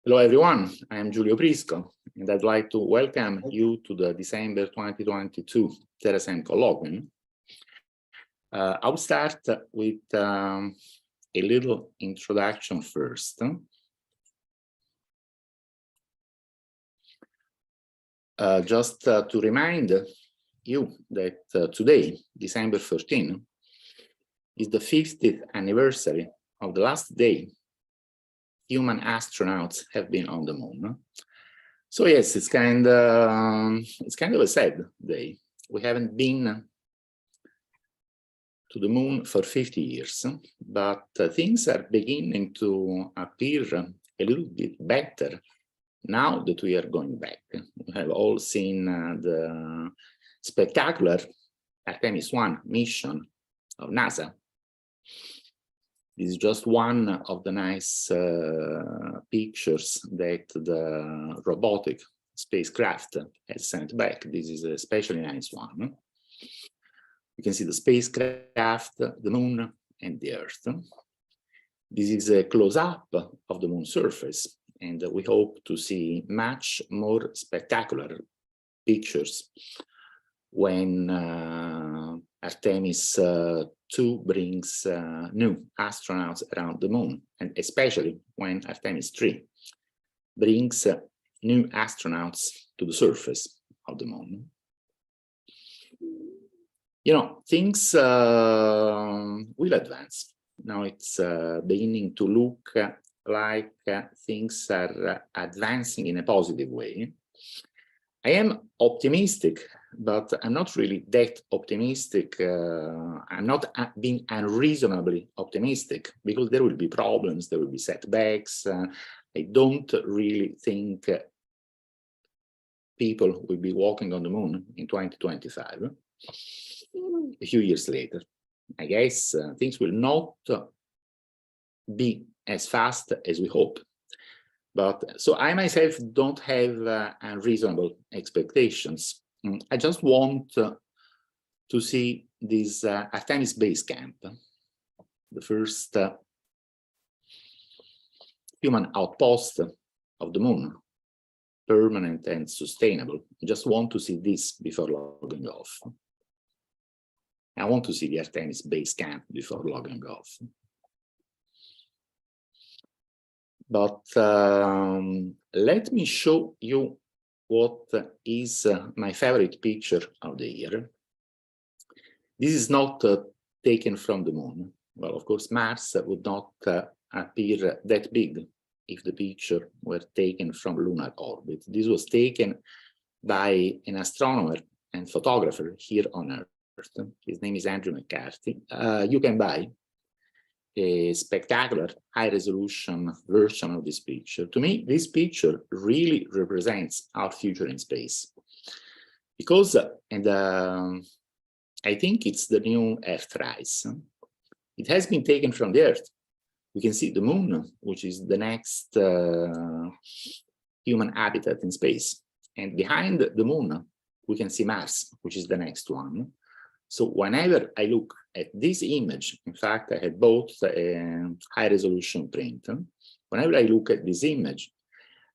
Hello, everyone. I am Giulio Prisco, and I'd like to welcome you to the December 2022 Terasem Colloquium. I'll start with a little introduction first. Just to remind you that today, December 13, is the 50th anniversary of the last day human astronauts have been on the moon. So yes, it's kind of a sad day. We haven't been to the moon for 50 years, but things are beginning to appear a little bit better now that we are going back. We have all seen the spectacular Artemis 1 mission of NASA. This is just one of the nice pictures that the robotic spacecraft has sent back. This is a especially nice one. You can see the spacecraft, the moon, and the Earth. This is a close-up of the moon surface, and we hope to see much more spectacular pictures when Artemis 2 brings new astronauts around the moon, and especially when Artemis 3 brings new astronauts to the surface of the moon. You know, things will advance. Now it's beginning to look like things are advancing in a positive way. I am optimistic, but I'm not really that optimistic. I'm not being unreasonably optimistic because there will be problems, there will be setbacks. I don't really think people will be walking on the moon in 2025, a few years later. I guess things will not be as fast as we hope. But so I myself don't have unreasonable expectations. I just want to see this Artemis base camp, the first human outpost of the moon, permanent and sustainable. I just want to see this before logging off. I want to see the Artemis base camp before logging off. But let me show you what is my favorite picture of the year. This is not taken from the moon. Well, of course, Mars would not appear that big if the picture were taken from lunar orbit. This was taken by an astronomer and photographer here on Earth. His name is Andrew McCarthy. You can buy a spectacular high-resolution version of this picture. To me, this picture really represents our future in space. Because, I think it's the new Earthrise. It has been taken from the Earth. You can see the moon, which is the next human habitat in space. And behind the moon, we can see Mars, which is the next one. So whenever I look at this image, in fact, I had both a high-resolution print. Whenever I look at this image,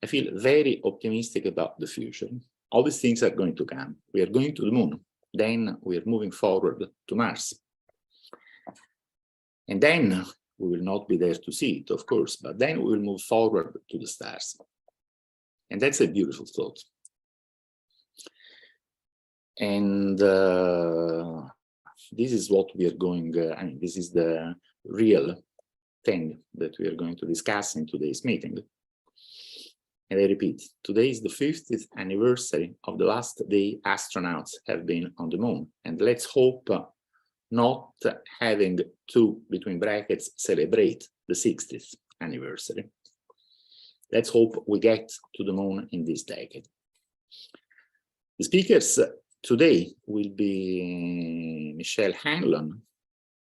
I feel very optimistic about the future. All these things are going to come. We are going to the moon. Then we are moving forward to Mars. And then we will not be there to see it, of course, but then we will move forward to the stars. And that's a beautiful thought. And this is what we are going, I mean, this is the real thing that we are going to discuss in today's meeting. And I repeat, today is the 50th anniversary of the last day astronauts have been on the moon. And let's hope not having to, between brackets, celebrate the 60th anniversary. Let's hope we get to the moon in this decade. The speakers today will be Michelle Hanlon,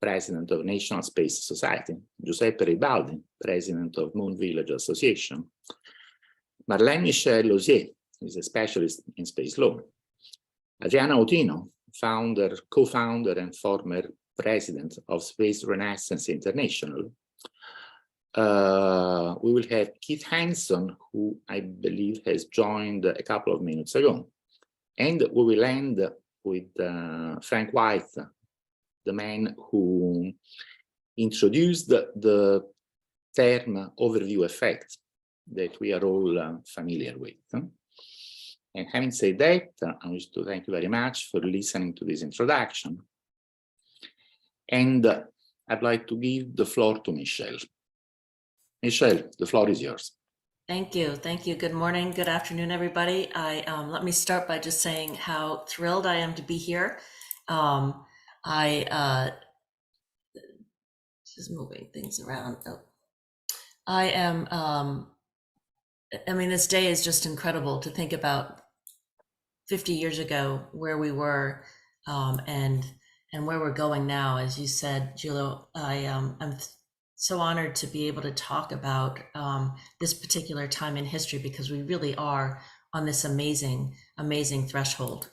President of National Space Society, Giuseppe Ribaldi, President of Moon Village Association, Marlène Michel Lausier, who is a specialist in space law, Adriana Otino, founder, co-founder and former president of Space Renaissance International, we will have Keith Hanson, who I believe has joined a couple of minutes ago. And we will end with Frank White, the man who introduced the term overview effect that we are all familiar with. And having said that, I wish to thank you very much for listening to this introduction. And I'd like to give the floor to Michelle. Michelle, the floor is yours. Thank you. Thank you. Good morning. Good afternoon, everybody. Let me start by just saying how thrilled I am to be here. Just moving things around. Oh. I am, I mean, this day is just incredible to think about 50 years ago where we were and where we're going now. As you said, Giulio, I'm so honored to be able to talk about this particular time in history, because we really are on this amazing threshold.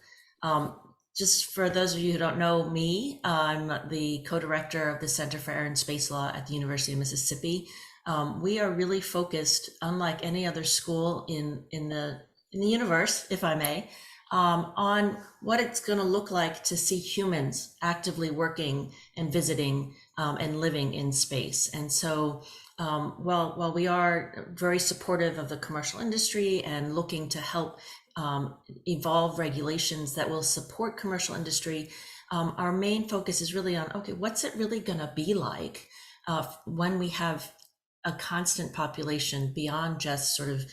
Just for those of you who don't know me, I'm the co-director of the Center for Air and Space Law at the University of Mississippi. We are really focused, unlike any other school in the universe, if I may, on what it's going to look like to see humans actively working and visiting and living in space. And so while we are very supportive of the commercial industry and looking to help evolve regulations that will support commercial industry, our main focus is really on, okay, what's it really going to be like when we have a constant population beyond just sort of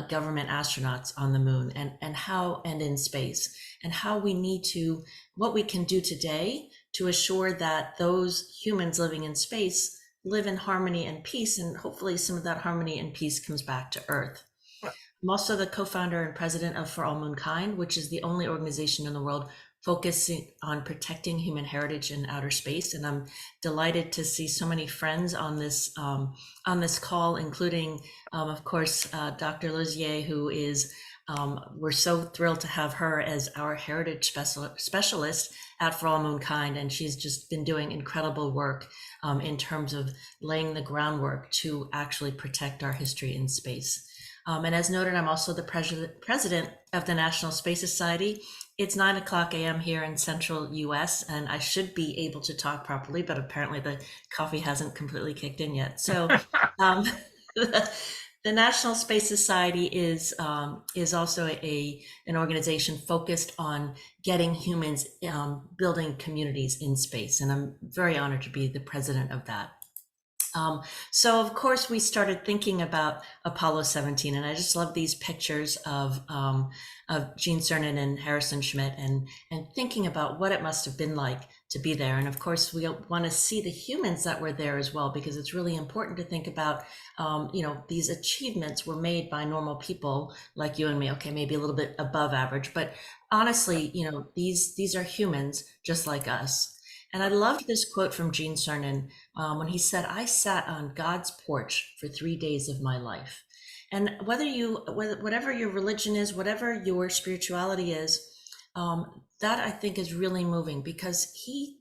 government astronauts on the moon, and in space, and how we need to, what we can do today to assure that those humans living in space live in harmony and peace, and hopefully some of that harmony and peace comes back to Earth. I'm also the co-founder and president of For All Moonkind, which is the only organization in the world focusing on protecting human heritage in outer space. And I'm delighted to see so many friends on this call, including, of course, Dr. Lozier, who is, we're so thrilled to have her as our heritage specialist at For All Moonkind. And she's just been doing incredible work in terms of laying the groundwork to actually protect our history in space. And as noted, I'm also the president of the National Space Society. It's 9:00 a.m. here in central US, and I should be able to talk properly, but apparently the coffee hasn't completely kicked in yet. So the National Space Society is also an organization focused on getting humans building communities in space. And I'm very honored to be the president of that. So of course we started thinking about Apollo 17, and I just love these pictures of Gene Cernan and Harrison Schmitt, and thinking about what it must have been like to be there. And of course we want to see the humans that were there as well, because it's really important to think about, these achievements were made by normal people like you and me. Okay, maybe a little bit above average, but honestly, these are humans just like us. And I loved this quote from Gene Cernan when he said, "I sat on God's porch for 3 days of my life." And whatever your religion is, whatever your spirituality is, that I think is really moving, because he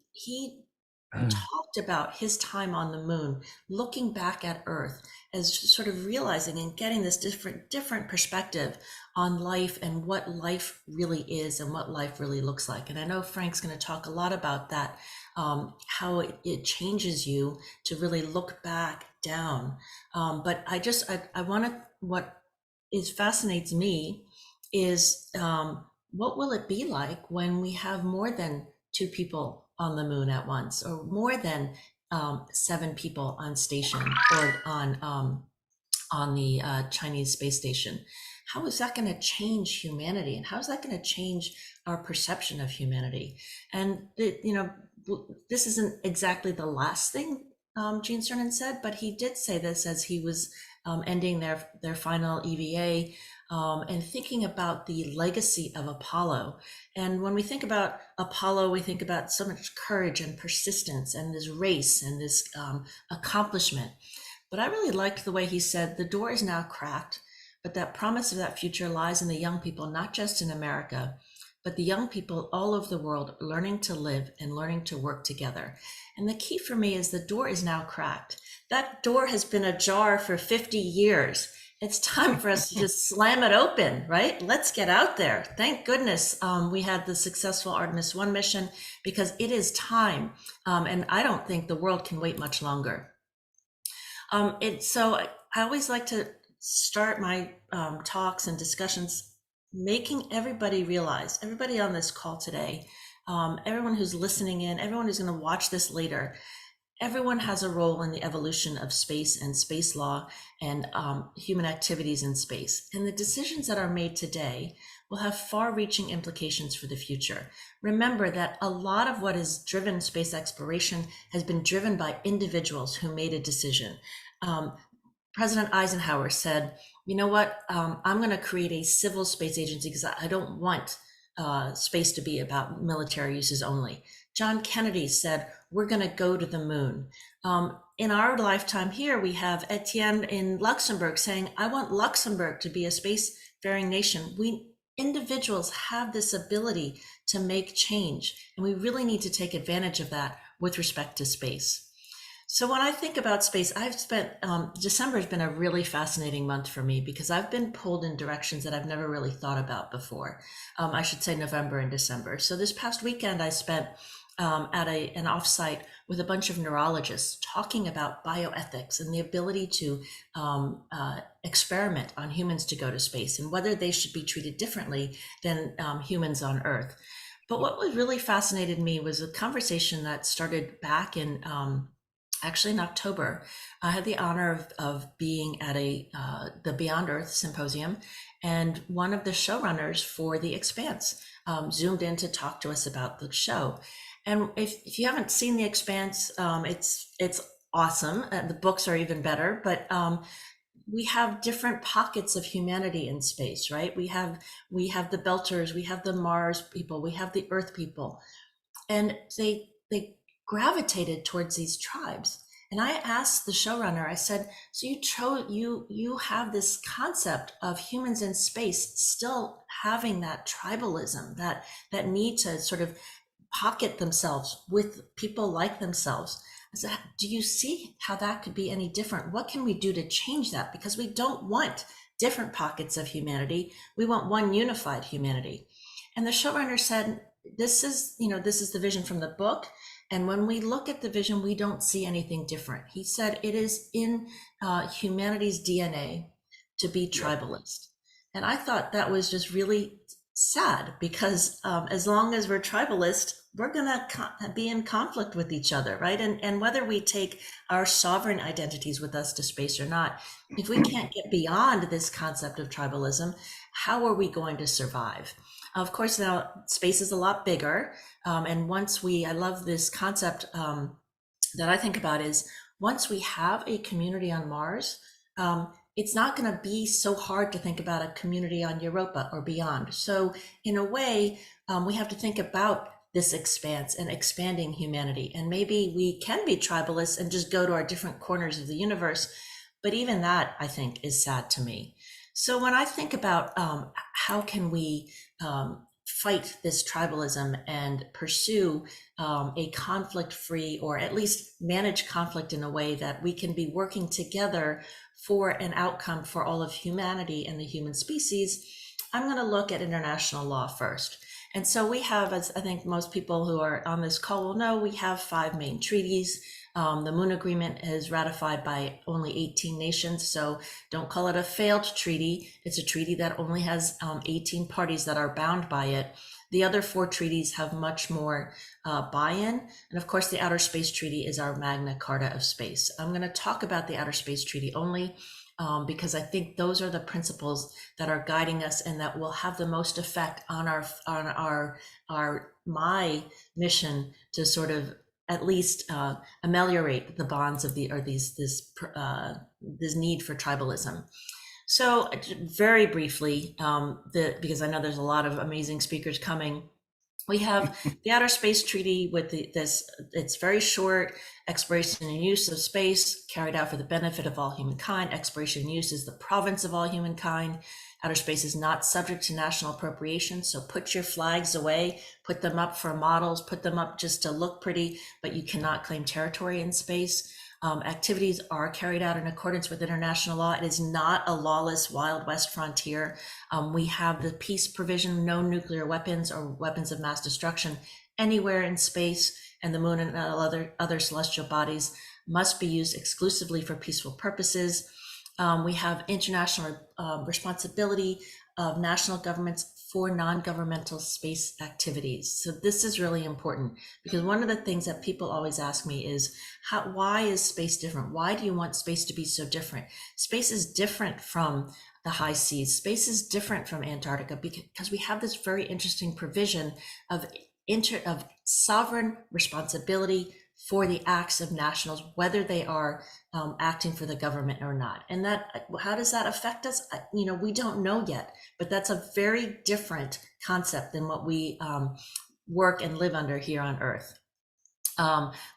talked about his time on the moon, looking back at Earth as sort of realizing and getting this different perspective on life and what life really is and what life really looks like. And I know Frank's going to talk a lot about that, how it changes you to really look back down. But I want to, what fascinates me is what will it be like when we have more than 2 people on the moon at once, or more than 7 people on station, or on the Chinese space station? How is that going to change humanity, and how is that going to change our perception of humanity? And this isn't exactly the last thing Gene Cernan said, but he did say this as he was ending their final EVA, and thinking about the legacy of Apollo. And when we think about Apollo, we think about so much courage and persistence and this race and this accomplishment. But I really liked the way he said, the door is now cracked, but that promise of that future lies in the young people, not just in America, but the young people all over the world learning to live and learning to work together. And the key for me is the door is now cracked. That door has been ajar for 50 years. It's time for us to just slam it open, right? Let's get out there. Thank goodness we had the successful Artemis 1 mission, because it is time. And I don't think the world can wait much longer. So I always like to start my talks and discussions making everybody realize, everybody on this call today, everyone who's listening in, everyone who's going to watch this later, everyone has a role in the evolution of space and space law and human activities in space. And the decisions that are made today will have far-reaching implications for the future. Remember that a lot of what has driven space exploration has been driven by individuals who made a decision. President Eisenhower said, you know what, I'm going to create a civil space agency because I don't want space to be about military uses only. John Kennedy said, we're going to go to the moon. In our lifetime here, we have Etienne in Luxembourg saying, I want Luxembourg to be a spacefaring nation. Individuals have this ability to make change, and we really need to take advantage of that with respect to space. So when I think about space, I've spent, December has been a really fascinating month for me because I've been pulled in directions that I've never really thought about before. I should say November and December. So this past weekend, I spent at an offsite with a bunch of neurologists talking about bioethics and the ability to experiment on humans to go to space and whether they should be treated differently than humans on Earth. But what really fascinated me was a conversation that started back in actually in October. I had the honor of being at the Beyond Earth Symposium, and one of the showrunners for The Expanse zoomed in to talk to us about the show. And if you haven't seen The Expanse, it's awesome. The books are even better, but we have different pockets of humanity in space, right? We have the Belters, we have the Mars people, we have the Earth people, and they gravitated towards these tribes. And I asked the showrunner, I said, so you have this concept of humans in space still having that tribalism, that need to sort of pocket themselves with people like themselves. I said, do you see how that could be any different? What can we do to change that? Because we don't want different pockets of humanity. We want one unified humanity. And the showrunner said, this is the vision from the book. And when we look at the vision, we don't see anything different. He said it is in humanity's DNA to be tribalist. And I thought that was just really sad because as long as we're tribalist, we're going to be in conflict with each other, right? And whether we take our sovereign identities with us to space or not, if we can't get beyond this concept of tribalism, how are we going to survive? Of course, now space is a lot bigger. And I love this concept that I think about is once we have a community on Mars, it's not going to be so hard to think about a community on Europa or beyond. So in a way, we have to think about this expanse and expanding humanity. And maybe we can be tribalists and just go to our different corners of the universe. But even that, I think, is sad to me. So when I think about how can we fight this tribalism and pursue a conflict-free, or at least manage conflict in a way that we can be working together for an outcome for all of humanity and the human species, I'm going to look at international law first. And so we have, as I think most people who are on this call will know, we have 5 main treaties. The Moon Agreement is ratified by only 18 nations, so don't call it a failed treaty. It's a treaty that only has 18 parties that are bound by it. The other 4 treaties have much more buy-in. And of course, the Outer Space Treaty is our Magna Carta of space. I'm going to talk about the Outer Space Treaty only because I think those are the principles that are guiding us and that will have the most effect on my mission to sort of at least ameliorate the bonds of this need for tribalism. So very briefly, because I know there's a lot of amazing speakers coming, We have the Outer Space Treaty with it's very short, exploration and use of space carried out for the benefit of all humankind. Exploration and use is the province of all humankind. Outer space is not subject to national appropriation, so put your flags away, put them up for models, put them up just to look pretty, but you cannot claim territory in space. Activities are carried out in accordance with international law. It is not a lawless Wild West frontier. We have the peace provision, no nuclear weapons or weapons of mass destruction anywhere in space, and the moon and other celestial bodies must be used exclusively for peaceful purposes. We have international responsibility of national governments for non-governmental space activities. So this is really important, because one of the things that people always ask me is, why is space different? Why do you want space to be so different? Space is different from the high seas. Space is different from Antarctica because we have this very interesting provision of sovereign responsibility for the acts of nationals, whether they are acting for the government or not. And how does that affect us? We don't know yet, but that's a very different concept than what we work and live under here on Earth.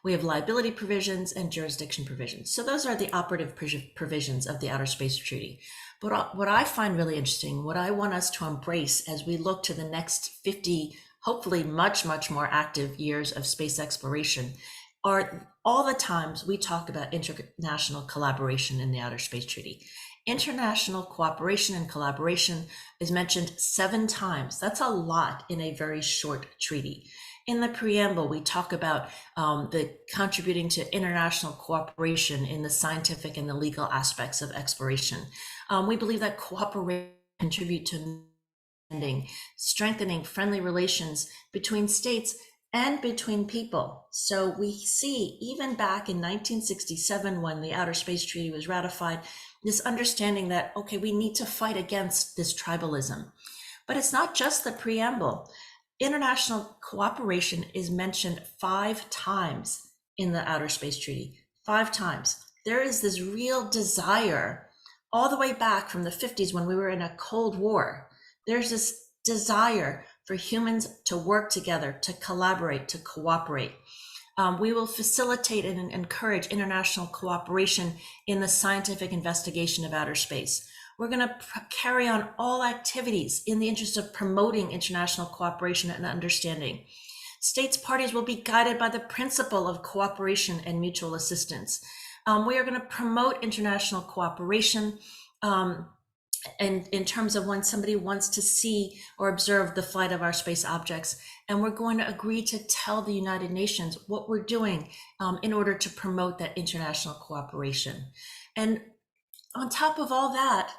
We have liability provisions and jurisdiction provisions. So those are the operative provisions of the Outer Space Treaty. But what I find really interesting, what I want us to embrace as we look to the next 50, hopefully much, much more active years of space exploration, are all the times we talk about international collaboration in the Outer Space Treaty. International cooperation and collaboration is mentioned 7 times. That's a lot in a very short treaty. In the preamble, we talk about the contributing to international cooperation in the scientific and the legal aspects of exploration. We believe that cooperation contribute to strengthening friendly relations between states and between people. So we see, even back in 1967, when the Outer Space Treaty was ratified, this understanding that, okay, we need to fight against this tribalism. But it's not just the preamble. International cooperation is mentioned 5 times in the Outer Space Treaty, 5 times. There is this real desire, all the way back from the 50s when we were in a Cold War. There's this desire for humans to work together, to collaborate, to cooperate. We will facilitate and encourage international cooperation in the scientific investigation of outer space. We're going to carry on all activities in the interest of promoting international cooperation and understanding. States parties will be guided by the principle of cooperation and mutual assistance. We are going to promote international cooperation and in terms of when somebody wants to see or observe the flight of our space objects. And we're going to agree to tell the United Nations what we're doing in order to promote that international cooperation. And on top of all that,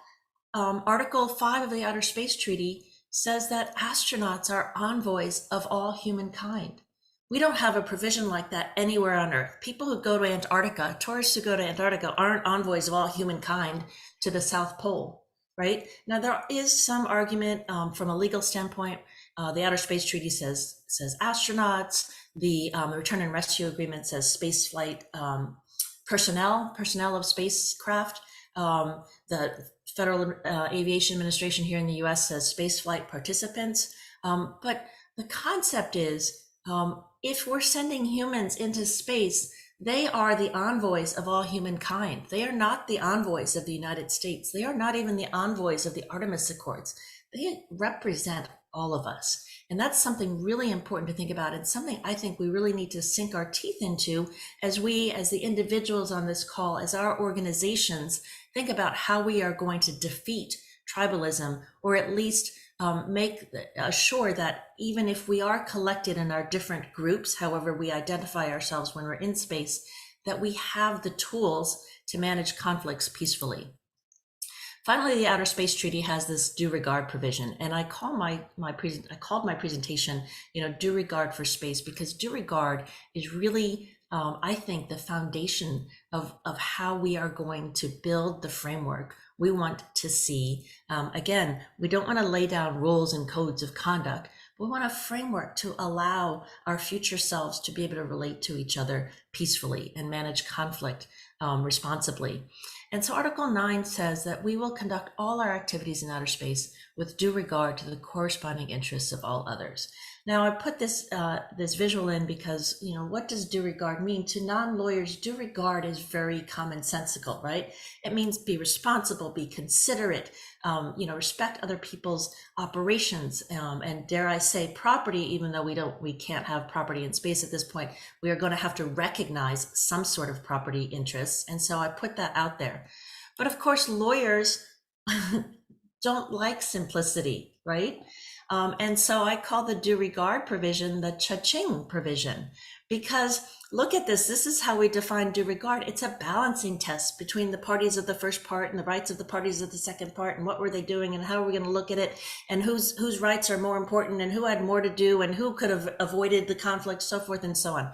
Article 5 of the Outer Space Treaty says that astronauts are envoys of all humankind. We don't have a provision like that anywhere on Earth. People who go to Antarctica, tourists who go to Antarctica, aren't envoys of all humankind to the South Pole. Right? Now, there is some argument from a legal standpoint. The Outer Space Treaty says astronauts. The Return and Rescue Agreement says space flight personnel of spacecraft. The Federal Aviation Administration here in the US says space flight participants. But the concept is, if we're sending humans into space, they are the envoys of all humankind. They are not the envoys of the United States. They are not even the envoys of the Artemis Accords. They represent all of us. And that's something really important to think about, and something I think we really need to sink our teeth into as we, as the individuals on this call, as our organizations, think about how we are going to defeat tribalism, or at least make sure that even if we are collected in our different groups, however we identify ourselves when we're in space, that we have the tools to manage conflicts peacefully. Finally, the Outer Space Treaty has this due regard provision, and I called my presentation, due regard for space, because due regard is really, I think, the foundation of how we are going to build the framework we want to see. Again, we don't want to lay down rules and codes of conduct. We want a framework to allow our future selves to be able to relate to each other peacefully and manage conflict responsibly. And so Article 9 says that we will conduct all our activities in outer space with due regard to the corresponding interests of all others. Now I put this this visual in because, you know, what does due regard mean? To non-lawyers, due regard is very commonsensical, right? It means be responsible, be considerate, you know, respect other people's operations, and dare I say property, even though we can't have property in space at this point, we are going to have to recognize some sort of property interests. And so I put that out there. But of course, lawyers don't like simplicity, right? And so I call the due regard provision the cha-ching provision, because look at this. This is how we define due regard. It's a balancing test between the parties of the first part and the rights of the parties of the second part, and what were they doing, and how are we going to look at it, and whose rights are more important, and who had more to do, and who could have avoided the conflict, so forth and so on.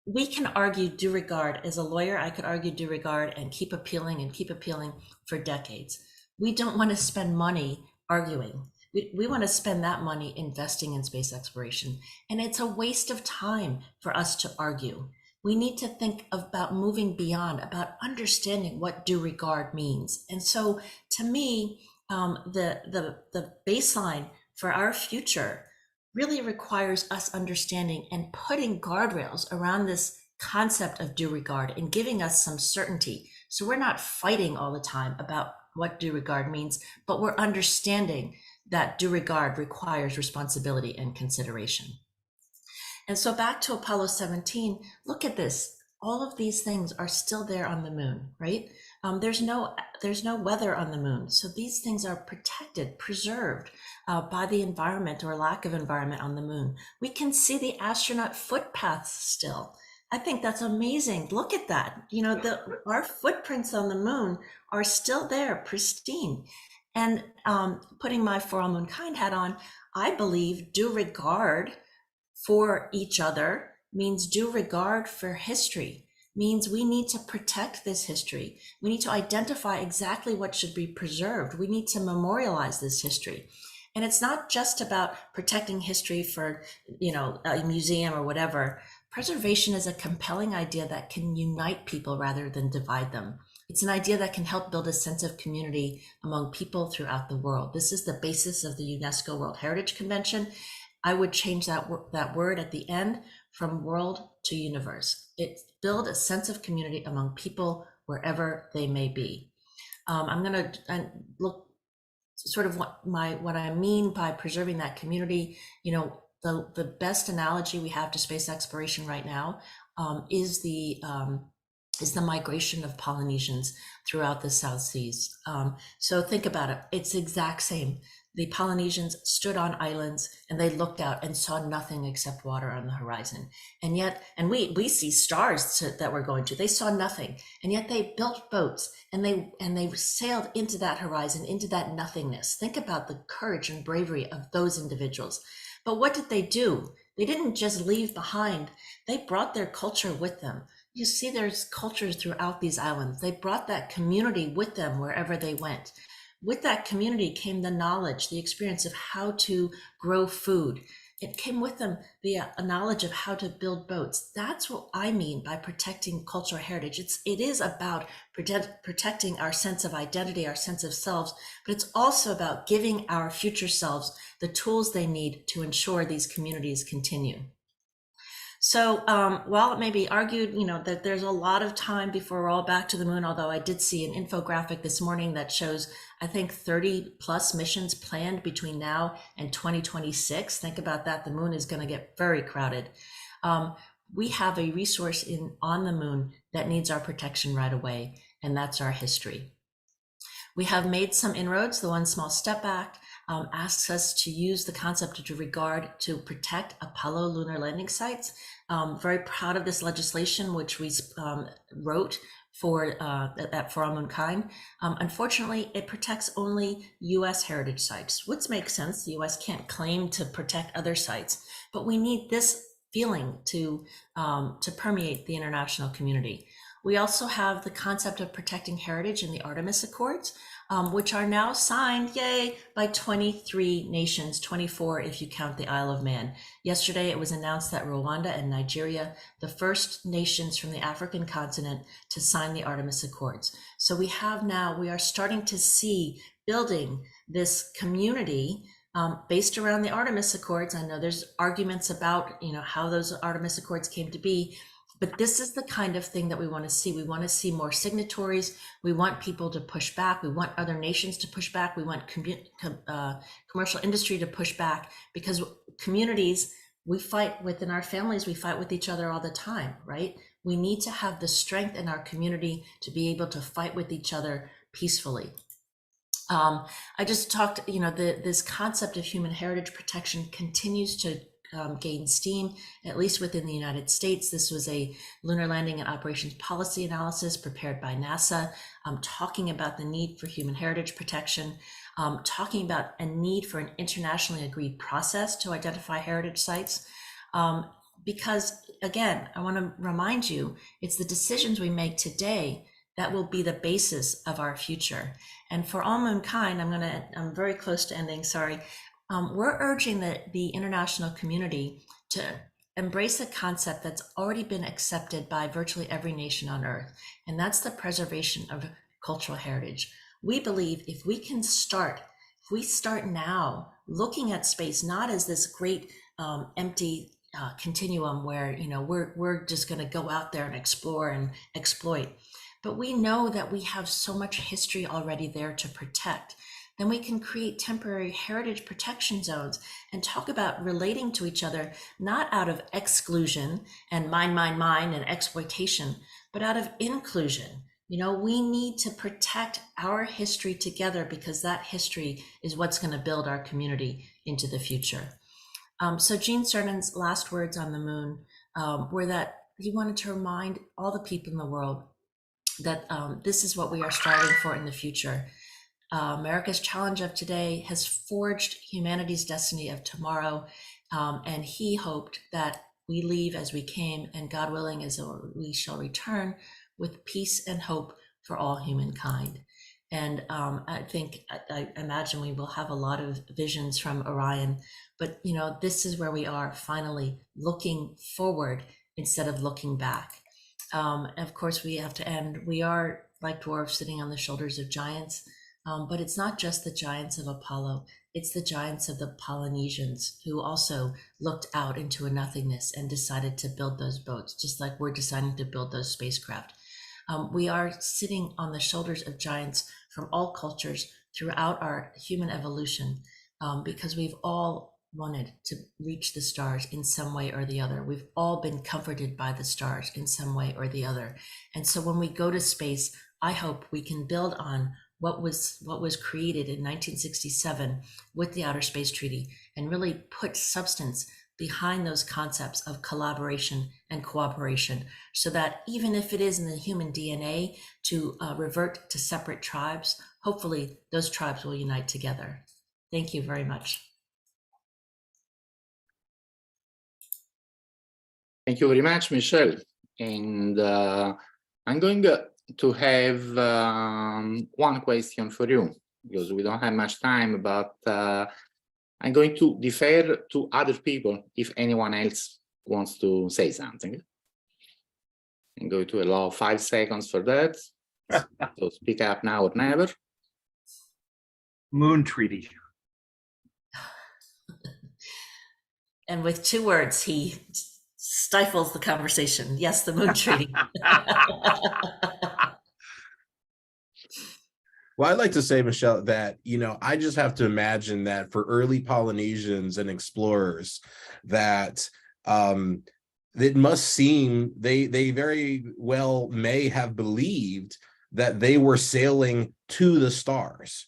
We can argue due regard. As a lawyer, I could argue due regard and keep appealing for decades. We don't want to spend money arguing. We want to spend that money investing in space exploration. And it's a waste of time for us to argue. We need to think about moving beyond, about understanding what due regard means. And so to me, the baseline for our future really requires us understanding and putting guardrails around this concept of due regard and giving us some certainty. So we're not fighting all the time about what due regard means, but we're understanding that due regard requires responsibility and consideration. And so back to Apollo 17, look at this. All of these things are still there on the moon, right? There's no weather on the moon. So these things are protected, preserved by the environment or lack of environment on the moon. We can see the astronaut footpaths still. I think that's amazing. Look at that. You know, our footprints on the moon are still there, pristine. And putting my For All Mankind hat on, I believe due regard for each other means due regard for history, means we need to protect this history. We need to identify exactly what should be preserved. We need to memorialize this history. And it's not just about protecting history for, you know, a museum or whatever. Preservation is a compelling idea that can unite people rather than divide them. It's an idea that can help build a sense of community among people throughout the world. This is the basis of the UNESCO World Heritage Convention. I would change that word at the end from world to universe. It build a sense of community among people wherever they may be. I'm going to look sort of what I mean by preserving that community. You know, the best analogy we have to space exploration right now is the migration of Polynesians throughout the South Seas. So think about it. It's the exact same. The Polynesians stood on islands and they looked out and saw nothing except water on the horizon. And yet, and we see stars that we're going to, they saw nothing. And yet they built boats and they sailed into that horizon, into that nothingness. Think about the courage and bravery of those individuals. But what did they do? They didn't just leave behind. They brought their culture with them. You see, there's cultures throughout these islands. They brought that community with them wherever they went. With that community came the knowledge, the experience of how to grow food. It came with them the knowledge of how to build boats. That's what I mean by protecting cultural heritage. It is about protecting our sense of identity, our sense of selves, but it's also about giving our future selves the tools they need to ensure these communities continue. So while it may be argued, you know, that there's a lot of time before we're all back to the moon, although I did see an infographic this morning that shows, I think, 30 plus missions planned between now and 2026. Think about that. The moon is going to get very crowded. We have a resource on the moon that needs our protection right away, and that's our history. We have made some inroads. The One Small Step Act asks us to use the concept of due regard to protect Apollo lunar landing sites. Very proud of this legislation, which we wrote for For All Mankind. Unfortunately, it protects only U.S. heritage sites, which makes sense. The U.S. can't claim to protect other sites, but we need this feeling to permeate the international community. We also have the concept of protecting heritage in the Artemis Accords, which are now signed, yay, by 23 nations, 24 if you count the Isle of Man. Yesterday, it was announced that Rwanda and Nigeria, the first nations from the African continent to sign the Artemis Accords. So we are starting to see building this community based around the Artemis Accords. I know there's arguments about, how those Artemis Accords came to be, but this is the kind of thing that we want to see. We want to see more signatories. We want people to push back. We want other nations to push back. We want commercial industry to push back, because communities, we fight within our families, we fight with each other all the time, right? We need to have the strength in our community to be able to fight with each other peacefully. I just talked, this concept of human heritage protection continues to gain steam, at least within the United States. This was a lunar landing and operations policy analysis prepared by NASA, talking about the need for human heritage protection, talking about a need for an internationally agreed process to identify heritage sites. Because again, I want to remind you, it's the decisions we make today that will be the basis of our future. And for all mankind, I'm very close to ending, sorry. We're urging the international community to embrace a concept that's already been accepted by virtually every nation on Earth, and that's the preservation of cultural heritage. We believe if we start now looking at space not as this great empty continuum where we're just going to go out there and explore and exploit, but we know that we have so much history already there to protect, then we can create temporary heritage protection zones and talk about relating to each other, not out of exclusion and mine, and exploitation, but out of inclusion. We need to protect our history together, because that history is what's going to build our community into the future. So Gene Cernan's last words on the moon were that he wanted to remind all the people in the world that this is what we are striving for in the future. America's challenge of today has forged humanity's destiny of tomorrow, and he hoped that we leave as we came, and God willing, as we shall return with peace and hope for all humankind. And I imagine we will have a lot of visions from Orion, but this is where we are, finally looking forward instead of looking back. Of course, we have to end. We are like dwarves sitting on the shoulders of giants. But it's not just the giants of Apollo, it's the giants of the Polynesians, who also looked out into a nothingness and decided to build those boats, just like we're deciding to build those spacecraft. We are sitting on the shoulders of giants from all cultures throughout our human evolution, because we've all wanted to reach the stars in some way or the other. We've all been comforted by the stars in some way or the other. And so when we go to space, I hope we can build on what was created in 1967 with the Outer Space Treaty, and really put substance behind those concepts of collaboration and cooperation, so that even if it is in the human DNA to revert to separate tribes, hopefully those tribes will unite together. Thank you very much. Thank you very much, Michelle. And I'm going to have one question for you, because we don't have much time, but I'm going to defer to other people if anyone else wants to say something. I'm going to allow 5 seconds for that. So speak up now or never. Moon treaty. And with 2 words, he stifles the conversation. Yes, the moon treaty. Well, I'd like to say, Michelle, that, I just have to imagine that for early Polynesians and explorers, that it must seem they very well may have believed that they were sailing to the stars.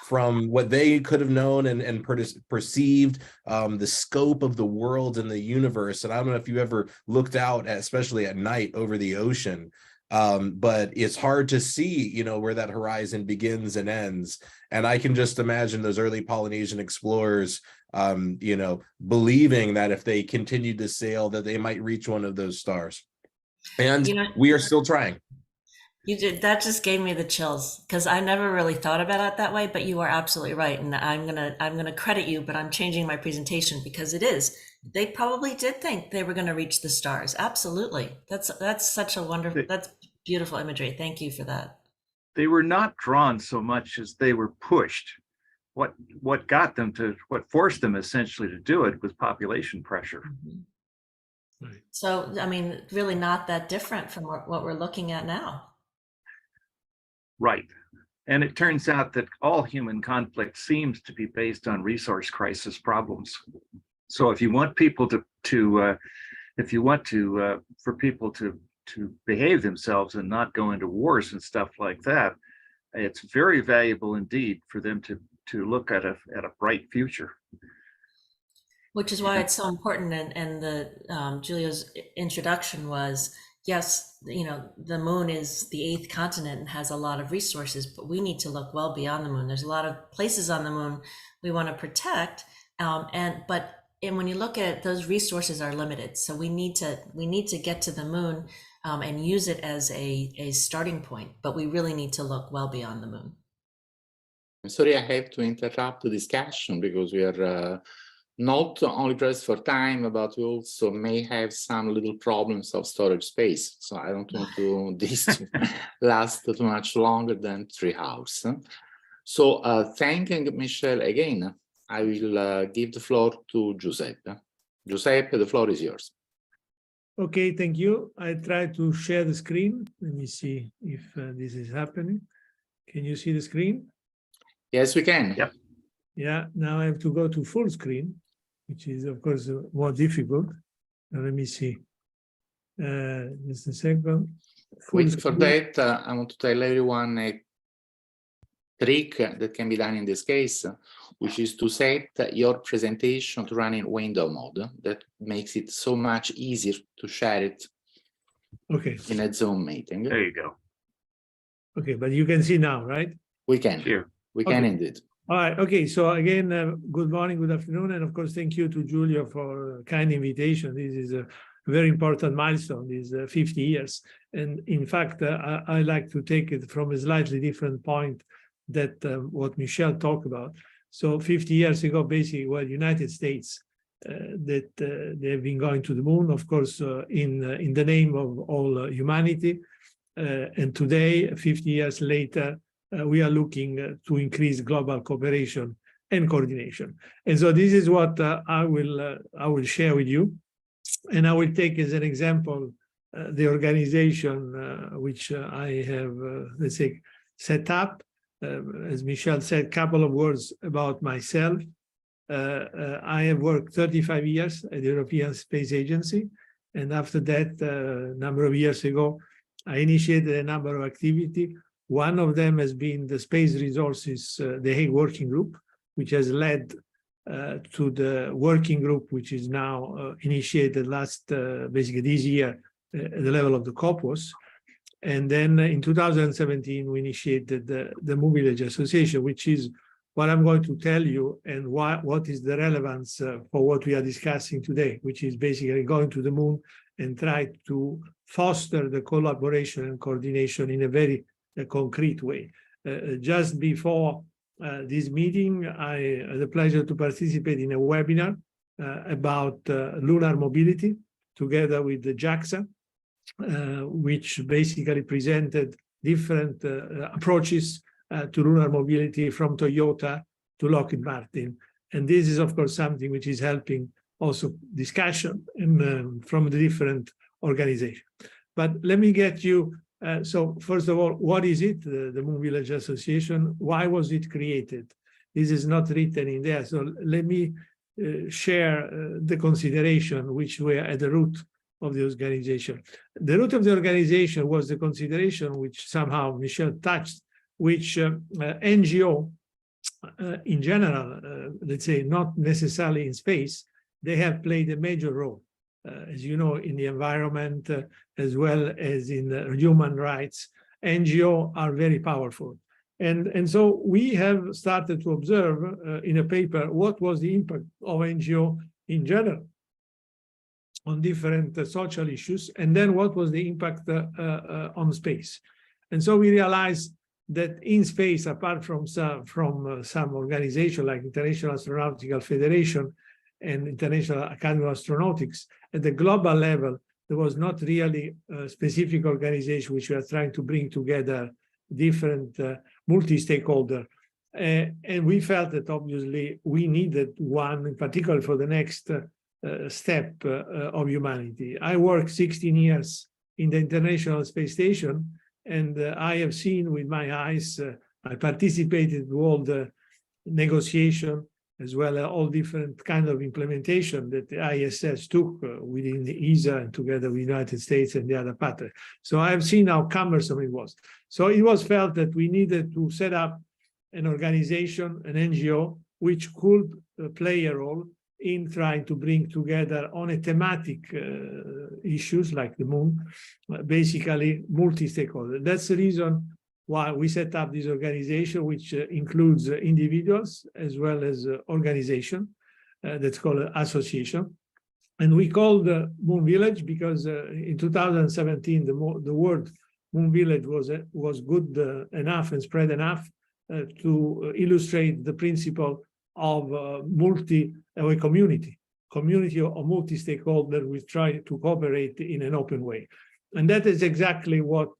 From what they could have known and perceived, the scope of the world and the universe. And I don't know if you ever looked out, especially at night, over the ocean, but it's hard to see, where that horizon begins and ends. And I can just imagine those early Polynesian explorers, believing that if they continued to sail, that they might reach one of those stars. And we are still trying. You did. That just gave me the chills, because I never really thought about it that way, but you are absolutely right. And I'm gonna credit you, but I'm changing my presentation, because it is. They probably did think they were going to reach the stars. Absolutely. That's such a wonderful, that's beautiful imagery. Thank you for that. They were not drawn so much as they were pushed. what got them to, what forced them essentially to do it was population pressure. Mhm. Right. So, I mean, really not that different from what we're looking at now. Right. And it turns out that all human conflict seems to be based on resource crisis problems. So if you want people for people to behave themselves and not go into wars and stuff like that, it's very valuable indeed for them to look at a bright future. Which is why it's so important. And the Giulio's introduction was, yes, you know, the moon is the 8th continent and has a lot of resources, but we need to look well beyond the moon. There's a lot of places on the moon we want to protect, and when you look at it, those resources are limited. So we need to get to the moon and use it as a starting point, but we really need to look well beyond the moon. Sorry, I have to interrupt the discussion because we are not only pressed for time, but we also may have some little problems of storage space. So I don't want this to last too much longer than 3 hours. So thanking Michelle again, I will give the floor to Giuseppe. Giuseppe, the floor is yours. Okay, thank you. I try to share the screen. Let me see if this is happening. Can you see the screen? Yes, we can. Yep. Yeah, now I have to go to full screen, which is, of course, more difficult. Now, let me see. Just a second. Wait, for that, I want to tell everyone a trick that can be done in this case, which is to set your presentation to run in window mode. That makes it so much easier to share it in a Zoom meeting. There you go. Okay, but you can see now, right? We can. Here. We can indeed. All right. Okay. So again, good morning, good afternoon, and of course, thank you to Giulio for a kind invitation. This is a very important milestone. This 50 years, and in fact, I like to take it from a slightly different point that what Michelle talked about. So 50 years ago, basically, well, United States that they've been going to the moon, of course, in the name of all humanity, and today, 50 years later. We are looking to increase global cooperation and coordination. And so this is what I will share with you. And I will take as an example the organization which I have, let's say, set up. As Michelle said, a couple of words about myself. I have worked 35 years at the European Space Agency. And after that, a number of years ago, I initiated a number of activities. One of them has been the Space Resources, the Hague Working Group, which has led to the working group, which is now initiated basically this year at the level of the COPUOS. And then in 2017, we initiated the Moon Village Association, which is what I'm going to tell you and what is the relevance for what we are discussing today, which is basically going to the moon and try to foster the collaboration and coordination in a very concrete way. Just before this meeting, I had the pleasure to participate in a webinar about lunar mobility together with the JAXA, which basically presented different approaches to lunar mobility from Toyota to Lockheed Martin. And this is, of course, something which is helping also discussion from the different organizations. But let me get you, so first of all, what is it, the Moon Village Association? Why was it created? This is not written in there. So let me share the consideration which were at the root of the organization. The root of the organization was the consideration which somehow Michelle touched, which NGO in general, let's say not necessarily in space, they have played a major role, as you know, in the environment as well as in human rights. NGO are very powerful. And so we have started to observe in a paper what was the impact of NGO in general on different social issues, and then what was the impact on space. And so we realized that in space, apart from some organization like International Astronautical Federation and International Academy of Astronautics, at the global level, there was not really a specific organization which we are trying to bring together different multi-stakeholder And we felt that obviously we needed one, in particular for the next step of humanity. I worked 16 years in the International Space Station, and I have seen with my eyes, I participated in all the negotiation, as well as all different kind of implementation that the ISS took within the ESA and together with the United States and the other partners. So I have seen how cumbersome it was. So it was felt that we needed to set up an organization, an NGO, which could play a role in trying to bring together on a thematic issues like the moon, basically multi-stakeholder. That's the reason why we set up this organization, which includes individuals as well as organization, that's called an association. And we called Moon Village because in 2017, the word Moon Village was good enough and spread enough to illustrate the principle of a community of multi-stakeholder we try to cooperate in an open way. And that is exactly what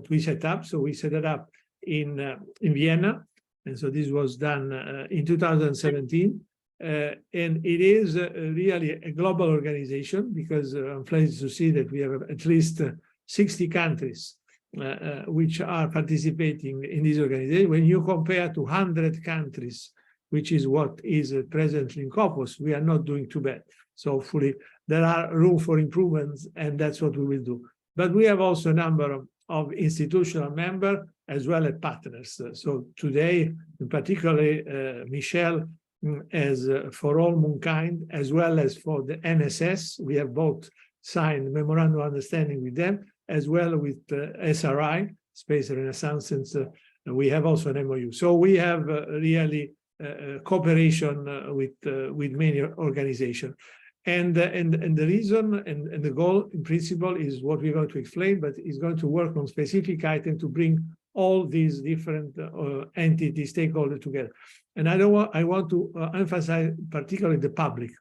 we set up. So we set it up in Vienna. And so this was done in 2017. And it is really a global organization because I'm pleased to see that we have at least 60 countries which are participating in this organization. When you compare to 100 countries, which is what is presently in COPUS, we are not doing too bad. So hopefully there are room for improvements, and that's what we will do. But we have also a number of institutional members as well as partners. So today, in particular, Michelle, as for all Moonkind, as well as for the NSS, we have both signed memorandum of understanding with them, as well with SRI, Space Renaissance, and we have also an MOU. So we have really cooperation with many organizations. And the reason and the goal in principle is what we're going to explain, but is going to work on specific items to bring all these different entities, stakeholders together. And I want to emphasize particularly the public,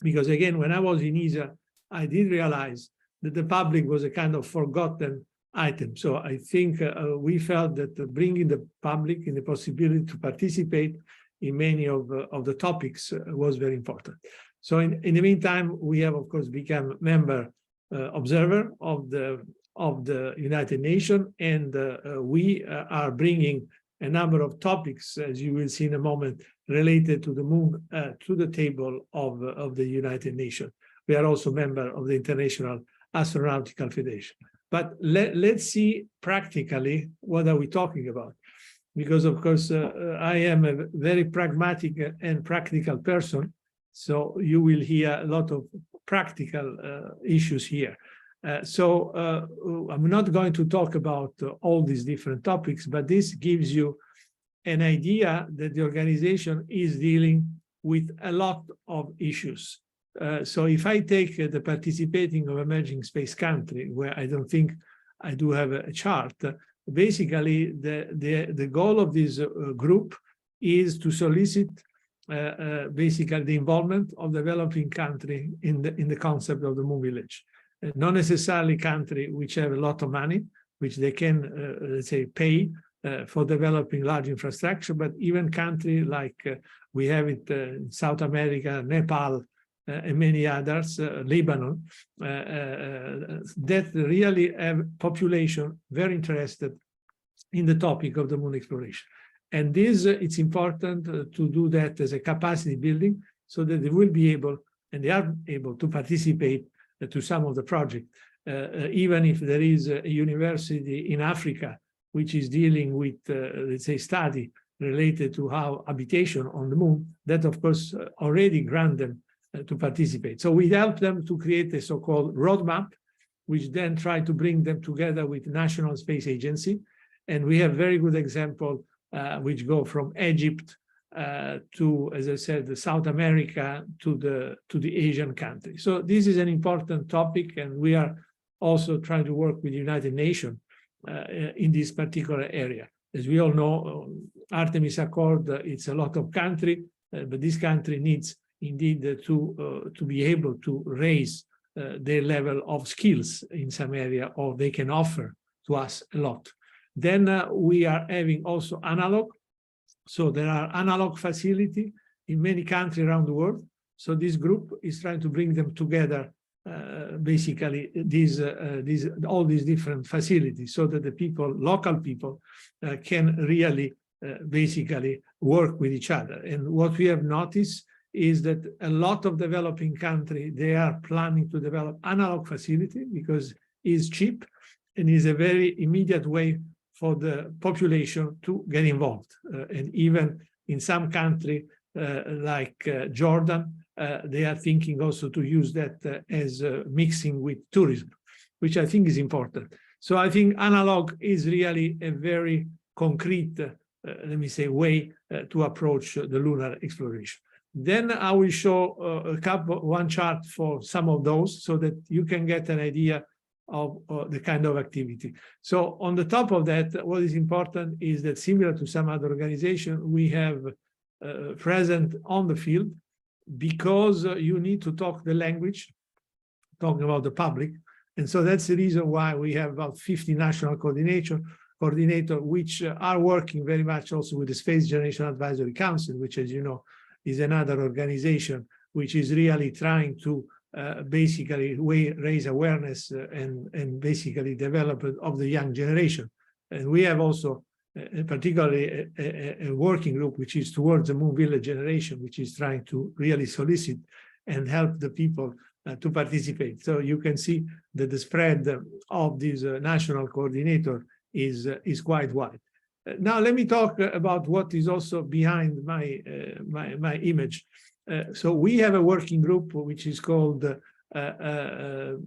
because again, when I was in ESA, I did realize that the public was a kind of forgotten item. So I think we felt that bringing the public in the possibility to participate in many of the topics was very important. So in the meantime, we have, of course, become member observer of the United Nations, and we are bringing a number of topics, as you will see in a moment, related to the moon to the table of the United Nations. We are also member of the International Astronautical Federation. But let's see practically what are we talking about. Because, of course, I am a very pragmatic and practical person. So you will hear a lot of practical issues here. I'm not going to talk about all these different topics, but this gives you an idea that the organization is dealing with a lot of issues. So if I take the participating of emerging space country, where I don't think I do have a chart, basically the goal of this group is to solicit basically the involvement of developing country in the concept of the Moon Village. Not necessarily country which have a lot of money, which they can, let's say, pay for developing large infrastructure, but even country like we have it in South America, Nepal, and many others, Lebanon, that really have population very interested in the topic of the moon exploration. And this, it's important to do that as a capacity building so that they will be able, and they are able to participate to some of the project, even if there is a university in Africa which is dealing with, let's say, study related to how habitation on the moon, that of course already grant them to participate. So we help them to create a so-called roadmap, which then try to bring them together with National Space Agency. And we have very good example which go from Egypt to, as I said, South America to the Asian countries. So this is an important topic, and we are also trying to work with the United Nations in this particular area. As we all know, Artemis Accord, it's a lot of country, but this country needs indeed to be able to raise their level of skills in some area, or they can offer to us a lot. Then we are having also analog So there are analog facilities in many countries around the world. So this group is trying to bring them together, basically all these different facilities, so that the people, local people, can really basically work with each other. And what we have noticed is that a lot of developing countries, they are planning to develop analog facility because it's cheap and is a very immediate way for the population to get involved. And even in some countries like Jordan, they are thinking also to use that as mixing with tourism, which I think is important. So I think analog is really a very concrete, let me say, way to approach the lunar exploration. Then I will show one chart for some of those so that you can get an idea of the kind of activity. So on the top of that, what is important is that, similar to some other organization, we have present on the field, because you need to talk the language, talking about the public. And so that's the reason why we have about 50 national coordinator, which are working very much also with the Space Generation Advisory Council, which, as you know, is another organization which is really trying to basically raise awareness and basically development of the young generation. And we have also particularly a working group which is towards the Moon Village generation, which is trying to really solicit and help the people to participate. So you can see that the spread of this national coordinator is quite wide. Now let me talk about what is also behind my my image. So we have a working group which is called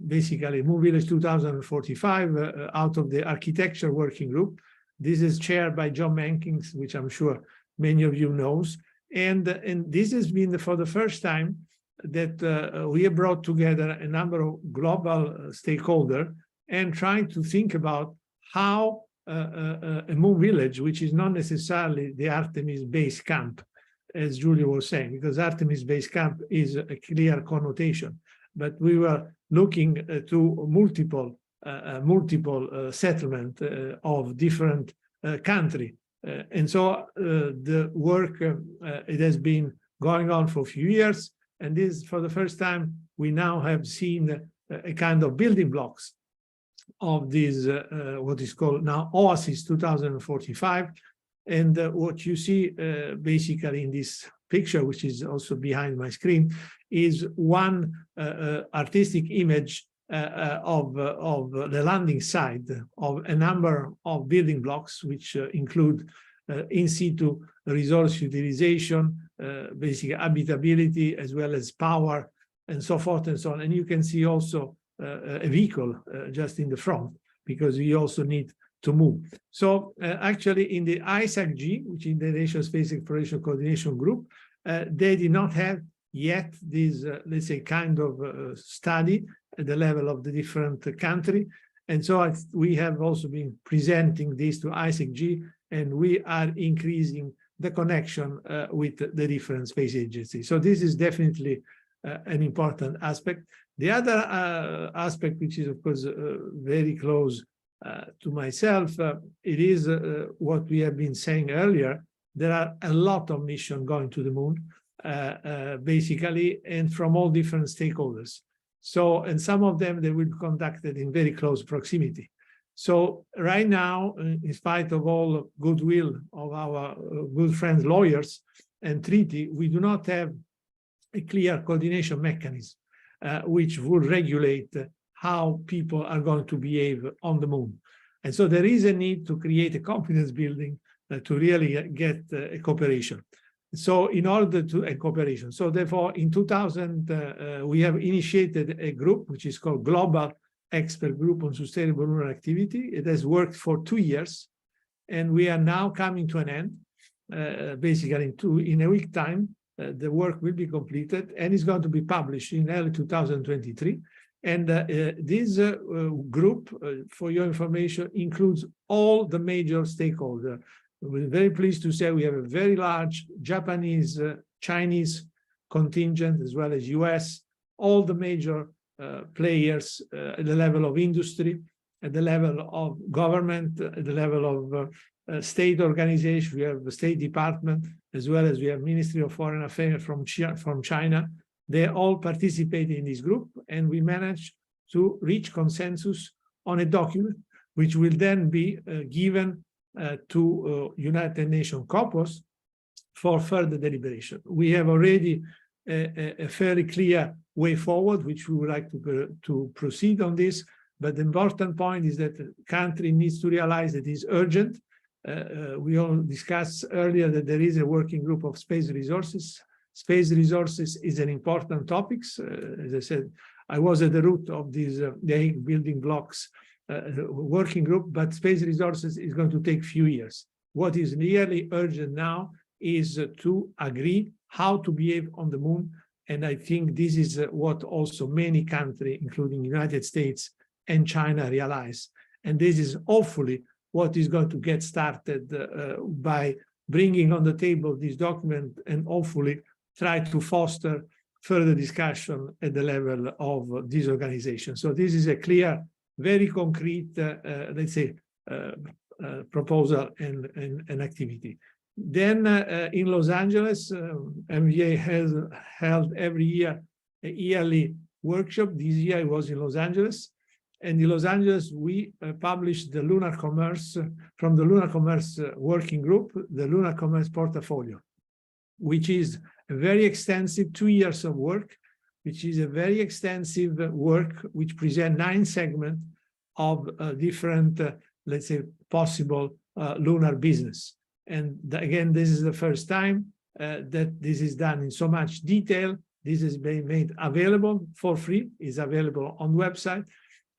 basically Moon Village 2045 out of the architecture working group. This is chaired by John Mankins, which I'm sure many of you knows. And this has been for the first time that we have brought together a number of global stakeholders and trying to think about how a Moon Village, which is not necessarily the Artemis base camp, as Giulio was saying, because Artemis base camp is a clear connotation, but we were looking to multiple settlement of different countries. And so the work, it has been going on for a few years. And this, for the first time, we now have seen a kind of building blocks of this, what is called now OASIS 2045. And what you see basically in this picture, which is also behind my screen, is one artistic image of the landing site of a number of building blocks, which include in situ resource utilization, basic habitability, as well as power, and so forth and so on. And you can see also a vehicle just in the front, because we also need to move. So actually in the ISAC-G, which is the National Space Exploration Coordination Group, they did not have yet this, let's say, kind of study at the level of the different country. And so we have also been presenting this to ISAC-G, and we are increasing the connection with the different space agencies. So this is definitely an important aspect. The other aspect, which is of course very close to myself, it is what we have been saying earlier. There are a lot of missions going to the moon, basically, and from all different stakeholders. So, and some of them, they will be conducted in very close proximity. So right now, in spite of all goodwill of our good friends, lawyers and treaty, we do not have a clear coordination mechanism which would regulate how people are going to behave on the moon. And so there is a need to create a confidence building to really get a cooperation. So in order to a cooperation. So therefore, in 2000, we have initiated a group, which is called Global Expert Group on Sustainable Lunar Activity. It has worked for 2 years, and we are now coming to an end. Basically, in a week time, the work will be completed and is going to be published in early 2023. And this group, for your information, includes all the major stakeholders. We're very pleased to say we have a very large Japanese, Chinese contingent, as well as US, all the major players at the level of industry, at the level of government, at the level of state organizations, we have the State Department, as well as we have Ministry of Foreign Affairs from China. They all participate in this group, and we managed to reach consensus on a document, which will then be given to United Nations COPOS for further deliberation. We have already a fairly clear way forward, which we would like to proceed on this. But the important point is that the country needs to realize that it's urgent. We all discussed earlier that there is a working group of space resources. Space resources is an important topic. As I said, I was at the root of these the building blocks working group, but space resources is going to take few years. What is really urgent now is to agree how to behave on the moon. And I think this is what also many countries, including United States and China, realize. And this is hopefully what is going to get started by bringing on the table this document, and hopefully try to foster further discussion at the level of this organization. So this is a clear, very concrete, let's say, proposal and activity. Then in Los Angeles, MVA has held every year a yearly workshop. This year it was in Los Angeles. And in Los Angeles, we published the Lunar Commerce, from the Lunar Commerce Working Group, the Lunar Commerce Portfolio, which is a very extensive 2 years of work, which is a very extensive work, which present 9 segments of different, let's say, possible lunar business. And again, this is the first time that this is done in so much detail. This has been made available for free, is available on the website.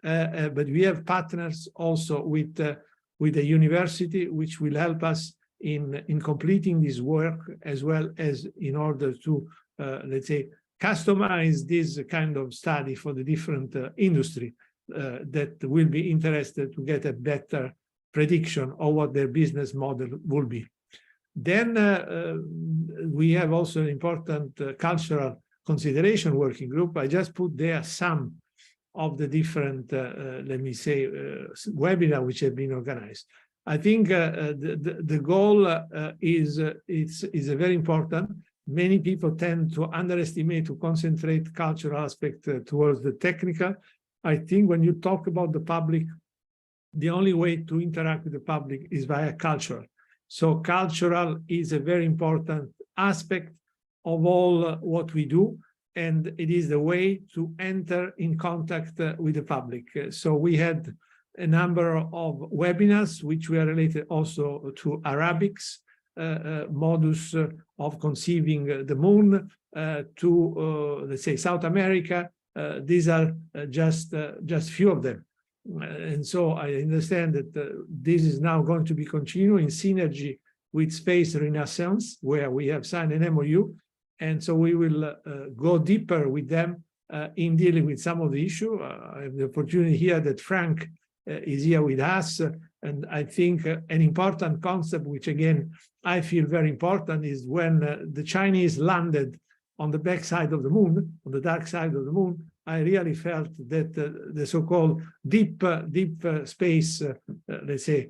But we have partners also with the university, which will help us in completing this work, as well as in order to, let's say, customize this kind of study for the different industry that will be interested to get a better prediction of what their business model will be. Then we have also an important cultural consideration working group. I just put there some of the different, let me say, webinars which have been organized. I think the goal is a very important. Many people tend to underestimate, to concentrate cultural aspect towards the technical. I think when you talk about the public, the only way to interact with the public is via culture. So cultural is a very important aspect of all what we do, and it is the way to enter in contact with the public. So we had a number of webinars which were related also to Arabics, modus of conceiving the moon, to let's say South America. These are just few of them. And so I understand that this is now going to be continuing in synergy with Space Renaissance, where we have signed an MOU. And so we will go deeper with them in dealing with some of the issue. I have the opportunity here that Frank is here with us. And I think an important concept, which again, I feel very important, is when the Chinese landed on the backside of the moon, on the dark side of the moon, I really felt that the so-called deep space, let's say,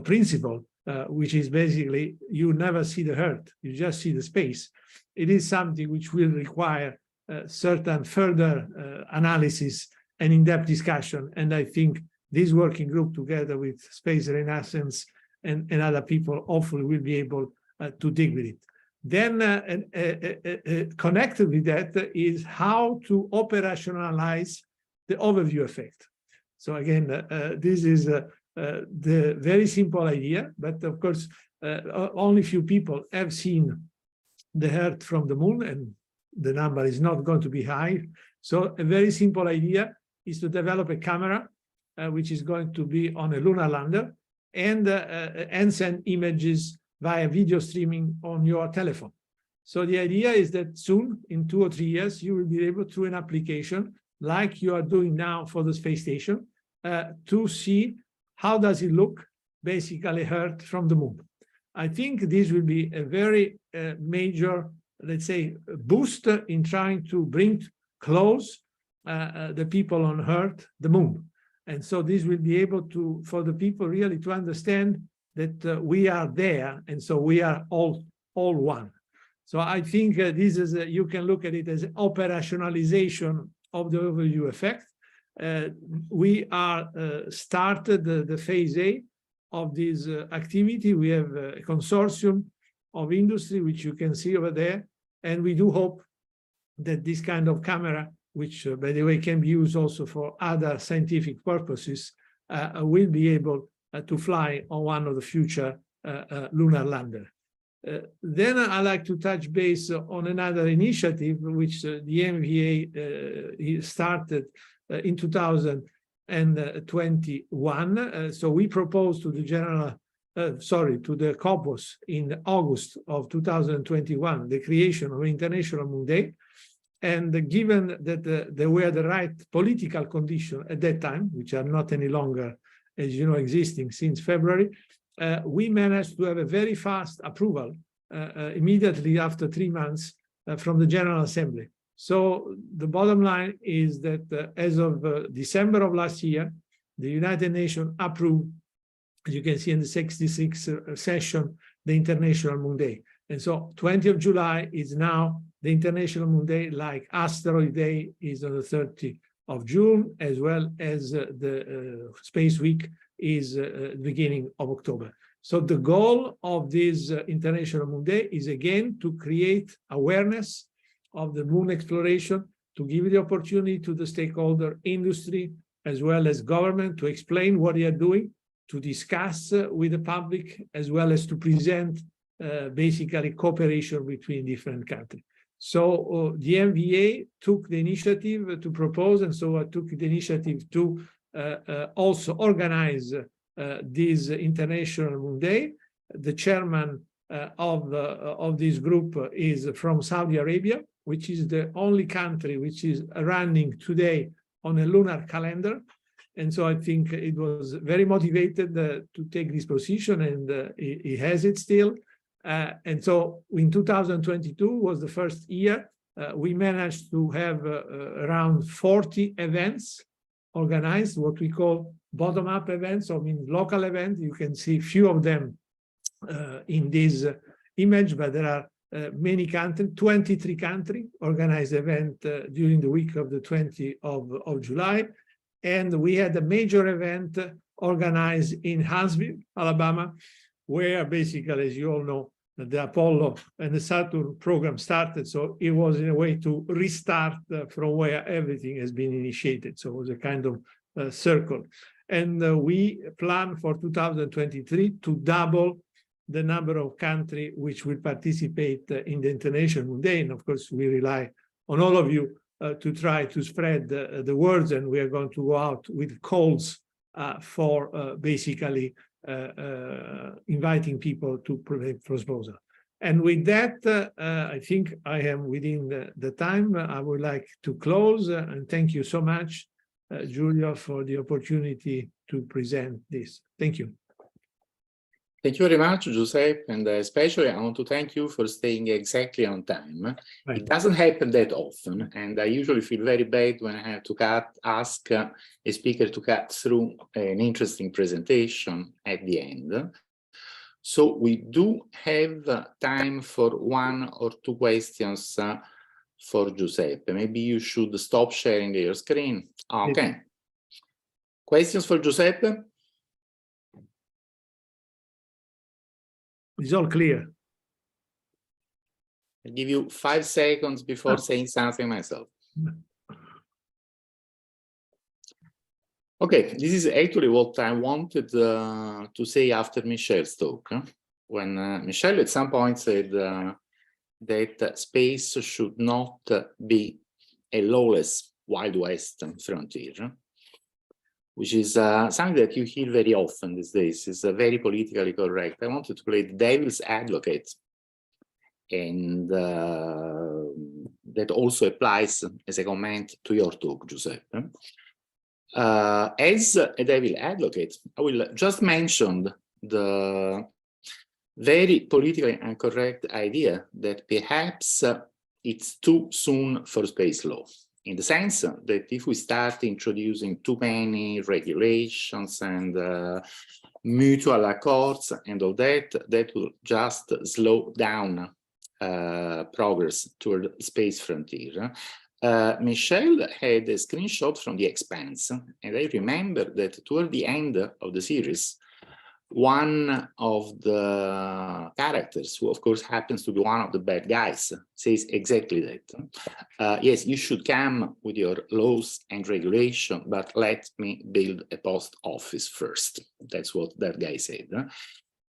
principle, which is basically you never see the Earth, you just see the space. It is something which will require certain further analysis and in-depth discussion. And I think this working group, together with Space Renaissance and other people, hopefully will be able to dig with it. Then connected with that is how to operationalize the overview effect. So again, this is the very simple idea, but of course, only few people have seen the Earth from the moon, and the number is not going to be high. So a very simple idea is to develop a camera which is going to be on a lunar lander and send images via video streaming on your telephone. So the idea is that soon, in 2 or 3 years, you will be able, through an application like you are doing now for the space station, to see how does it look, basically Earth from the moon. I think this will be a very major, let's say, boost in trying to bring close the people on Earth, the moon. And so this will be able to, for the people really to understand that we are there, and so we are all one. So I think this is, you can look at it as operationalization of the overview effect. We are started the phase A of this activity. We have a consortium of industry, which you can see over there, and we do hope that this kind of camera, which by the way can be used also for other scientific purposes, will be able to fly on one of the future lunar lander. Then I like to touch base on another initiative which the MVA started in 2021. So we proposed to the to the COPOS in August of 2021 the creation of International Moon Day. And given that there were the right political conditions at that time, which are not any longer, as you know, existing since February, we managed to have a very fast approval immediately after 3 months from the General Assembly. So the bottom line is that as of December of last year, the United Nations approved, as you can see in the 66th session, the International Moon Day. And so 20th of July is now the International Moon Day, like Asteroid Day is on the 30th of June, as well as the Space Week is the beginning of October. So the goal of this International Moon Day is again to create awareness of the moon exploration, to give the opportunity to the stakeholder industry as well as government to explain what they are doing, to discuss with the public, as well as to present basically cooperation between different countries. So the MVA took the initiative to propose, and so I took the initiative to also organize this International Moon Day. The chairman of this group is from Saudi Arabia, which is the only country which is running today on a lunar calendar. And so I think it was very motivated to take this position, and he has it still. And so in 2022 was the first year we managed to have around 40 events organized, what we call bottom-up events, or means local events. You can see few of them in this image, but there are many countries, 23 countries organized event during the week of the 20th of July. And we had a major event organized in Huntsville, Alabama, where basically, as you all know, the Apollo and the Saturn program started. So it was in a way to restart from where everything has been initiated. So it was a kind of circle. And we plan for 2023 to double the number of countries which will participate in the International Moon Day. And of course, we rely on all of you to try to spread the words, and we are going to go out with calls for basically inviting people to present proposal. And with that, I think I am within the time. I would like to close and thank you so much, Giulio, for the opportunity to present this. Thank you. Thank you very much, Giuseppe, and especially I want to thank you for staying exactly on time. Right. It doesn't happen that often, and I usually feel very bad when I have to ask a speaker to cut through an interesting presentation at the end. So we do have time for 1 or 2 questions for Giuseppe. Maybe you should stop sharing your screen. Okay. Questions for Giuseppe? It's all clear. I'll give you 5 seconds before saying something myself. Okay, this is actually what I wanted to say after Michel's talk. When Michel at some point said that space should not be a lawless Wild West frontier, which is something that you hear very often these days. Is very politically correct. I wanted to play the devil's advocate, and that also applies as a comment to your talk, Giuseppe. As a devil advocate, I will just mention the very politically incorrect idea that perhaps it's too soon for space law, in the sense that if we start introducing too many regulations and mutual accords and all that, that will just slow down progress toward space frontier. Michel had a screenshot from The Expanse, and I remember that toward the end of the series, one of the characters, who of course happens to be one of the bad guys, says exactly that. Yes, you should come with your laws and regulation, but let me build a post office first. That's what that guy said.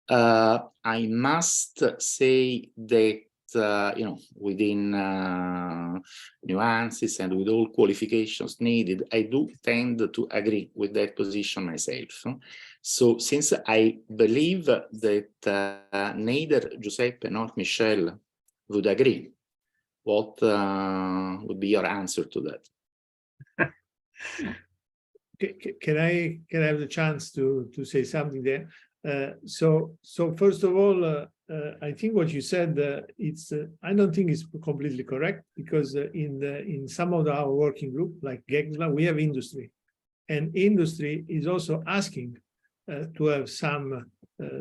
I must say that within nuances and with all qualifications needed, I do tend to agree with that position myself. So since I believe that neither Giuseppe nor Michel would agree, what would be your answer to that? Can I have the chance to say something there? So first of all, I think what you said, I don't think it's completely correct, because in some of our working group, like GEXLA, we have industry, and industry is also asking to have some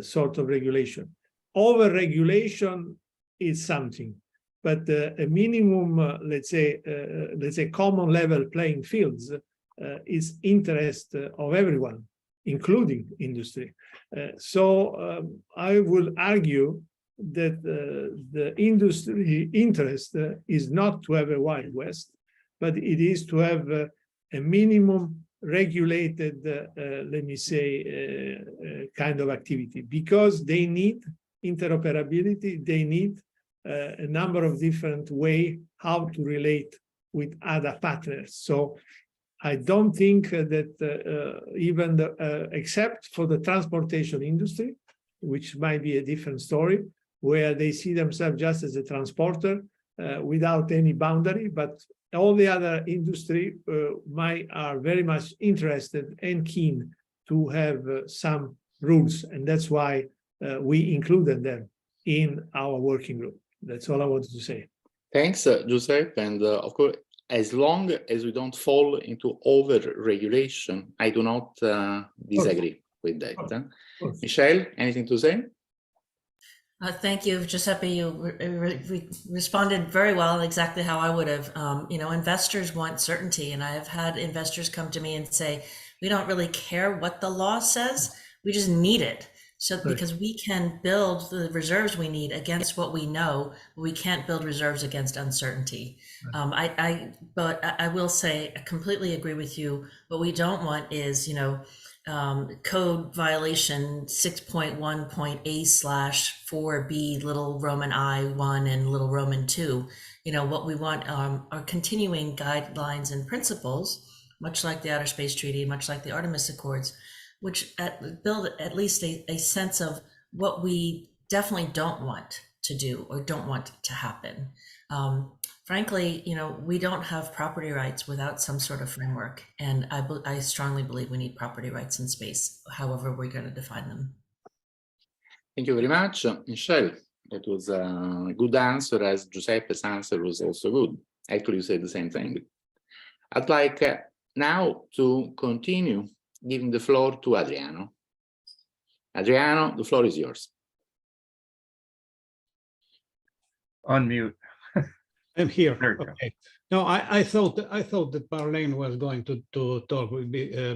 sort of regulation. Over-regulation is something, but a minimum, let's say, common level playing fields is interest of everyone, including industry. So I will argue that the industry interest is not to have a Wild West, but it is to have a minimum regulated, let me say, kind of activity, because they need interoperability, they need a number of different ways how to relate with other partners. So I don't think that even except for the transportation industry, which might be a different story, where they see themselves just as a transporter without any boundary, but all the other industry are very much interested and keen to have some rules, and that's why we included them in our working group. That's all I wanted to say. Thanks, Giuseppe, and of course, as long as we don't fall into over-regulation, I do not disagree with that. Michelle, anything to say? Thank you, Giuseppe. You responded very well, exactly how I would have. Investors want certainty, and I have had investors come to me and say, we don't really care what the law says, we just need it. So because we can build the reserves we need against what we know, but we can't build reserves against uncertainty. But I will say, I completely agree with you. What we don't want is, code violation 6.1.A/4B little Roman I1 and little Roman 2. What we want are continuing guidelines and principles, much like the Outer Space Treaty, much like the Artemis Accords, which build at least a sense of what we definitely don't want to do or don't want to happen. Frankly, we don't have property rights without some sort of framework. And I strongly believe we need property rights in space, however we're going to define them. Thank you very much, Michelle. That was a good answer, as Giuseppe's answer was also good. Actually, you said the same thing. I'd like now to continue giving the floor to Adriano. Adriano, the floor is yours. Unmute. I'm here. Okay. No, I thought that Marlene was going to talk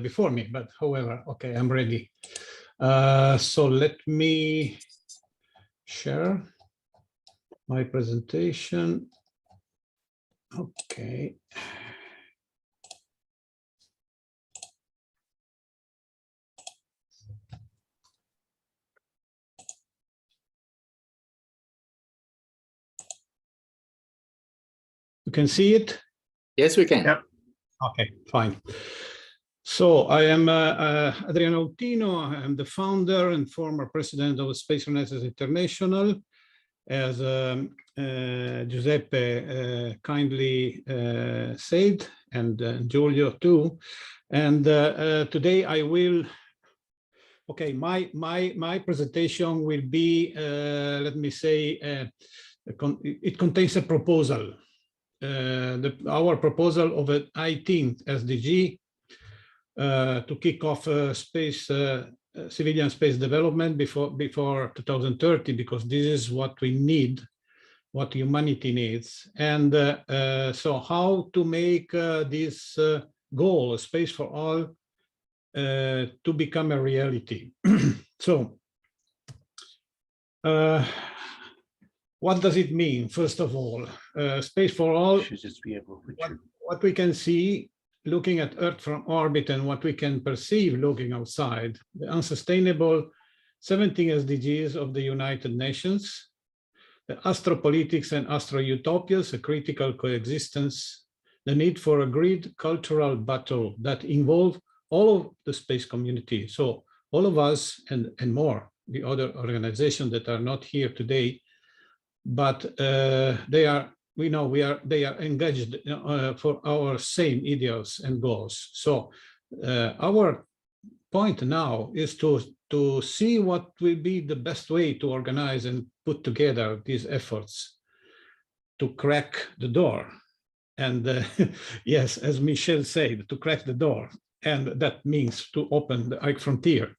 before me, but however, okay, I'm ready. So let me share my presentation. Okay. You can see it? Yes, we can. Yep. Okay, fine. So I am Adriano Autino. I'm the founder and former president of Space Renaissance International. As Giuseppe kindly said, and Giulio too. And today I will, okay, my presentation will be, let me say, it contains a proposal. Our proposal of an 18th SDG to kick off space civilian space development before 2030, because this is what we need, what humanity needs. And so how to make this goal, space for all, to become a reality. So what does it mean? First of all, space for all, Should just be able to put what we can see looking at Earth from orbit and what we can perceive looking outside, the unsustainable 17 SDGs of the United Nations, the astropolitics and astro-utopias, a critical coexistence, the need for a great cultural battle that involve all of the space community. So all of us and more, the other organizations that are not here today, but they are engaged for our same ideals and goals. So our point now is to see what will be the best way to organize and put together these efforts to crack the door. And yes, as Michel said, to crack the door. And that means to open the Ike frontier.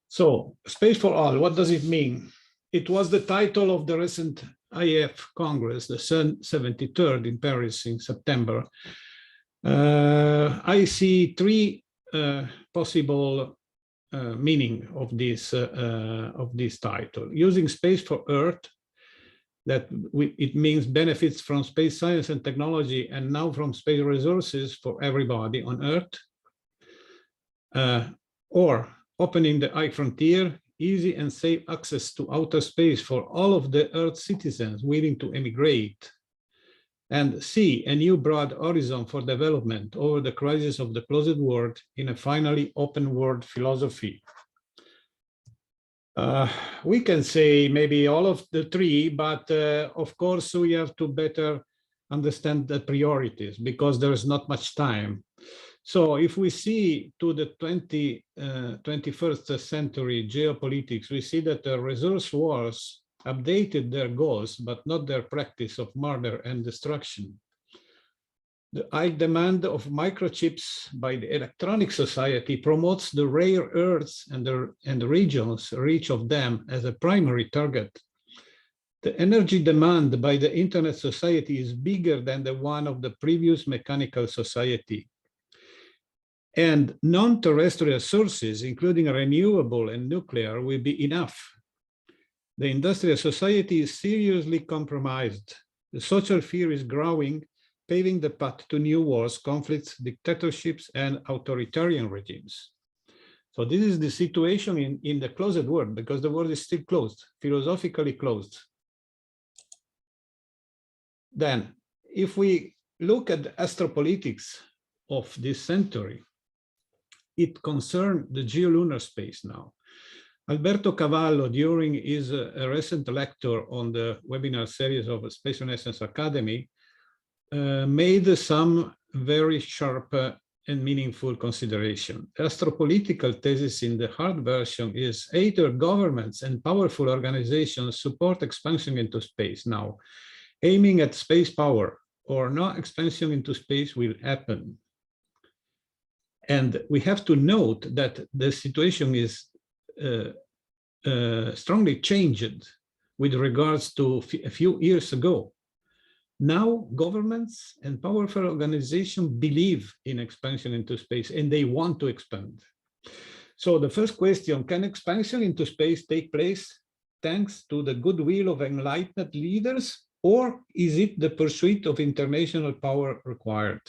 So space for all, what does it mean? It was the title of the recent IF Congress, the 73rd in Paris in September. I see three possible meaning of this title. Using space for Earth, it means benefits from space science and technology, and now from space resources for everybody on Earth. Or opening the Ike frontier, easy and safe access to outer space for all of the Earth citizens willing to emigrate. And C, a new broad horizon for development over the crisis of the closed world in a finally open world philosophy. We can say maybe all of the three, but of course we have to better understand the priorities because there is not much time. So if we see to the 21st century geopolitics, we see that the resource wars updated their goals, but not their practice of murder and destruction. The high demand of microchips by the electronic society promotes the rare earths and the regions reach of them as a primary target. The energy demand by the internet society is bigger than the one of the previous mechanical society. And non-terrestrial sources, including renewable and nuclear, will be enough. The industrial society is seriously compromised. The social fear is growing, paving the path to new wars, conflicts, dictatorships, and authoritarian regimes. So this is the situation in the closed world, because the world is still closed, philosophically closed. Then, if we look at the astropolitics of this century, it concerns the geolunar space now. Alberto Cavallo, during his recent lecture on the webinar series of Space Renaissance Academy, made some very sharp and meaningful consideration. The astropolitical thesis in the hard version is either governments and powerful organizations support expansion into space now, aiming at space power, or no expansion into space will happen. And we have to note that the situation is strongly changed with regards to a few years ago. Now, governments and powerful organizations believe in expansion into space and they want to expand. So the first question, can expansion into space take place thanks to the goodwill of enlightened leaders, or is it the pursuit of international power required?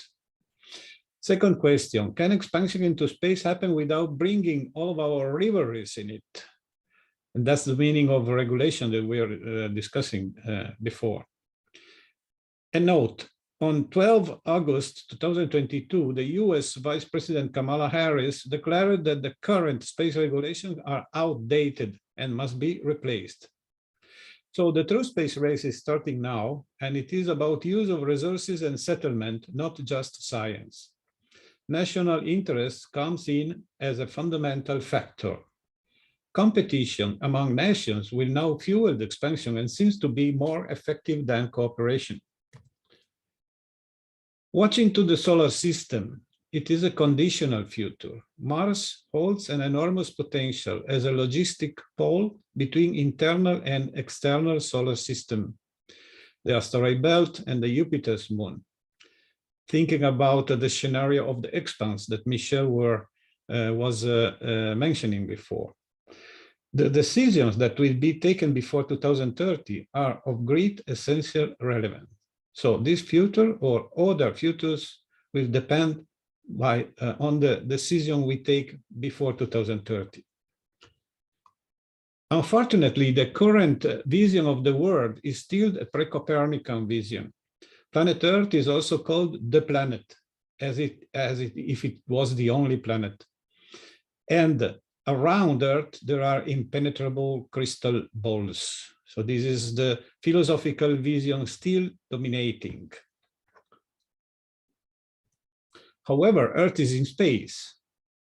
Second question, can expansion into space happen without bringing all of our rivalries in it? And that's the meaning of regulation that we are discussing before. A note, on 12 August 2022, the US Vice President Kamala Harris declared that the current space regulations are outdated and must be replaced. So the true space race is starting now, and it is about use of resources and settlement, not just science. National interest comes in as a fundamental factor. Competition among nations will now fuel the expansion and seems to be more effective than cooperation. Watching to the solar system, it is a conditional future. Mars holds an enormous potential as a logistic pole between internal and external solar system, the asteroid belt and the Jupiter's moon. Thinking about the scenario of the expanse that Michel was mentioning before. The decisions that will be taken before 2030 are of great essential relevance. So this future or other futures will depend on the decision we take before 2030. Unfortunately, the current vision of the world is still a pre-Copernican vision. Planet Earth is also called the planet, as if it was the only planet. And around Earth, there are impenetrable crystal balls. So this is the philosophical vision still dominating. However, Earth is in space.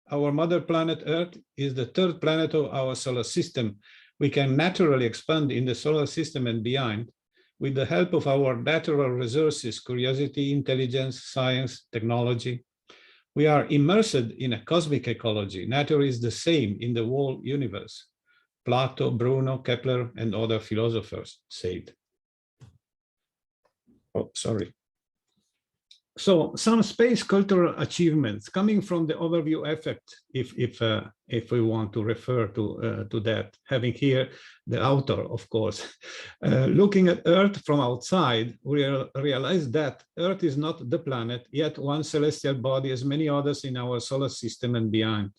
Our mother planet Earth is the third planet of our solar system. We can naturally expand in the solar system and beyond with the help of our natural resources, curiosity, intelligence, science, technology. We are immersed in a cosmic ecology. Nature is the same in the whole universe. Plato, Bruno, Kepler, and other philosophers said. Oh, sorry. So some space cultural achievements coming from the overview effect, if we want to refer to that, having here the author, of course. Looking at Earth from outside, we realize that Earth is not the planet, yet one celestial body as many others in our solar system and beyond.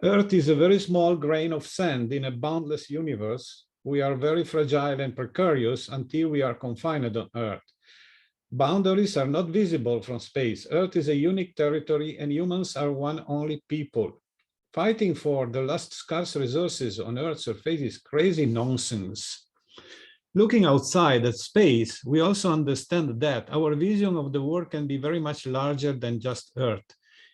Earth is a very small grain of sand in a boundless universe. We are very fragile and precarious until we are confined on Earth. Boundaries are not visible from space. Earth is a unique territory and humans are one only people. Fighting for the last scarce resources on Earth's surface is crazy nonsense. Looking outside at space, we also understand that our vision of the world can be very much larger than just Earth.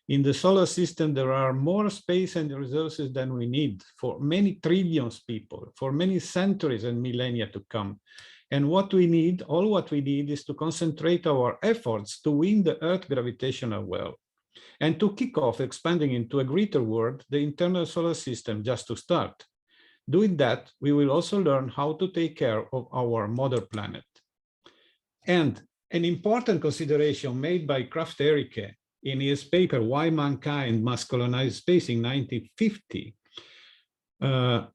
In the solar system, there are more space and resources than we need for many trillions of people, for many centuries and millennia to come. And what we need, all what we need is to concentrate our efforts to win the Earth gravitational well and to kick off expanding into a greater world, the internal solar system, just to start. Doing that, we will also learn how to take care of our mother planet. And an important consideration made by Kraft-Ericke in his paper, Why Mankind Must Colonize Space in 1950,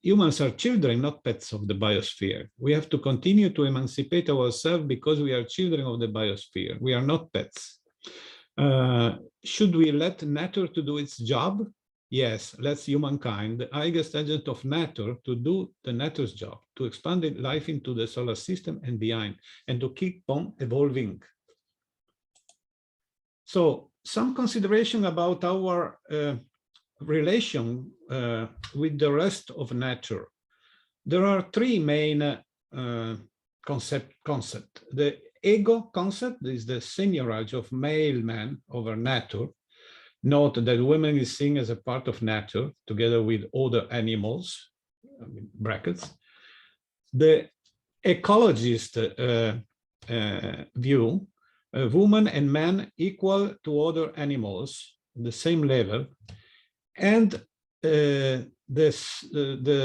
humans are children, not pets of the biosphere. We have to continue to emancipate ourselves because we are children of the biosphere. We are not pets. Should we let nature to do its job? Yes, let's humankind, the highest agent of nature, to do the nature's job, to expand life into the solar system and beyond, and to keep on evolving. So some consideration about our relation with the rest of nature. There are three main concepts. The ego concept is the seigniorage of male man over nature. Note that women is seen as a part of nature together with other animals, brackets. The ecologist view, woman and man equal to other animals, the same level. And the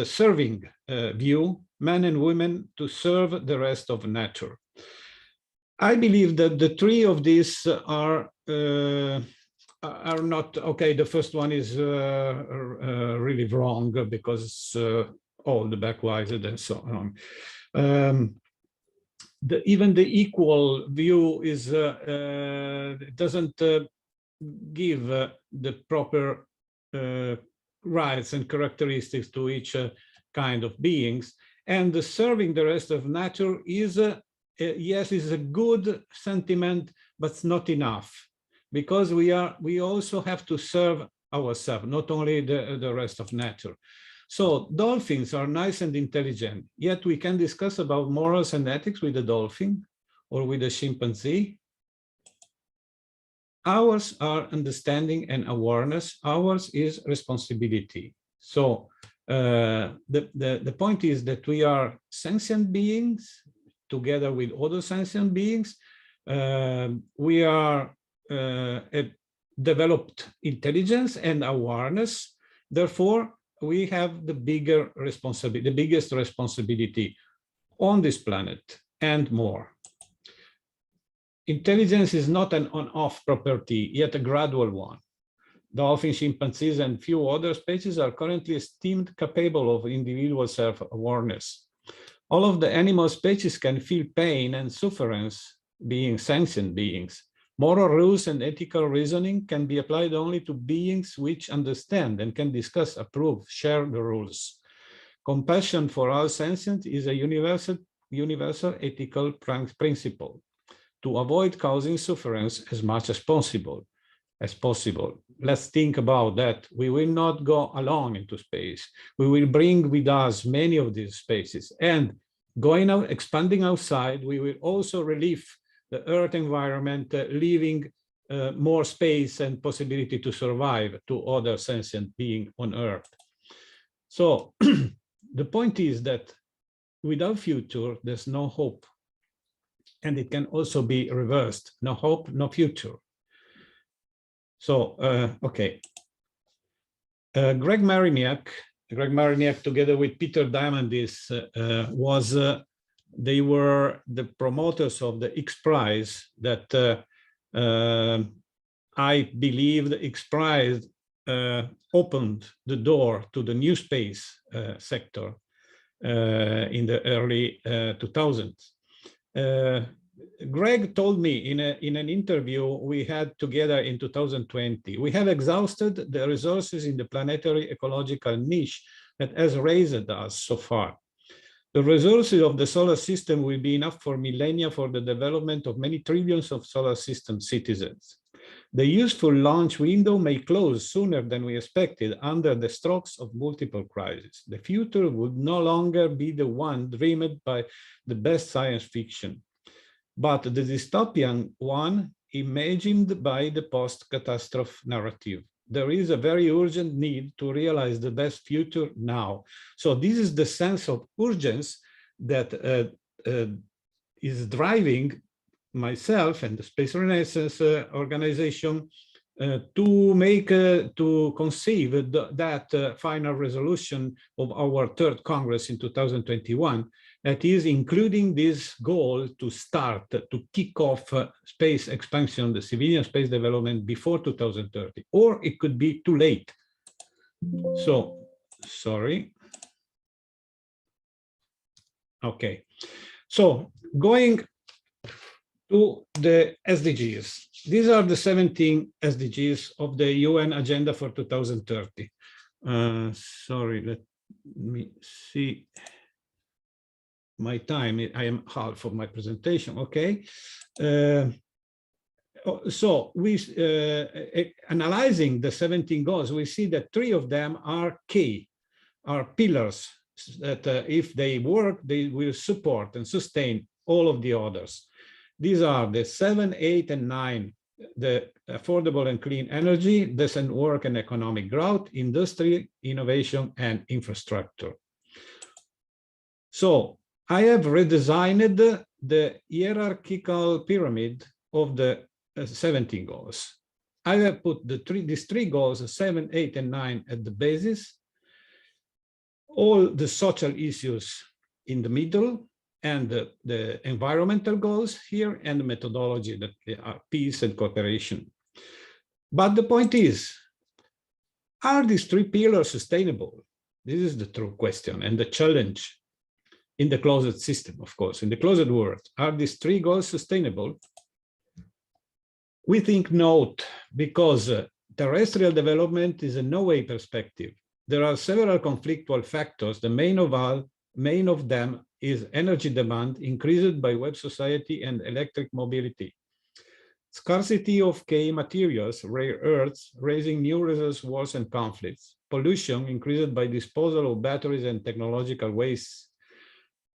serving view, men and women to serve the rest of nature. I believe that the three of these are not okay. The first one is really wrong because it's old, backwise, and so on. Even the equal view is doesn't give the proper rights and characteristics to each kind of beings, and the serving the rest of nature is yes, is a good sentiment, but it's not enough, because we also have to serve ourselves, not only the rest of nature. So dolphins are nice and intelligent, yet we can discuss about morals and ethics with the dolphin or with the chimpanzee. Ours are understanding and awareness. Ours is responsibility. So the point is that we are sentient beings together with other sentient beings. We are developed intelligence and awareness. Therefore, we have the biggest responsibility on this planet and more. Intelligence is not an on-off property, yet a gradual one. Dolphins, chimpanzees, and few other species are currently esteemed capable of individual self-awareness. All of the animal species can feel pain and sufferance, being sentient beings. Moral rules and ethical reasoning can be applied only to beings which understand and can discuss, approve, share the rules. Compassion for all sentient is a universal ethical principle to avoid causing sufferance as much as possible. Let's think about that. We will not go alone into space. We will bring with us many of these spaces, and going out, expanding outside, we will also relieve the Earth environment, leaving more space and possibility to survive to other sentient beings on Earth. So the point is that without future, there's no hope. And it can also be reversed. No hope, no future. So, okay. Greg Mariniak together with Peter Diamandis they were the promoters of the X Prize that I believe the X Prize opened the door to the new space sector in the early 2000s. Greg told me in an interview we had together in 2020, we have exhausted the resources in the planetary ecological niche that has raised us so far. The resources of the solar system will be enough for millennia for the development of many trillions of solar system citizens. The useful launch window may close sooner than we expected under the strokes of multiple crises. The future would no longer be the one dreamed by the best science fiction, but the dystopian one imagined by the post-catastrophe narrative. There is a very urgent need to realize the best future now. So this is the sense of urgency that is driving myself and the Space Renaissance organization to conceive that final resolution of our third Congress in 2021, that is including this goal to kick off space expansion, the civilian space development before 2030, or it could be too late. So, sorry. Okay, so going to the SDGs. These are the 17 SDGs of the UN Agenda for 2030. Sorry, let me see my time. I am half of my presentation, okay. So we analyzing the 17 goals, we see that 3 of them are key, are pillars that if they work, they will support and sustain all of the others. These are the 7, 8, and 9, the affordable and clean energy, decent work and economic growth, industry, innovation, and infrastructure. So I have redesigned the hierarchical pyramid of the 17 goals. I have put these 3 goals, 7, 8, and 9 at the basis, all the social issues in the middle, and the environmental goals here, and the methodology that they are peace and cooperation. But the point is, are these 3 pillars sustainable? This is the true question and the challenge in the closed system, of course, in the closed world. Are these 3 goals sustainable? We think not, because terrestrial development is a no-way perspective. There are several conflictual factors. The main of them is energy demand increased by web society and electric mobility. Scarcity of key materials, rare earths, raising new reservoirs and conflicts. Pollution increased by disposal of batteries and technological waste.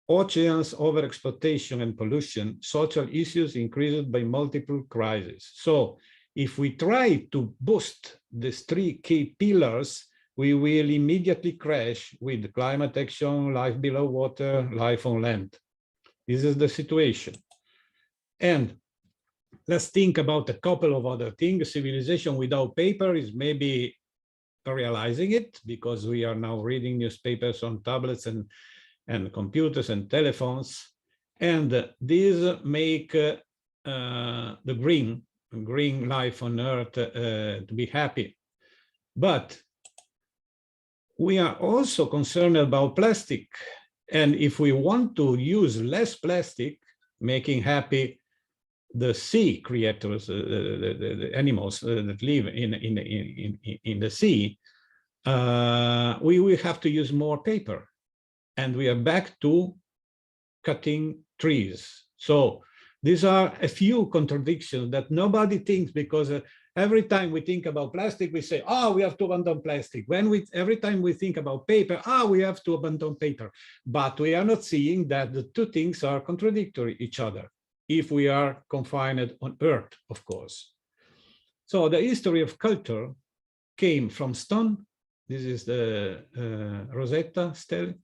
Oceans overexploitation and pollution. Social issues increased by multiple crises. So if we try to boost these 3 key pillars, we will immediately crash with climate action, life below water, life on land. This is the situation. And let's think about a couple of other things. Civilization without paper is maybe realizing it, because we are now reading newspapers on tablets and computers and telephones. And these make the green life on Earth to be happy. But we are also concerned about plastic. And if we want to use less plastic, making happy the sea creatures, the animals that live in the sea, we will have to use more paper. And we are back to cutting trees. So these are a few contradictions that nobody thinks, because every time we think about plastic, we say, oh, we have to abandon plastic. Every time we think about paper, we have to abandon paper. But we are not seeing that the two things are contradictory each other, if we are confined on Earth, of course. So the history of culture came from stone. This is the Rosetta Stele,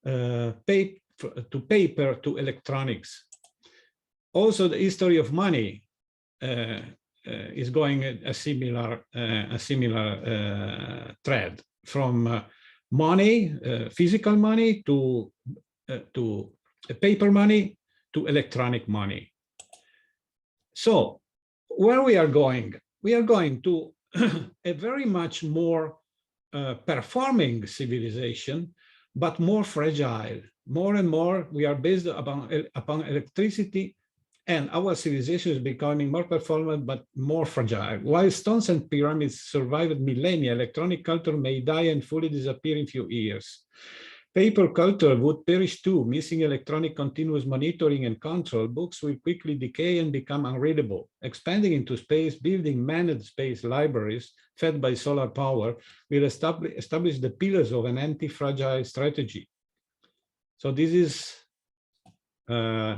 to paper, to electronics. Also, the history of money is going a similar thread, from money, physical money, to paper money, to electronic money. So where we are going? We are going to a very much more performing civilization, but more fragile. More and more we are based upon electricity, and our civilization is becoming more performant but more fragile. While stones and pyramids survived millennia, electronic culture may die and fully disappear in few years. Paper culture would perish too. Missing electronic continuous monitoring and control, books will quickly decay and become unreadable. Expanding into space, building managed space libraries fed by solar power will establish the pillars of an anti-fragile strategy. So this is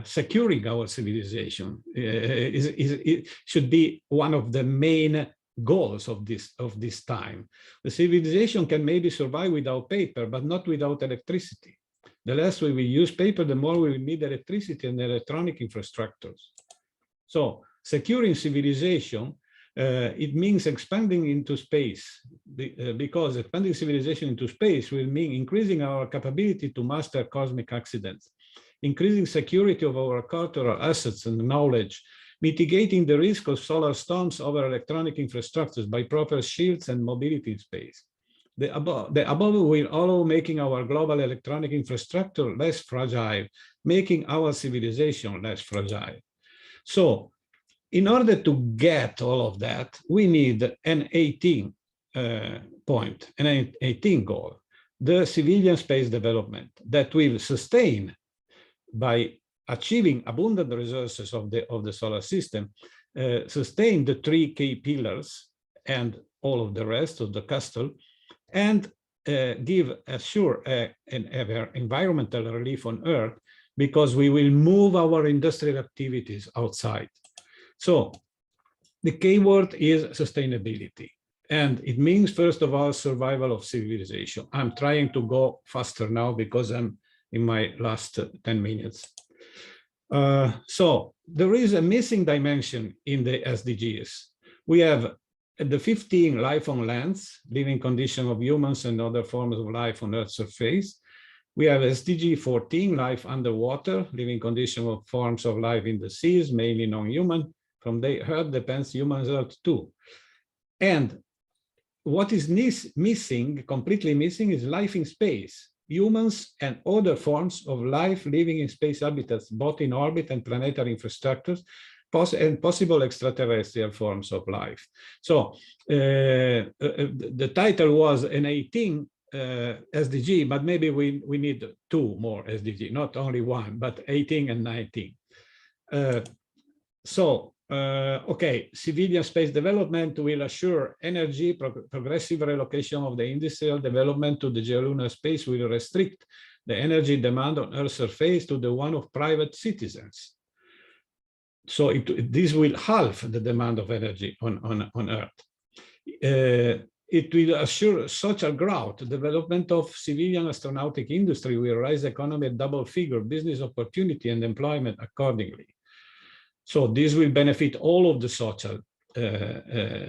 securing our civilization. It should be one of the main goals of this time. The civilization can maybe survive without paper, but not without electricity. The less we will use paper, the more we will need electricity and electronic infrastructures. So securing civilization, it means expanding into space, because expanding civilization into space will mean increasing our capability to master cosmic accidents, increasing security of our cultural assets and knowledge, mitigating the risk of solar storms over electronic infrastructures by proper shields and mobility in space. The above will allow making our global electronic infrastructure less fragile, making our civilization less fragile. So in order to get all of that, we need an 18 point, an 18 goal, the civilian space development that will sustain, by achieving abundant resources of the solar system, sustain the 3 key pillars and all of the rest of the castle, and assure an environmental relief on Earth, because we will move our industrial activities outside. So the key word is sustainability. And it means, first of all, survival of civilization. I'm trying to go faster now because I'm in my last 10 minutes. So there is a missing dimension in the SDGs. We have the 15 life on lands, living condition of humans and other forms of life on Earth's surface. We have SDG 14, life underwater, living condition of forms of life in the seas, mainly non-human. From the Earth depends human Earth too. And what is missing, completely missing, is life in space. Humans and other forms of life living in space habitats, both in orbit and planetary infrastructures, and possible extraterrestrial forms of life. So the title was an 18 SDG, but maybe we need 2 more SDG, not only 1, but 18 and 19. Okay, civilian space development will assure energy, progressive relocation of the industrial development to the geolunar space will restrict the energy demand on Earth's surface to the one of private citizens. So this will halve the demand of energy on Earth. It will assure social growth. Development of civilian astronautic industry will raise economy at double figure, business opportunity and employment accordingly. So this will benefit all of the social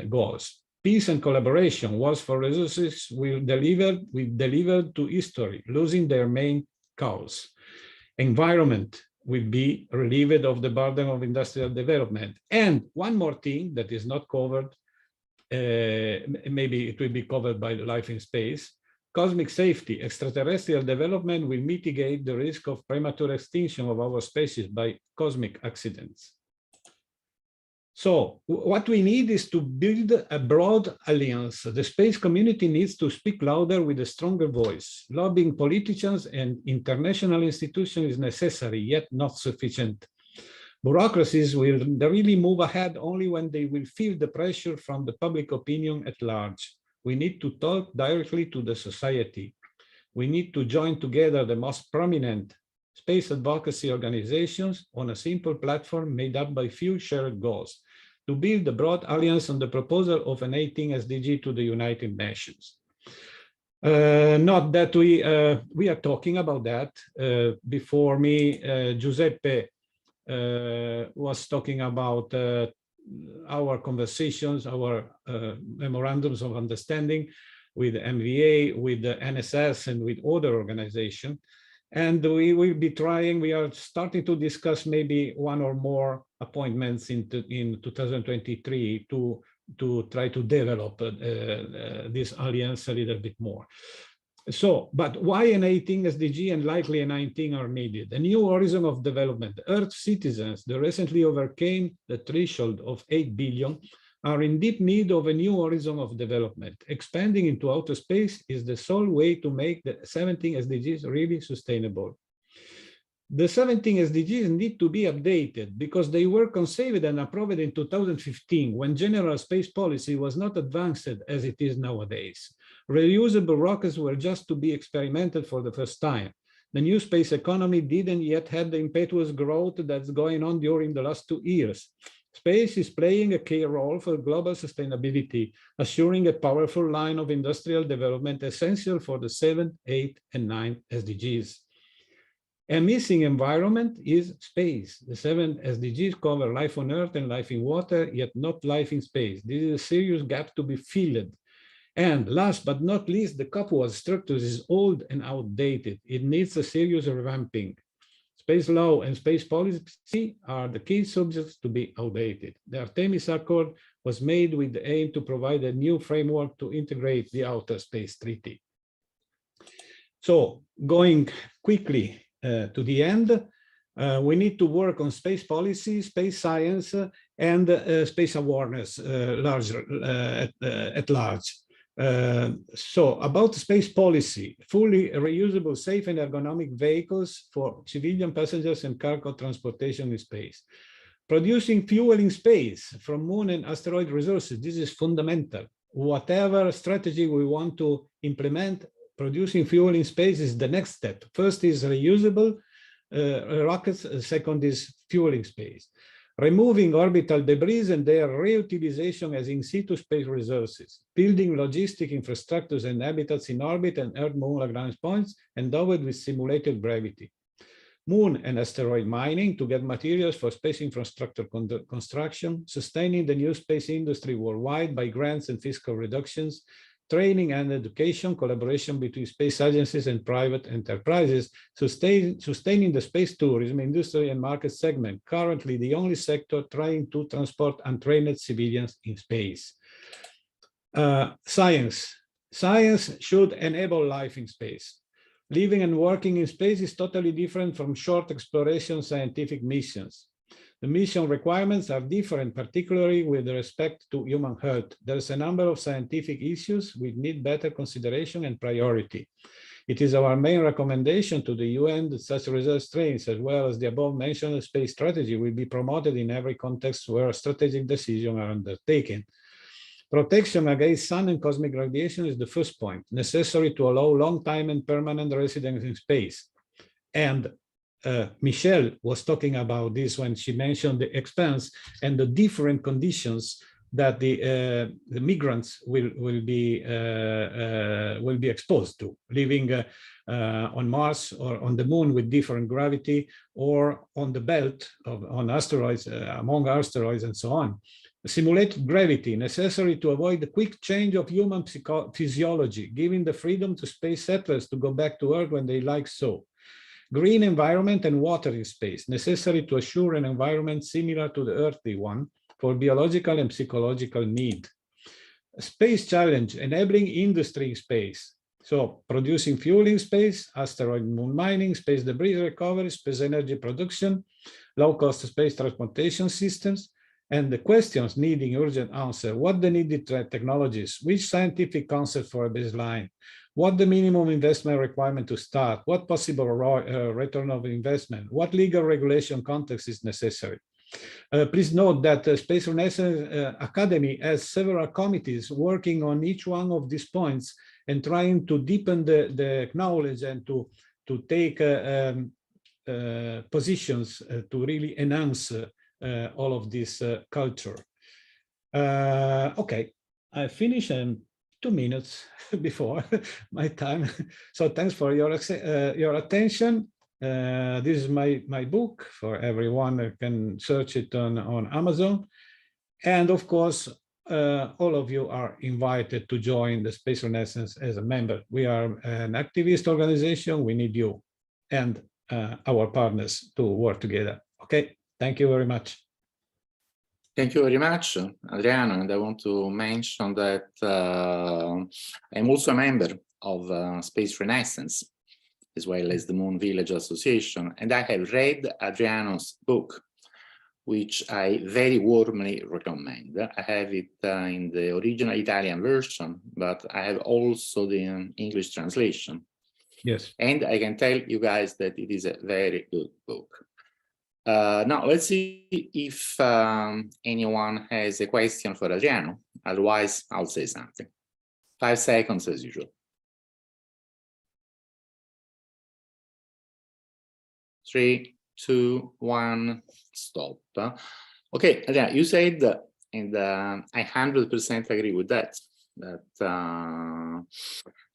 goals. Peace and collaboration, wars for resources will deliver to history, losing their main cause. Environment will be relieved of the burden of industrial development. And one more thing that is not covered, maybe it will be covered by life in space. Cosmic safety, extraterrestrial development will mitigate the risk of premature extinction of our species by cosmic accidents. So what we need is to build a broad alliance. The space community needs to speak louder with a stronger voice. Lobbying politicians and international institutions is necessary, yet not sufficient. Bureaucracies will really move ahead only when they will feel the pressure from the public opinion at large. We need to talk directly to the society. We need to join together the most prominent space advocacy organizations on a simple platform made up by few shared goals to build a broad alliance on the proposal of an 18 SDG to the United Nations. Not that we are talking about that. Before me, Giuseppe was talking about our conversations, our memorandums of understanding with MVA, with the NSS, and with other organizations. And we will be trying, we are starting to discuss maybe one or more appointments in 2023 to try to develop this alliance a little bit more. So, but why an 18 SDG and likely a 19 are needed? A new horizon of development. Earth citizens that recently overcame the threshold of 8 billion are in deep need of a new horizon of development. Expanding into outer space is the sole way to make the 17 SDGs really sustainable. The 17 SDGs need to be updated because they were conceived and approved in 2015 when general space policy was not advanced as it is nowadays. Reusable rockets were just to be experimented for the first time. The new space economy didn't yet have the impetuous growth that's going on during the last 2 years. Space is playing a key role for global sustainability, assuring a powerful line of industrial development essential for the 7, 8, and 9 SDGs. A missing environment is space. The 7 SDGs cover life on Earth and life in water, yet not life in space. This is a serious gap to be filled. And last but not least, the COP structure is old and outdated. It needs a serious revamping. Space law and space policy are the key subjects to be outdated. The Artemis Accord was made with the aim to provide a new framework to integrate the Outer Space Treaty. So going quickly to the end, we need to work on space policy, space science, and space awareness at large. So about space policy, fully reusable, safe and ergonomic vehicles for civilian passengers and cargo transportation in space. Producing fuel in space from moon and asteroid resources, this is fundamental. Whatever strategy we want to implement, producing fuel in space is the next step. First is reusable rockets, second is fueling space. Removing orbital debris and their reutilization as in situ space resources, building logistic infrastructures and habitats in orbit and Earth-Moon Lagrange points endowed with simulated gravity. Moon and asteroid mining to get materials for space infrastructure construction, sustaining the new space industry worldwide by grants and fiscal reductions, training and education, collaboration between space agencies and private enterprises, sustaining the space tourism industry and market segment, currently the only sector trying to transport untrained civilians in space. Science should enable life in space. Living and working in space is totally different from short exploration scientific missions. The mission requirements are different, particularly with respect to human health. There's a number of scientific issues which need better consideration and priority. It is our main recommendation to the UN that such research trains, as well as the above-mentioned space strategy, will be promoted in every context where strategic decisions are undertaken. Protection against sun and cosmic radiation is the first point, necessary to allow long-time and permanent residence in space. And Michelle was talking about this when she mentioned the expanse and the different conditions that the migrants will be exposed to, living on Mars or on the moon with different gravity, or on the belt on asteroids, among asteroids and so on. Simulated gravity necessary to avoid the quick change of human physiology, giving the freedom to space settlers to go back to Earth when they like so. Green environment and water in space, necessary to assure an environment similar to the earthly one for biological and psychological need. Space challenge, enabling industry in space. So producing fuel in space, asteroid moon mining, space debris recovery, space energy production, low-cost space transportation systems, and the questions needing urgent answer. What the needed technologies? Which scientific concept for a baseline? What the minimum investment requirement to start? What possible return of investment? What legal regulation context is necessary? Please note that the Space Renaissance Academy has several committees working on each one of these points and trying to deepen the knowledge and to take positions to really enhance all of this culture. Okay, I finished in 2 minutes before my time. So thanks for your attention. This is my book for everyone who can search it on Amazon. And of course, all of you are invited to join the Space Renaissance as a member. We are an activist organization. We need you and our partners to work together. Okay, thank you very much. Thank you very much, Adriano. And I want to mention that I'm also a member of Space Renaissance, as well as the Moon Village Association. And I have read Adriano's book, which I very warmly recommend. I have it in the original Italian version, but I have also the English translation. Yes. And I can tell you guys that it is a very good book. Now, let's see if anyone has a question for Adriano. Otherwise, I'll say something. 5 seconds as usual. 3, 2, 1, stop. Okay, Adriano, you said, and I 100% agree with that, that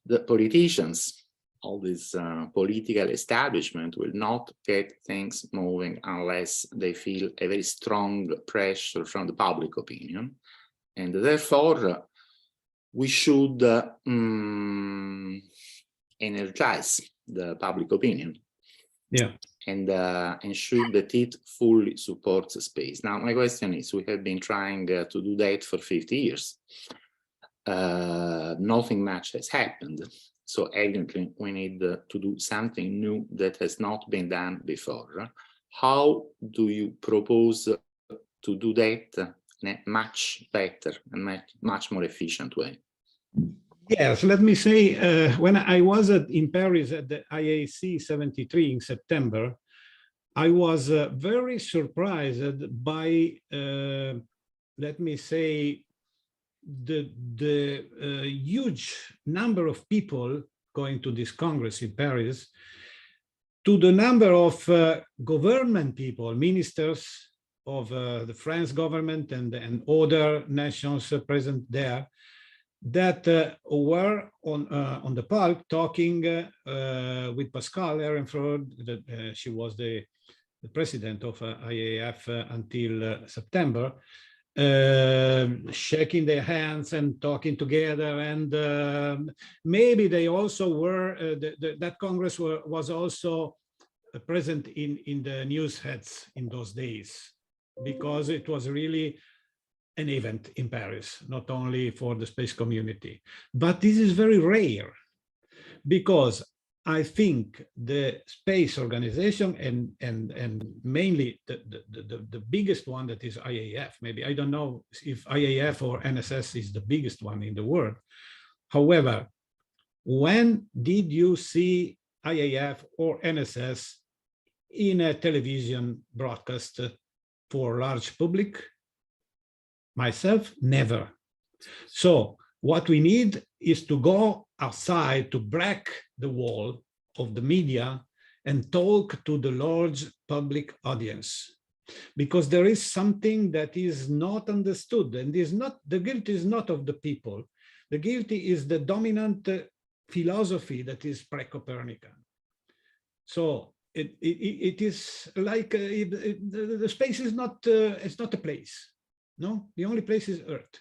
the politicians, all this political establishment will not get things moving unless they feel a very strong pressure from the public opinion. And therefore, we should energize the public opinion. Yeah. And ensure that it fully supports space. Now, my question is, we have been trying to do that for 50 years. Nothing much has happened. So evidently, we need to do something new that has not been done before. How do you propose to do that in a much better and much more efficient way? Yes, let me say, when I was in Paris at the IAC 73 in September, I was very surprised by, let me say, the huge number of people going to this Congress in Paris, to the number of government people, ministers of the French government and other nations present there, that were on the palc talking with Pascal Ehrenfreud. She was the president of IAF until September, shaking their hands and talking together. And maybe they also were, that Congress was also present in the news heads in those days, because it was really an event in Paris, not only for the space community. But this is very rare, because I think the space organization and mainly the biggest one, that is IAF, maybe, I don't know if IAF or NSS is the biggest one in the world. However, when did you see IAF or NSS in a television broadcast for large public? Myself, never. So what we need is to go outside, to break the wall of the media and talk to the large public audience. because there is something that is not understood, and is not, the guilt is not of the people. The guilt is the dominant philosophy that is pre-Copernican. So it is like the space is not it's not a place. No, the only place is Earth,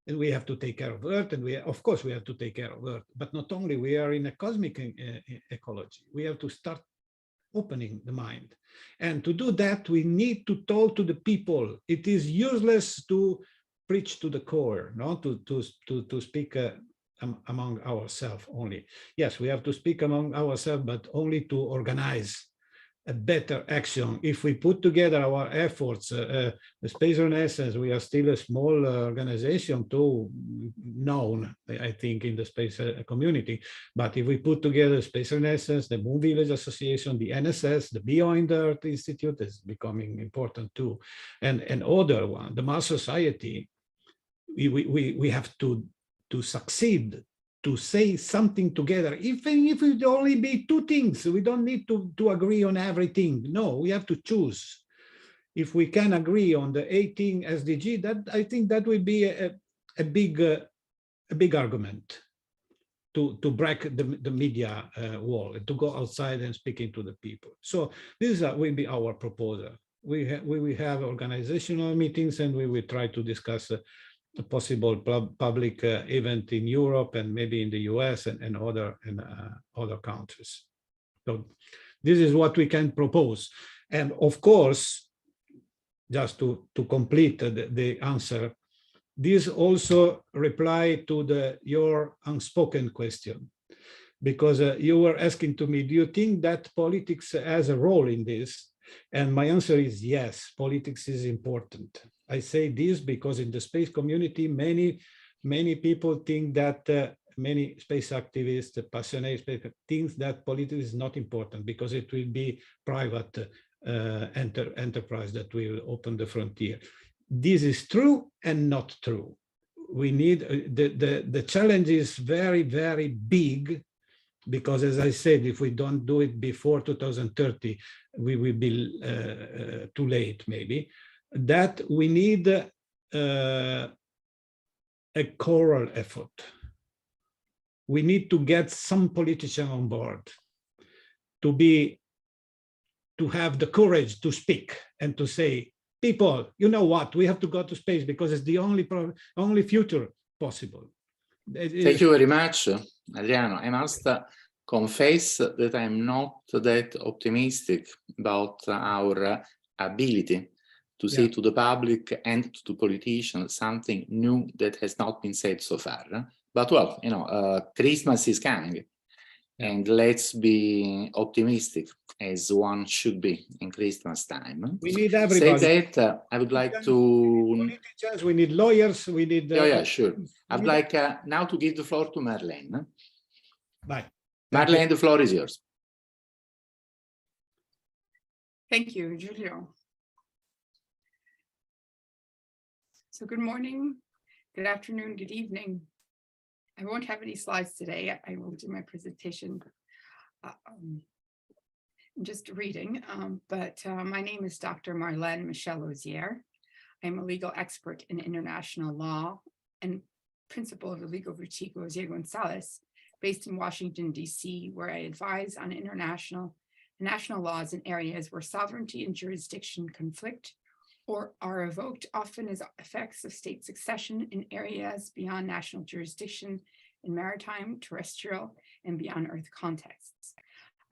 and we have to take care of Earth, and of course we have to take care of Earth. But not only, we are in a cosmic ecology. We have to start opening the mind, and to do that we need to talk to the people. It is useless to preach to the core, no, to speak among ourselves only. Yes, we have to speak among ourselves, but only to organize a better action. If we put together our efforts, the Space Renaissance, we are still a small organization, too known, I think, in the space community. But if we put together Space Renaissance, the Moon Village Association, the NSS, the Beyond Earth Institute is becoming important too, and other one, the Mars Society, we have to succeed, to say something together, even if it only be two things. We don't need to agree on everything. No, we have to choose. If we can agree on the 18 SDG, that I think that will be a big argument to break the media wall, and to go outside and speaking to the people. So this will be our proposal. We will have organizational meetings, and we will try to discuss a possible public event in Europe, and maybe in the US and other countries. So this is what we can propose. And of course, just to complete the answer, this also reply to your unspoken question, because you were asking to me, do you think that politics has a role in this? And my answer is yes, politics is important. I say this because in the space community, many people think that, many space activists, passionate space, think that politics is not important because it will be private enterprise that will open the frontier. This is true and not true. We need, the challenge is very, very big, because as I said, if we don't do it before 2030, we will be too late maybe. That we need a choral effort. We need to get some politician on board to have the courage to speak and to say, people, you know what, we have to go to space because it's the only future possible. Thank you very much, Adriano. I must confess that I'm not that optimistic about our ability to say to the public and to the politicians something new that has not been said so far. But well, you know, Christmas is coming, and let's be optimistic, as one should be in Christmas time. We need everybody. Say that, I would like to... Politicians, we need lawyers, we need... yeah, sure. I'd like now to give the floor to Marlene. Bye. Marlene, the floor is yours. Thank you, Giulio. So good morning, good afternoon, good evening. I won't have any slides today. I will do my presentation just reading, but my name is Dr. Marlene Michel-Ozier. I'm a legal expert in international law and principal of the Legal Boutique Ozier Gonzalez, based in Washington, D.C., where I advise on international and national laws in areas where sovereignty and jurisdiction conflict or are evoked, often as effects of state succession in areas beyond national jurisdiction in maritime, terrestrial, and beyond Earth contexts.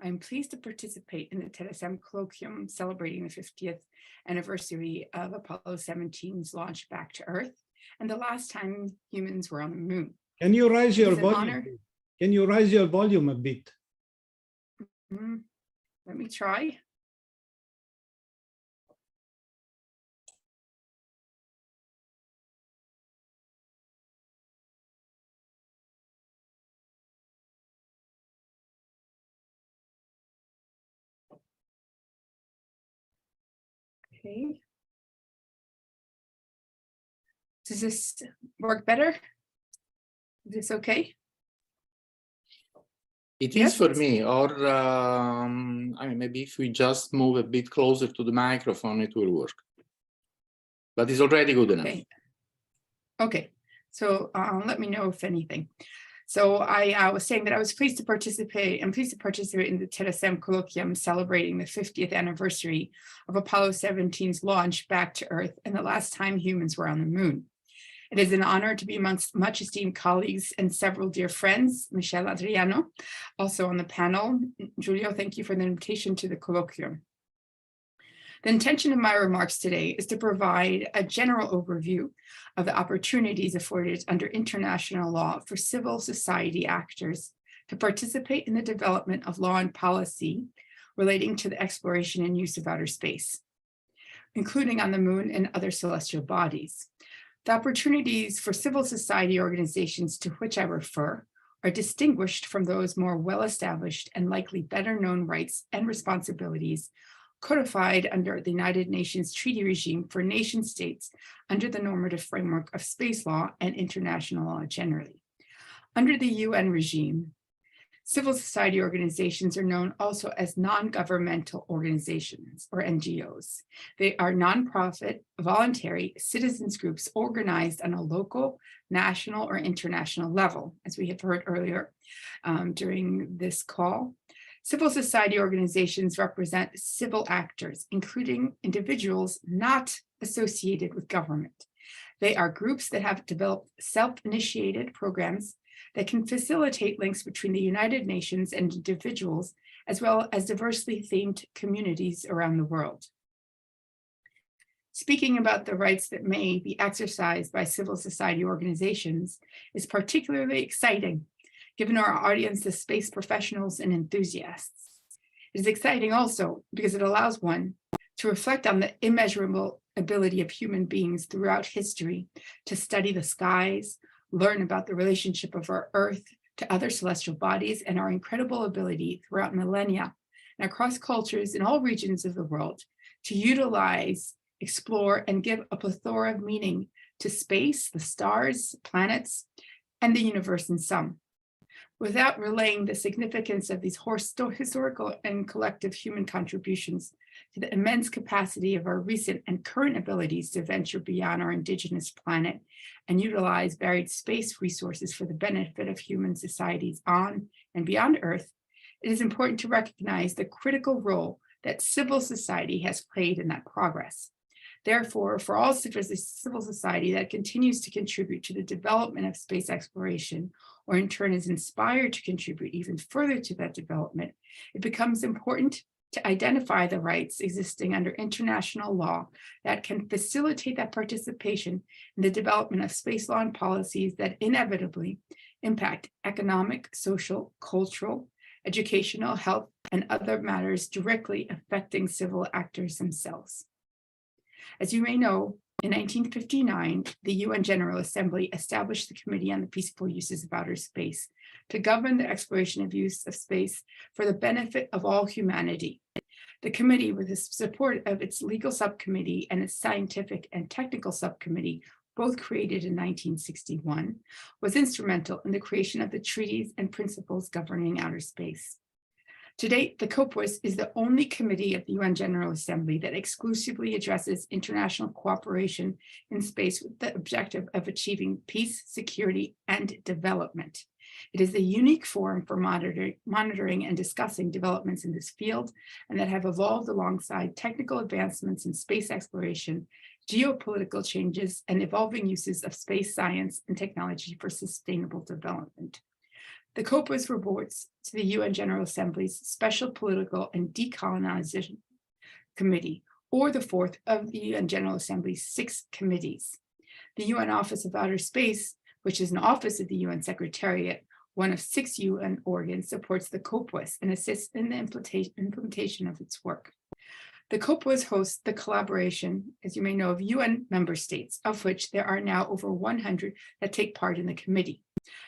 I am pleased to participate in the Terasem Colloquium celebrating the 50th anniversary of Apollo 17's launch back to Earth and the last time humans were on the moon. Can you raise your volume? Can you raise your volume a bit? Let me try. Okay. Does this work better? Is this okay? It Yes. is for me, or I mean, maybe if we just move a bit closer to the microphone, it will work. But it's already good enough. Okay. Okay. So let me know if anything. So I was saying that I was pleased to participate in the Terasem Colloquium celebrating the 50th anniversary of Apollo 17's launch back to Earth and the last time humans were on the moon. It is an honor to be amongst much esteemed colleagues and several dear friends, Michelle Adriano, also on the panel. Giulio, thank you for the invitation to the colloquium. The intention of my remarks today is to provide a general overview of the opportunities afforded under international law for civil society actors to participate in the development of law and policy relating to the exploration and use of outer space, including on the moon and other celestial bodies. The opportunities for civil society organizations to which I refer are distinguished from those more well-established and likely better known rights and responsibilities codified under the United Nations Treaty regime for nation states under the normative framework of space law and international law generally. Under the UN regime, civil society organizations are known also as non-governmental organizations, or NGOs. They are nonprofit, voluntary citizens groups organized on a local, national, or international level, as we have heard earlier during this call. Civil society organizations represent civil actors, including individuals not associated with government. They are groups that have developed self-initiated programs that can facilitate links between the United Nations and individuals, as well as diversely themed communities around the world. Speaking about the rights that may be exercised by civil society organizations is particularly exciting, given our audience of space professionals and enthusiasts. It is exciting also because it allows one to reflect on the immeasurable ability of human beings throughout history to study the skies, learn about the relationship of our Earth to other celestial bodies, and our incredible ability throughout millennia and across cultures in all regions of the world to utilize, explore, and give a plethora of meaning to space, the stars, planets, and the universe in sum. Without relaying the significance of these historical and collective human contributions to the immense capacity of our recent and current abilities to venture beyond our indigenous planet and utilize varied space resources for the benefit of human societies on and beyond Earth, it is important to recognize the critical role that civil society has played in that progress. Therefore, for all civil society that continues to contribute to the development of space exploration, or in turn is inspired to contribute even further to that development, it becomes important to identify the rights existing under international law that can facilitate that participation in the development of space law and policies that inevitably impact economic, social, cultural, educational, health, and other matters directly affecting civil actors themselves. As you may know, in 1959, the UN General Assembly established the Committee on the Peaceful Uses of Outer Space to govern the exploration of use of space for the benefit of all humanity. The committee, with the support of its legal subcommittee and its scientific and technical subcommittee, both created in 1961, was instrumental in the creation of the treaties and principles governing outer space. To date, the COPUOS is the only committee of the UN General Assembly that exclusively addresses international cooperation in space with the objective of achieving peace, security, and development. It is a unique forum for monitoring and discussing developments in this field and that have evolved alongside technical advancements in space exploration, geopolitical changes, and evolving uses of space science and technology for sustainable development. The COPUOS reports to the UN General Assembly's Special Political and Decolonization Committee, or the fourth of the UN General Assembly's 6 committees. The UN Office of Outer Space, which is an office of the UN Secretariat, one of 6 UN organs, supports the COPUOS and assists in the implementation of its work. The COPUOS hosts the collaboration, as you may know, of UN member states, of which there are now over 100 that take part in the committee.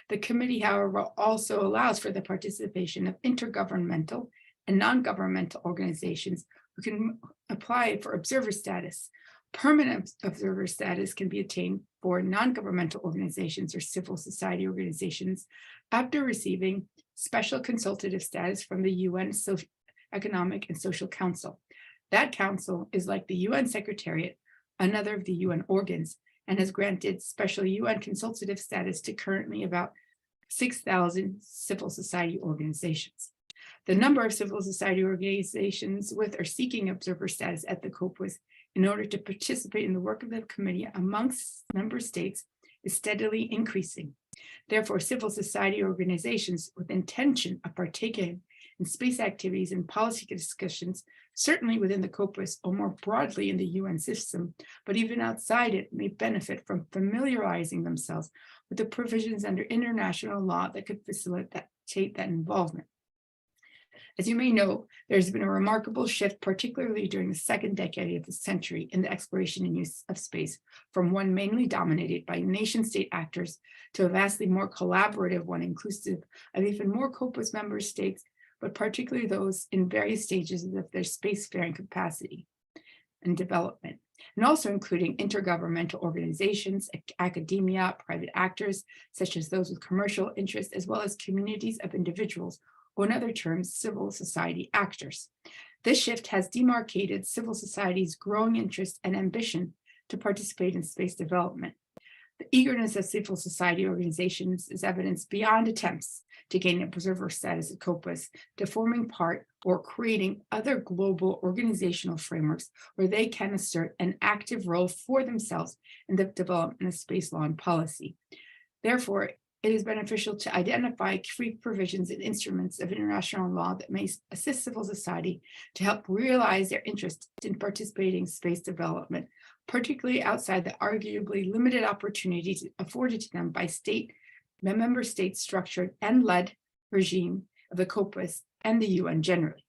The committee, however, also allows for the participation of intergovernmental and non-governmental organizations who can apply for observer status. Permanent observer status can be attained for non-governmental organizations or civil society organizations after receiving special consultative status from the UN Economic and Social Council. That council is like the UN Secretariat, another of the UN organs, and has granted special UN consultative status to currently about 6,000 civil society organizations. The number of civil society organizations with or seeking observer status at the COPUOS in order to participate in the work of the committee amongst member states is steadily increasing. Therefore, civil society organizations with intention of partaking in space activities and policy discussions, certainly within the COPUOS or more broadly in the UN system, but even outside it, may benefit from familiarizing themselves with the provisions under international law that could facilitate that involvement. As you may know, there's been a remarkable shift, particularly during the second decade of the century, in the exploration and use of space, from one mainly dominated by nation-state actors to a vastly more collaborative one, inclusive of even more COPUOS member states, but particularly those in various stages of their spacefaring capacity and development, and also including intergovernmental organizations, academia, private actors, such as those with commercial interests, as well as communities of individuals, or in other terms, civil society actors. This shift has demarcated civil society's growing interest and ambition to participate in space development. The eagerness of civil society organizations is evidenced beyond attempts to gain observer status at COPUOS to forming part or creating other global organizational frameworks where they can assert an active role for themselves in the development of space law and policy. Therefore, it is beneficial to identify key provisions and instruments of international law that may assist civil society to help realize their interest in participating in space development, particularly outside the arguably limited opportunities afforded to them by member state structured and led regime of the COPUOS and the UN generally.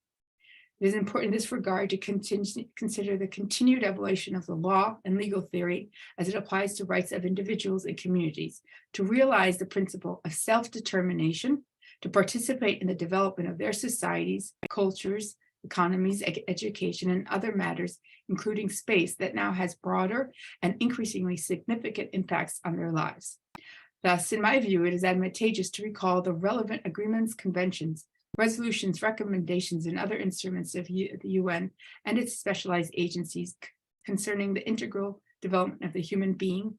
It is important in this regard to consider the continued evolution of the law and legal theory as it applies to rights of individuals and communities, to realize the principle of self-determination, to participate in the development of their societies, cultures, economies, education, and other matters, including space, that now has broader and increasingly significant impacts on their lives. Thus, in my view, it is advantageous to recall the relevant agreements, conventions, resolutions, recommendations, and other instruments of the UN and its specialized agencies concerning the integral development of the human being,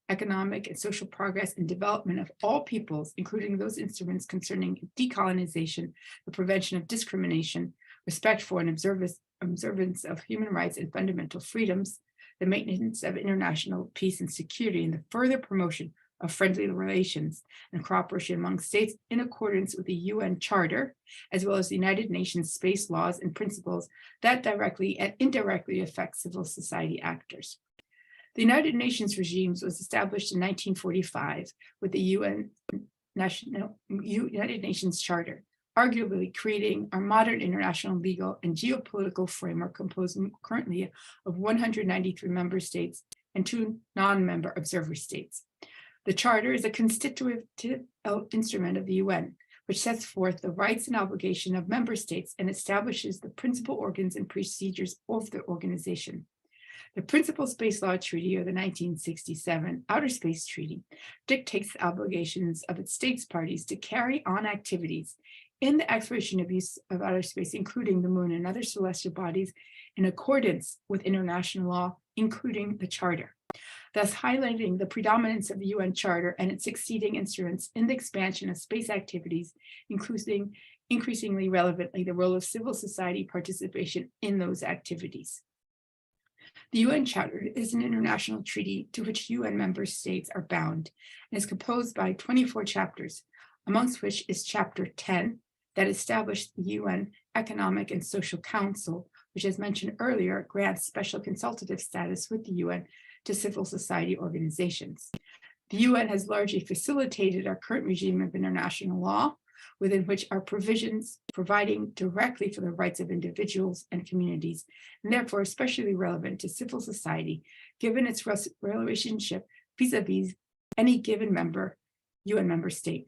economic and social progress and development of all peoples, including those instruments concerning decolonization, the prevention of discrimination, respect for and observance of human rights and fundamental freedoms, the maintenance of international peace and security, and the further promotion of friendly relations and cooperation among states in accordance with the UN Charter, as well as the United Nations space laws and principles that directly and indirectly affect civil society actors. The United Nations regimes was established in 1945 with the United Nations Charter, arguably creating our modern international legal and geopolitical framework composed currently of 193 member states and 2 non-member observer states. The Charter is a constitutive instrument of the UN, which sets forth the rights and obligation of member states and establishes the principal organs and procedures of the organization. The Principal Space Law Treaty, or the 1967 Outer Space Treaty, dictates the obligations of its states parties to carry on activities in the exploration of use of outer space, including the moon and other celestial bodies, in accordance with international law, including the Charter, thus highlighting the predominance of the UN Charter and its succeeding instruments in the expansion of space activities, including increasingly relevantly the role of civil society participation in those activities. The UN Charter is an international treaty to which UN member states are bound and is composed by 24 chapters, amongst which is Chapter 10 that established the UN Economic and Social Council, which, as mentioned earlier, grants special consultative status with the UN to civil society organizations. The UN has largely facilitated our current regime of international law, within which are provisions providing directly for the rights of individuals and communities, and therefore especially relevant to civil society, given its relationship vis-a-vis any given UN member state.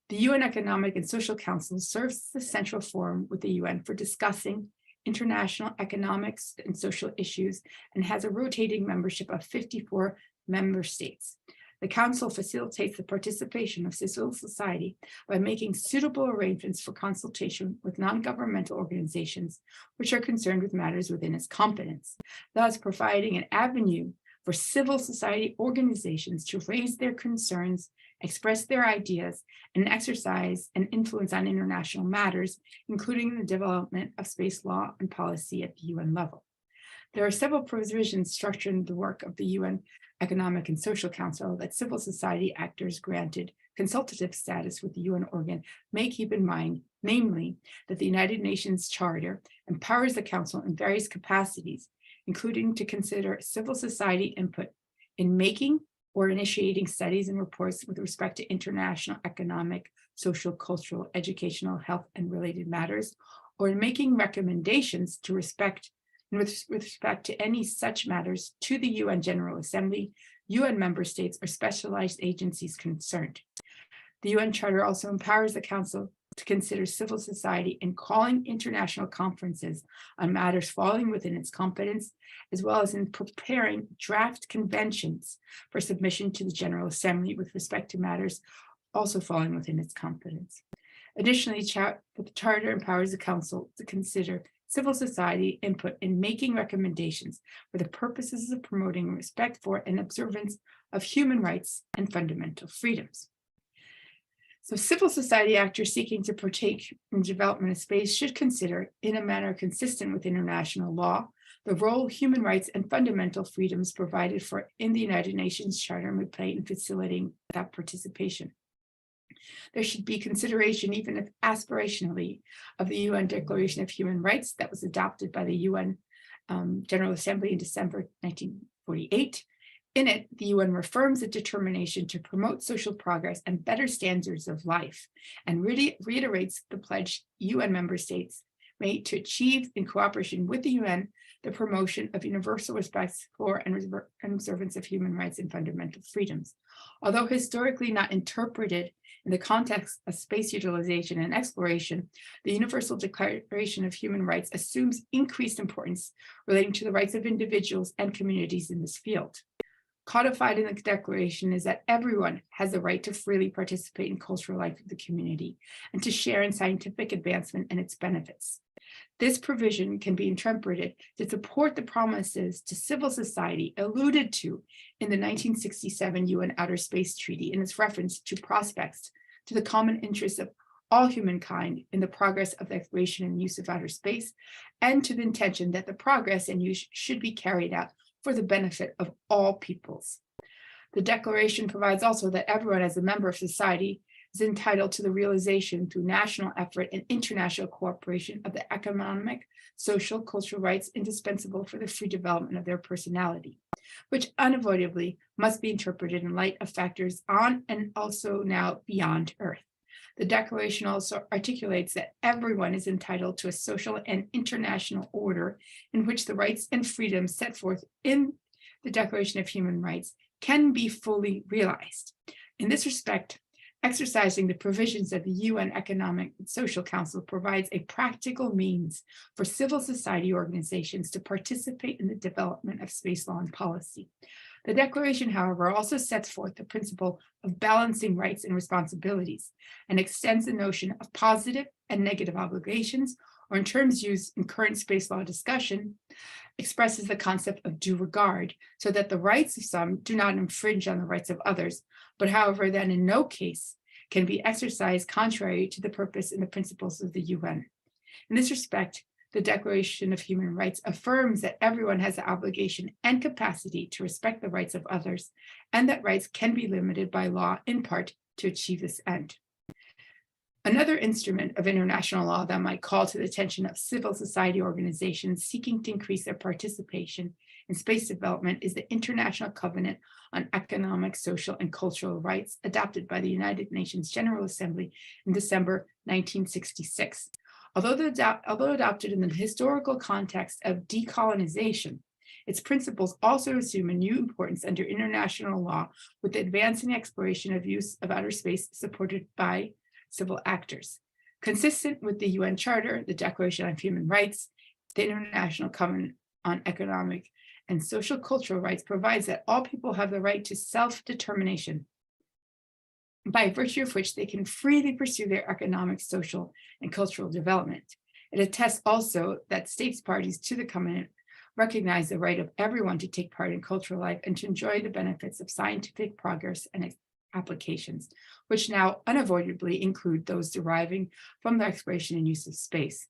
The UN Economic and Social Council serves as the central forum with the UN for discussing international economics and social issues, and has a rotating membership of 54 member states. the Council facilitates the participation of civil society by making suitable arrangements for consultation with non-governmental organizations which are concerned with matters within its competence, thus providing an avenue for civil society organizations to raise their concerns, express their ideas, and exercise an influence on international matters, including the development of space law and policy at the UN level. There are several provisions structuring the work of the UN Economic and Social Council that civil society actors granted consultative status with the UN organ may keep in mind, namely that the United Nations Charter empowers the Council in various capacities, including to consider civil society input in making or initiating studies and reports with respect to international economic, social, cultural, educational, health, and related matters, or in making recommendations to with respect to any such matters to the UN General Assembly, UN member states, or specialized agencies concerned. The UN Charter also empowers the Council to consider civil society in calling international conferences on matters falling within its competence, as well as in preparing draft conventions for submission to the General Assembly with respect to matters also falling within its competence. Additionally, the Charter empowers the Council to consider civil society input in making recommendations for the purposes of promoting respect for and observance of human rights and fundamental freedoms. So civil society actors seeking to partake in the development of space should consider, in a manner consistent with international law, the role human rights and fundamental freedoms provided for in the United Nations Charter may play in facilitating that participation. There should be consideration, even if aspirationally, of the UN Declaration of Human Rights that was adopted by the UN General Assembly in December 1948. In it, the UN reaffirms a determination to promote social progress and better standards of life, and reiterates the pledge UN member states made to achieve, in cooperation with the UN, the promotion of universal respect for and observance of human rights and fundamental freedoms. Although historically not interpreted in the context of space utilization and exploration, the Universal Declaration of Human Rights assumes increased importance relating to the rights of individuals and communities in this field. Codified in the Declaration is that everyone has the right to freely participate in cultural life of the community and to share in scientific advancement and its benefits. This provision can be interpreted to support the promises to civil society alluded to in the 1967 UN Outer Space Treaty in its reference to prospects to the common interests of all humankind in the progress of the exploration and use of outer space, and to the intention that the progress and use should be carried out for the benefit of all peoples. The Declaration provides also that everyone as a member of society is entitled to the realization through national effort and international cooperation of the economic, social, cultural rights indispensable for the free development of their personality, which unavoidably must be interpreted in light of factors on and also now beyond Earth. The Declaration also articulates that everyone is entitled to a social and international order in which the rights and freedoms set forth in the Declaration of Human Rights can be fully realized. In this respect, exercising the provisions of the UN Economic and Social Council provides a practical means for civil society organizations to participate in the development of space law and policy. The Declaration, however, also sets forth the principle of balancing rights and responsibilities and extends the notion of positive and negative obligations, or in terms used in current space law discussion, expresses the concept of due regard, so that the rights of some do not infringe on the rights of others, but however, that in no case can be exercised contrary to the purpose and the principles of the UN. In this respect, the Declaration of Human Rights affirms that everyone has the obligation and capacity to respect the rights of others, and that rights can be limited by law in part to achieve this end. Another instrument of international law that might call to the attention of civil society organizations seeking to increase their participation in space development is the International Covenant on Economic, Social, and Cultural Rights, adopted by the United Nations General Assembly in December 1966. Although adopted in the historical context of decolonization, its principles also assume a new importance under international law with the advancing exploration of use of outer space supported by civil actors. Consistent with the UN Charter, the Declaration on Human Rights, the International Covenant on Economic and social cultural rights provides that all people have the right to self-determination, by virtue of which they can freely pursue their economic, social, and cultural development. It attests also that states parties to the covenant recognize the right of everyone to take part in cultural life and to enjoy the benefits of scientific progress and its applications, which now unavoidably include those deriving from the exploration and use of space.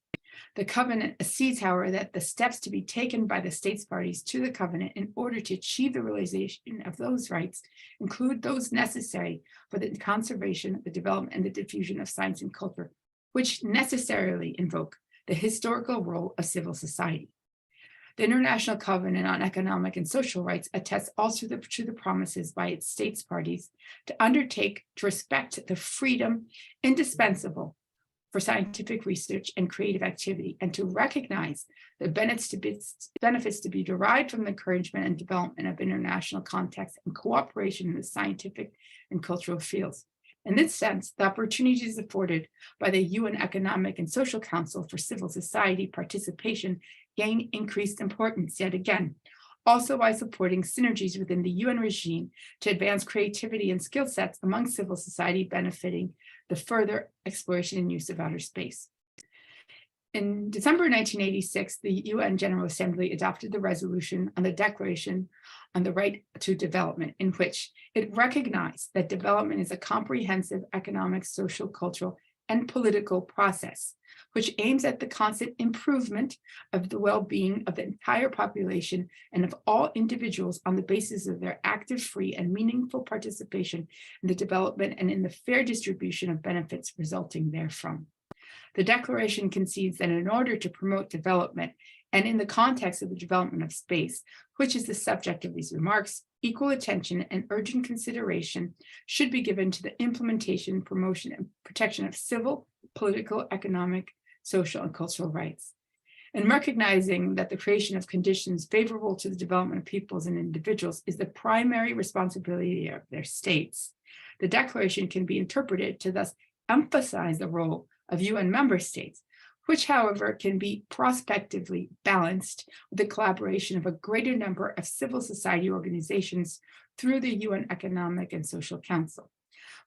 The covenant accedes, however, that the steps to be taken by the states parties to the covenant in order to achieve the realization of those rights include those necessary for the conservation, the development, and the diffusion of science and culture, which necessarily invoke the historical role of civil society. The International Covenant on Economic and Social Rights attests also to the promises by its states parties to undertake to respect the freedom indispensable for scientific research and creative activity, and to recognize the benefits to be derived from the encouragement and development of international contacts and cooperation in the scientific and cultural fields. In this sense, the opportunities afforded by the UN Economic and Social Council for civil society participation gain increased importance yet again, also by supporting synergies within the UN regime to advance creativity and skill sets among civil society, benefiting the further exploration and use of outer space. In December 1986, the UN General Assembly adopted the resolution on the Declaration on the Right to Development, in which it recognized that development is a comprehensive economic, social, cultural, and political process, which aims at the constant improvement of the well-being of the entire population and of all individuals on the basis of their active, free, and meaningful participation in the development and in the fair distribution of benefits resulting therefrom. The Declaration concedes that in order to promote development, and in the context of the development of space, which is the subject of these remarks, equal attention and urgent consideration should be given to the implementation, promotion, and protection of civil, political, economic, social, and cultural rights. And recognizing that the creation of conditions favorable to the development of peoples and individuals is the primary responsibility of their states, the Declaration can be interpreted to thus emphasize the role of UN member states, which, however, can be prospectively balanced with the collaboration of a greater number of civil society organizations through the UN Economic and Social Council.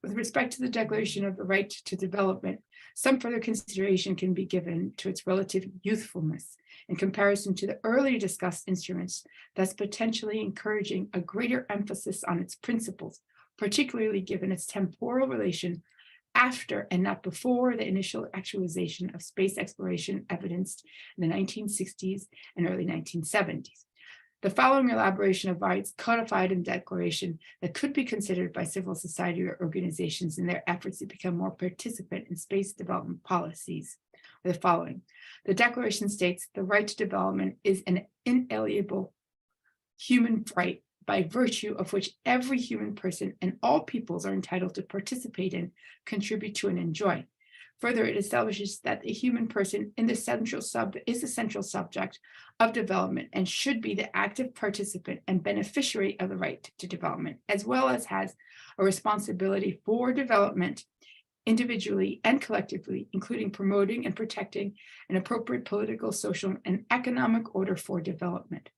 With respect to the Declaration of the Right to Development, some further consideration can be given to its relative youthfulness in comparison to the earlier discussed instruments, thus potentially encouraging a greater emphasis on its principles, particularly given its temporal relation after and not before the initial actualization of space exploration evidenced in the 1960s and early 1970s. The following elaboration of rights codified in the Declaration that could be considered by civil society or organizations in their efforts to become more participant in space development policies are the following. The Declaration states the right to development is an inalienable human right by virtue of which every human person and all peoples are entitled to participate in, contribute to, and enjoy. Further, it establishes that the human person is the central subject of development and should be the active participant and beneficiary of the right to development, as well as has a responsibility for development individually and collectively, including promoting and protecting an appropriate political, social, and economic order for development.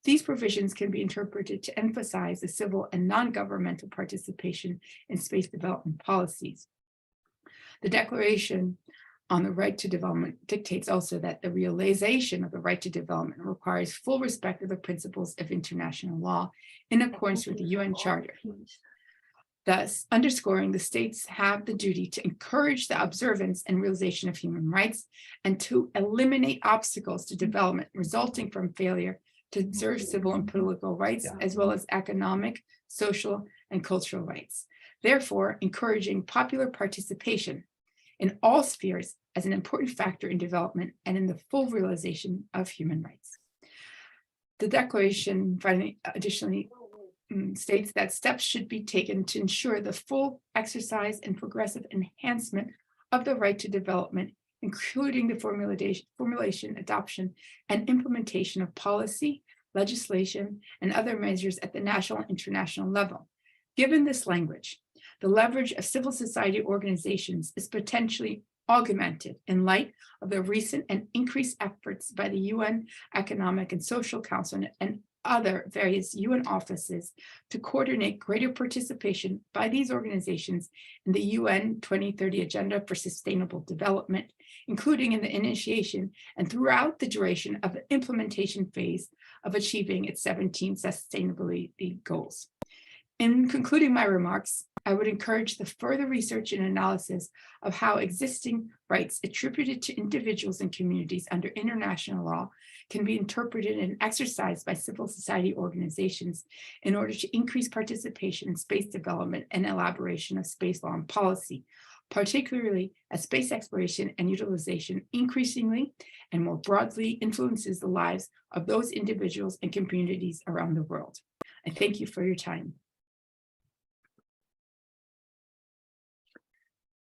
These provisions can be interpreted to emphasize the civil and non-governmental participation in space development policies. The Declaration on the Right to Development dictates also that the realization of the right to development requires full respect of the principles of international law in accordance with the UN Charter. Thus, underscoring the states have the duty to encourage the observance and realization of human rights and to eliminate obstacles to development resulting from failure to observe civil and political rights, as well as economic, social, and cultural rights. Therefore, encouraging popular participation in all spheres as an important factor in development and in the full realization of human rights. The Declaration finally additionally states that steps should be taken to ensure the full exercise and progressive enhancement of the right to development, including the formulation, adoption, and implementation of policy, legislation, and other measures at the national and international level. Given this language, the leverage of civil society organizations is potentially augmented in light of the recent and increased efforts by the UN Economic and Social Council and other various UN offices to coordinate greater participation by these organizations in the UN 2030 Agenda for Sustainable Development, including in the initiation and throughout the duration of the implementation phase of achieving its 17 sustainability goals. In concluding my remarks, I would encourage the further research and analysis of how existing rights attributed to individuals and communities under international law can be interpreted and exercised by civil society organizations in order to increase participation in space development and elaboration of space law and policy, particularly as space exploration and utilization increasingly and more broadly influences the lives of those individuals and communities around the world. I thank you for your time.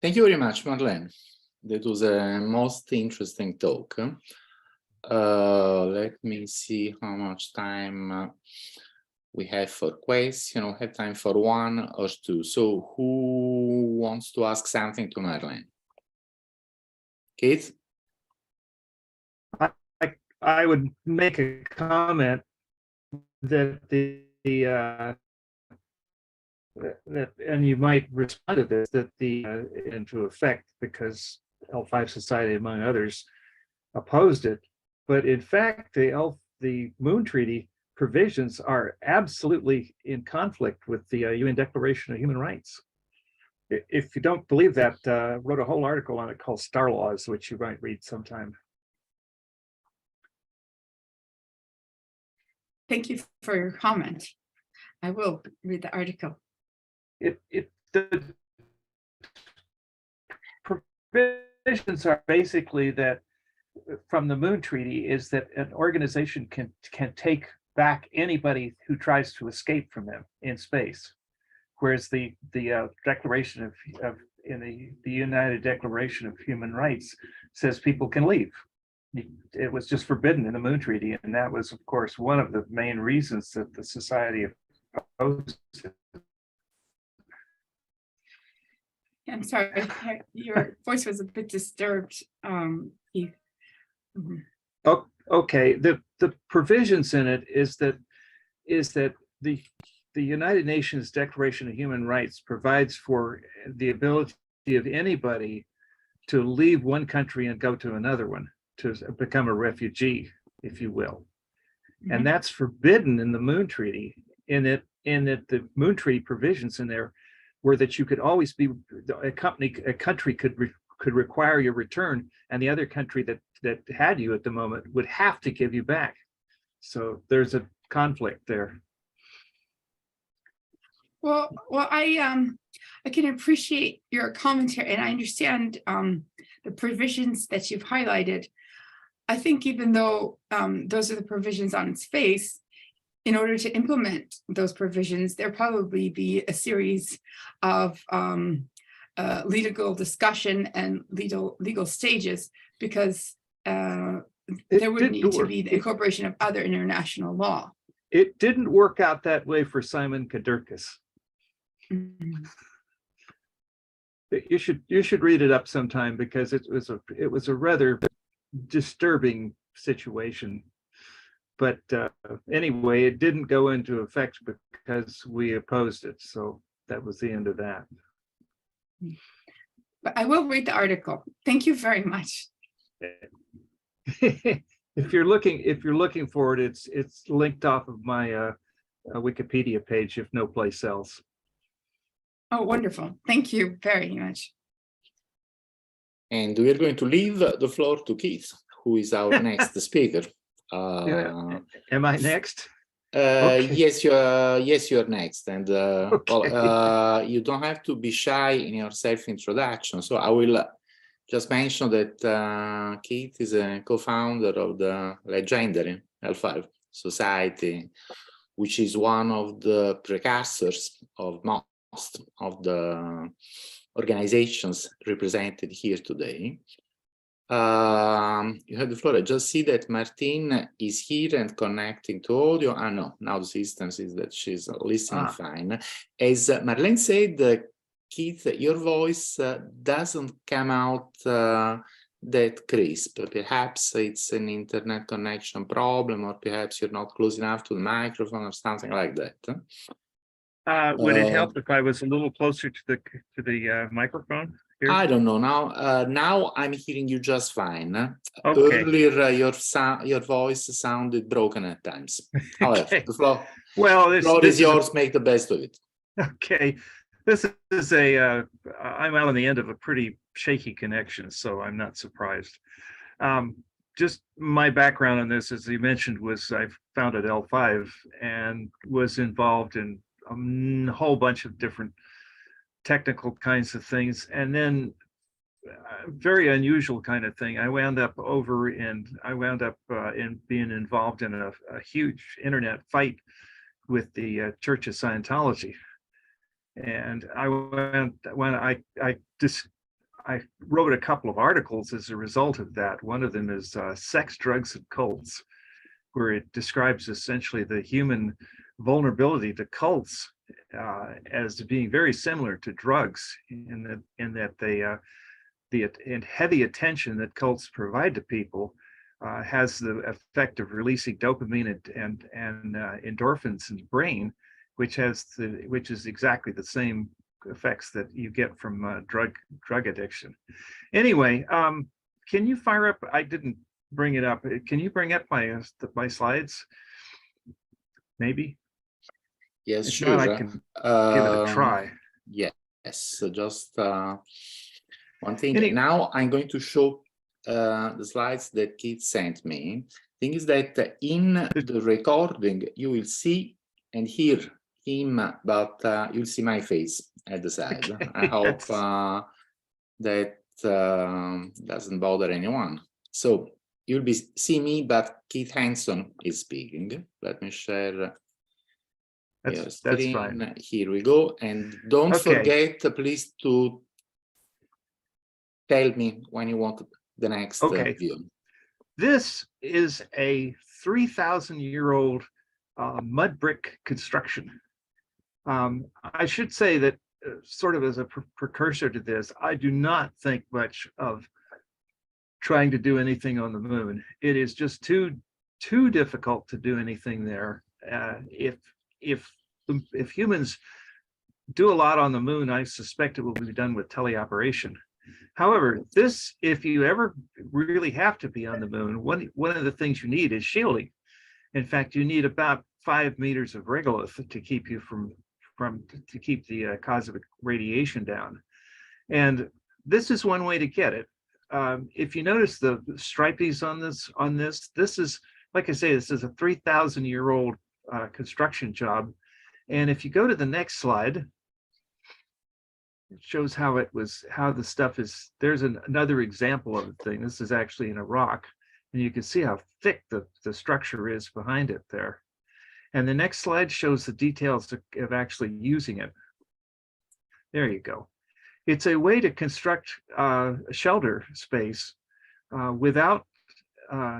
Thank you very much, Marlene. That was a most interesting talk. Let me see how much time we have for questions. We have time for one or two. So who wants to ask something to Marlene? Keith? I would make a comment that and you might respond to this, that into effect because L5 Society, among others, opposed it. But in fact, the Moon Treaty provisions are absolutely in conflict with the UN Declaration of Human Rights. If you don't believe that, wrote a whole article on it called Star Laws, which you might read sometime. Thank you for your comment. I will read the article. The provisions are basically that from the Moon Treaty is that an organization can take back anybody who tries to escape from them in space, whereas the Declaration of in the United Declaration of Human Rights says people can leave. It was just forbidden in the Moon Treaty, and that was, of course, one of the main reasons that the Society opposed it. I'm sorry, your voice was a bit disturbed, Keith. Mm-hmm. Oh, okay. The provisions in it is that the United Nations Declaration of Human Rights provides for the ability of anybody to leave one country and go to another one, to become a refugee, if you will. Mm-hmm. And that's forbidden in the Moon Treaty, in that the Moon Treaty provisions in there were that you could always be a country could require your return, and the other country that had you at the moment would have to give you back. So there's a conflict there. Well, I can appreciate your commentary, and I understand the provisions that you've highlighted. I think even though those are the provisions on its face, in order to implement those provisions, there'll probably be a series of legal discussion and legal stages, because there would need to be the incorporation of other international law. It didn't work out that way for Simon Kadurkis. Mm-hmm. You should read it up sometime, because it was a rather disturbing situation. But anyway, it didn't go into effect because we opposed it. So that was the end of that. But I will read the article. Thank you very much. If you're looking for it, it's linked off of my Wikipedia page, if no place else. Oh, wonderful. Thank you very much. And we are going to leave the floor to Keith, who is our next speaker. Am I next? Okay. Yes, you're next. And okay. Well, you don't have to be shy in your self-introduction. So I will just mention that Keith is a co-founder of the legendary L5 Society, which is one of the precursors of most of the organizations represented here today. You have the floor. I just see that Martine is here and connecting to audio. No, now the system is that she's listening fine. As Marlene said, Keith, your voice doesn't come out that crisp. Perhaps it's an internet connection problem, or perhaps you're not close enough to the microphone or something like that. Would it help if I was a little closer to the microphone here? I don't know now. Now I'm hearing you just fine. Okay. Earlier, your voice sounded broken at times. However, Okay. the floor Well, is yours. Make the best of it. Okay, this is I'm out on the end of a pretty shaky connection, so I'm not surprised. Just my background on this, as you mentioned, was I founded L5 and was involved in a whole bunch of different technical kinds of things. And then a very unusual kind of thing. I wound up in being involved in a huge internet fight with the Church of Scientology. And I wrote a couple of articles as a result of that. One of them is Sex, Drugs, and Cults, where it describes essentially the human vulnerability to cults as being very similar to drugs, in that the heavy attention that cults provide to people has the effect of releasing dopamine and endorphins in the brain, which is exactly the same effects that you get from drug addiction. Anyway, can you fire up? I didn't bring it up. Can you bring up my slides? Maybe. Yes, If sure. not, I can give it a try. Yes. So just one thing. Now I'm going to show the slides that Keith sent me. Thing is that in the recording you will see and hear him, but you'll see my face at the side. Okay, I hope yes. that doesn't bother anyone. So you'll see me, but Keith Hanson is speaking. Let me share your screen. That's fine. Here we go. And don't forget, please, to tell me when you want the next view. This is a 3,000-year-old mud brick construction. I should say that sort of as a precursor to this, I do not think much of trying to do anything on the moon. It is just too difficult to do anything there. If humans do a lot on the moon, I suspect it will be done with teleoperation. However, if you ever really have to be on the moon, one of the things you need is shielding. In fact, you need about 5 meters of regolith to keep you to keep the cosmic radiation down. And this is one way to get it. If you notice the stripies on this is, like I say, this is a 3,000-year-old construction job. And if you go to the next slide, it shows how the stuff is. There's another example of the thing. This is actually in a rock, and you can see how thick the structure is behind it there. And the next slide shows the details of actually using it. There you go. It's a way to construct a shelter space without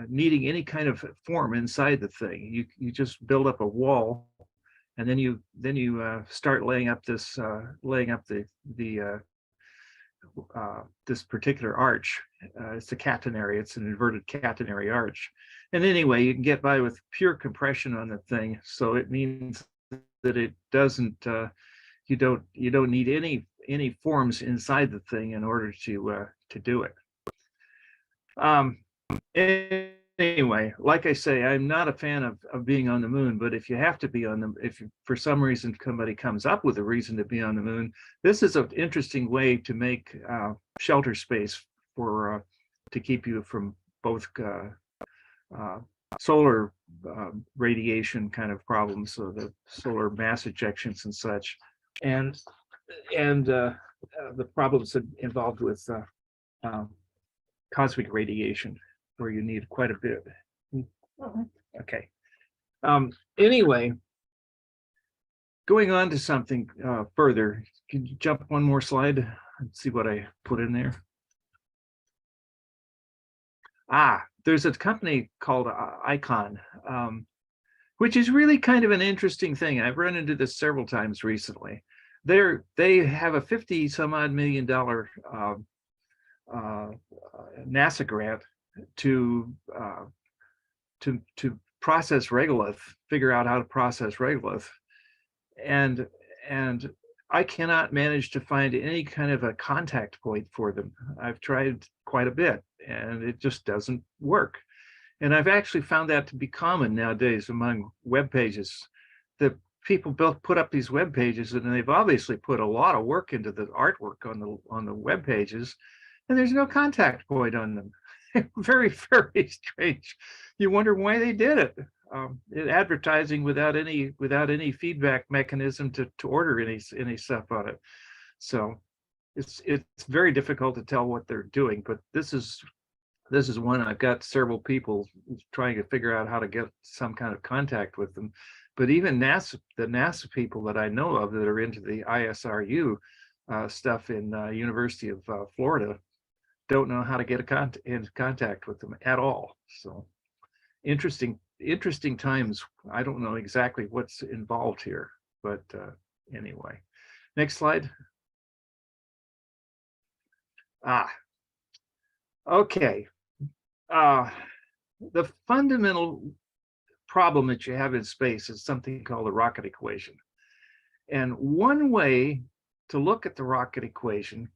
needing any kind of form inside the thing. You just build up a wall, and then you start laying up this this particular arch. It's a catenary. It's an inverted catenary arch. And anyway, you can get by with pure compression on the thing. So it means that it doesn't. You don't need any forms inside the thing in order to do it. Anyway, like I say, I'm not a fan of being on the moon, but if you have to be if for some reason somebody comes up with a reason to be on the moon, this is an interesting way to make shelter space to keep you from both solar radiation kind of problems, so the solar mass ejections and such, and the problems involved with cosmic radiation, where you need quite a bit. Okay. Anyway, going on to something further, can you jump one more slide and see what I put in there? There's a company called Icon, which is really kind of an interesting thing. I've run into this several times recently. They have a $50-some-odd million NASA grant to process regolith, figure out how to process regolith, and I cannot manage to find any kind of a contact point for them. I've tried quite a bit, and it just doesn't work. And I've actually found that to be common nowadays among web pages. The people put up these web pages, and they've obviously put a lot of work into the artwork on the web pages, and there's no contact point on them. Very, very strange. You wonder why they did it. Advertising without any feedback mechanism to order any stuff on it. So it's very difficult to tell what they're doing. But this is one I've got several people trying to figure out how to get some kind of contact with them. But even the NASA people that I know of that are into the ISRU stuff in University of Florida don't know how to get into contact with them at all. So interesting times. I don't know exactly what's involved here, but anyway. Next slide. Okay. The fundamental problem that you have in space is something called the rocket equation. And one way to look at the rocket equation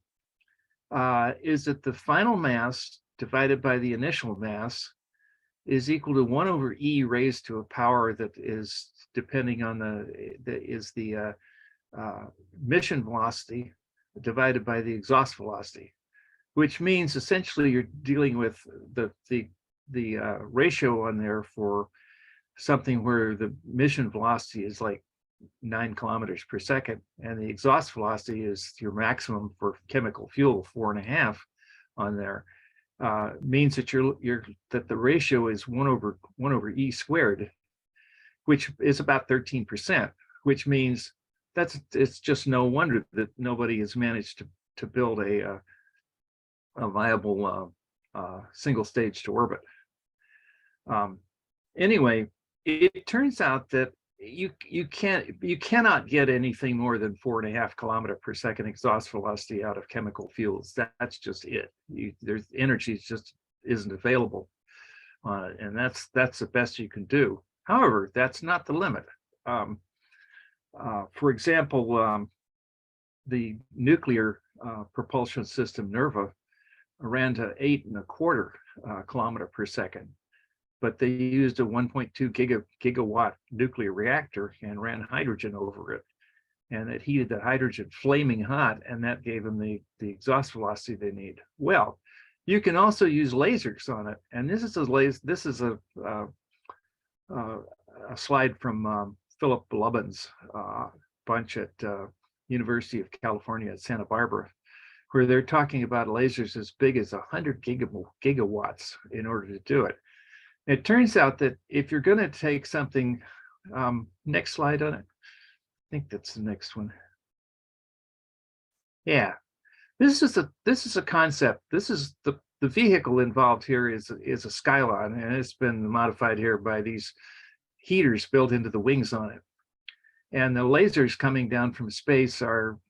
is that the final mass divided by the initial mass is equal to 1 over e raised to a power that is depending on the mission velocity divided by the exhaust velocity, which means essentially you're dealing with the ratio on there for something where the mission velocity is like 9 kilometers per second, and the exhaust velocity is your maximum for chemical fuel, 4.5 on there. Means that that the ratio is 1 over e squared, which is about 13%, which means it's just no wonder that nobody has managed to build a viable single stage to orbit. Anyway, it turns out that you cannot get anything more than 4.5 kilometer per second exhaust velocity out of chemical fuels. That's just it. There's energy just isn't available on it, and that's the best you can do. However, that's not the limit. For example, the nuclear propulsion system NERVA ran to 8.25 kilometer per second. But they used a 1.2 gigawatt nuclear reactor and ran hydrogen over it. And it heated the hydrogen flaming hot, and that gave them the exhaust velocity they need. Well, you can also use lasers on it. And this is a slide from Philip Lubin's bunch at University of California at Santa Barbara, where they're talking about lasers as big as 100 gigawatts in order to do it. It turns out that if you're going to take something, next slide on it. I think that's the next one. Yeah, this is a concept. This is the vehicle involved here is a Skylon, and it's been modified here by these heaters built into the wings on it. And the lasers coming down from space are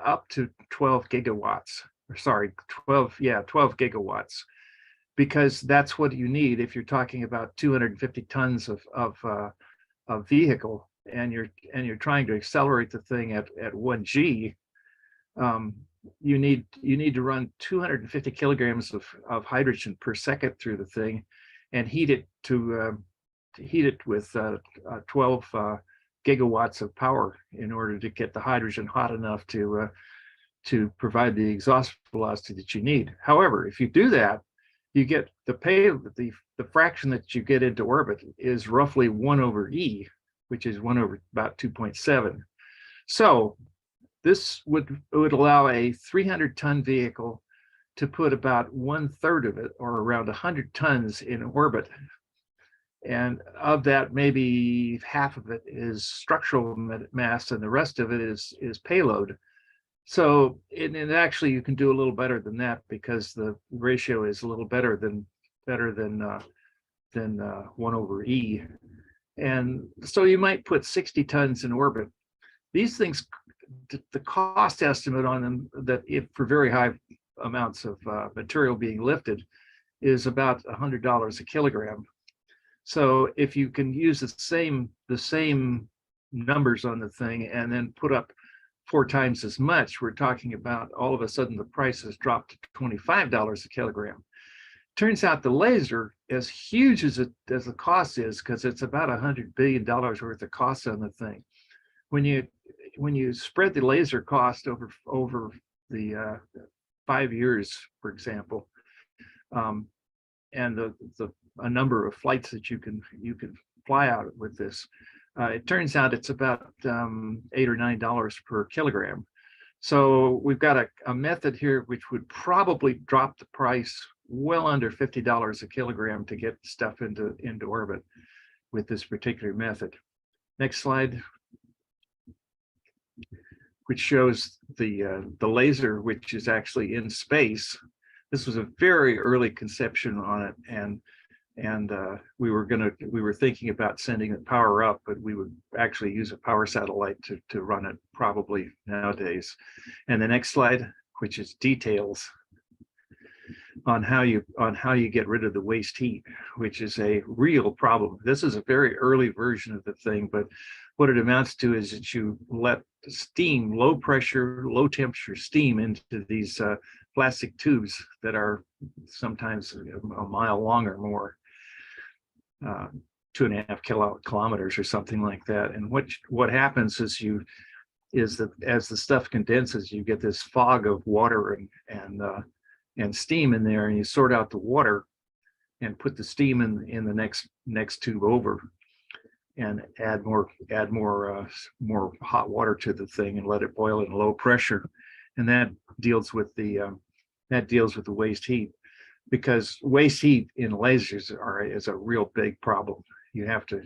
up to 12 gigawatts. Or sorry, 12 gigawatts. Because that's what you need if you're talking about 250 tons of vehicle, and you're trying to accelerate the thing at 1G. You need to run 250 kilograms of hydrogen per second through the thing, and heat it with 12 gigawatts of power in order to get the hydrogen hot enough to provide the exhaust velocity that you need. However, if you do that, you get the fraction that you get into orbit is roughly 1 over e, which is 1 over about 2.7. So this would allow a 300-ton vehicle to put about 1/3 of it, or around 100 tons, in orbit. And of that, maybe half of it is structural mass, and the rest of it is payload. So and actually, you can do a little better than that, because the ratio is a little better than 1 over e. And so you might put 60 tons in orbit. These things, the cost estimate on them, that if for very high amounts of material being lifted is about $100 a kilogram. So if you can use the same numbers on the thing and then put up 4 times as much, we're talking about all of a sudden the price has dropped to $25 a kilogram. Turns out the laser, as huge as the cost is, because it's about $100 billion worth of cost on the thing, when you spread the laser cost over the 5 years, for example, and a number of flights that you can fly out with this, it turns out it's about $8 or $9 per kilogram. So we've got a method here which would probably drop the price well under $50 a kilogram to get stuff into orbit with this particular method. Next slide, which shows the laser, which is actually in space. This was a very early conception on it, and we were thinking about sending the power up, but we would actually use a power satellite to run it probably nowadays. And the next slide, which is details on how you get rid of the waste heat, which is a real problem. This is a very early version of the thing, but what it amounts to is that you let steam, low pressure, low temperature steam into these plastic tubes that are sometimes a mile long or more, 2.5 kilometers or something like that. And what happens is that as the stuff condenses, you get this fog of water and steam in there, and you sort out the water and put the steam in the next tube over, and add more hot water to the thing and let it boil in low pressure, and that deals with the waste heat, because waste heat in lasers is a real big problem. You have to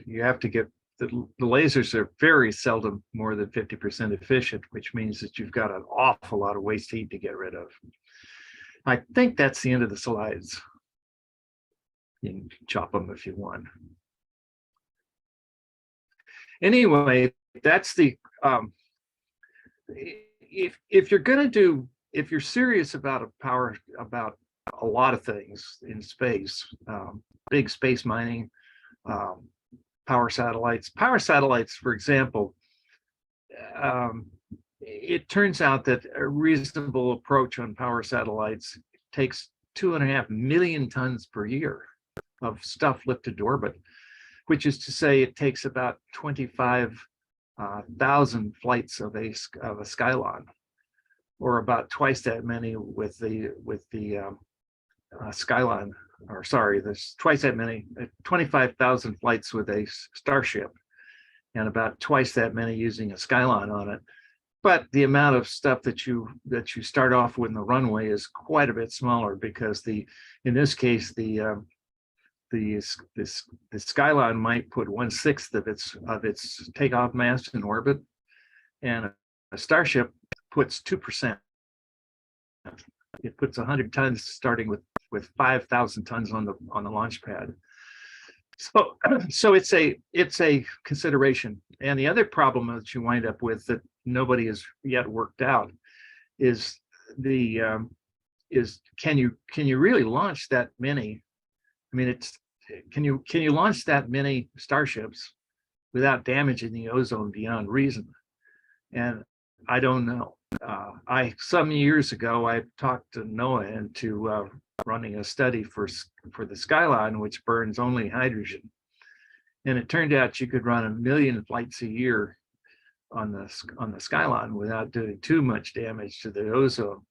get the lasers are very seldom more than 50% efficient, which means that you've got an awful lot of waste heat to get rid of. I think that's the end of the slides. You can chop them if you want. Anyway, that's the if you're serious about a lot of things in space, big space mining, power satellites, for example, it turns out that a reasonable approach on power satellites takes 2.5 million tons per year of stuff lifted to orbit, which is to say it takes about 25,000 flights of a Skylon, or about twice that many with the Skylon, or sorry, there's twice that many, 25,000 flights with a Starship, and about twice that many using a Skylon on it. But the amount of stuff that you start off with in the runway is quite a bit smaller, because in this case the Skylon might put 1/6 of its takeoff mass in orbit, and a Starship puts 2%. It puts 100 tons, starting with 5,000 tons on the launch pad. So it's a consideration. And the other problem that you wind up with that nobody has yet worked out is can you really launch that many? I mean, can you launch that many Starships without damaging the ozone beyond reason? And I don't know. Some years ago, I talked to NOAA into running a study for the Skylon, which burns only hydrogen, and it turned out you could run 1 million flights a year on the Skylon without doing too much damage to the ozone.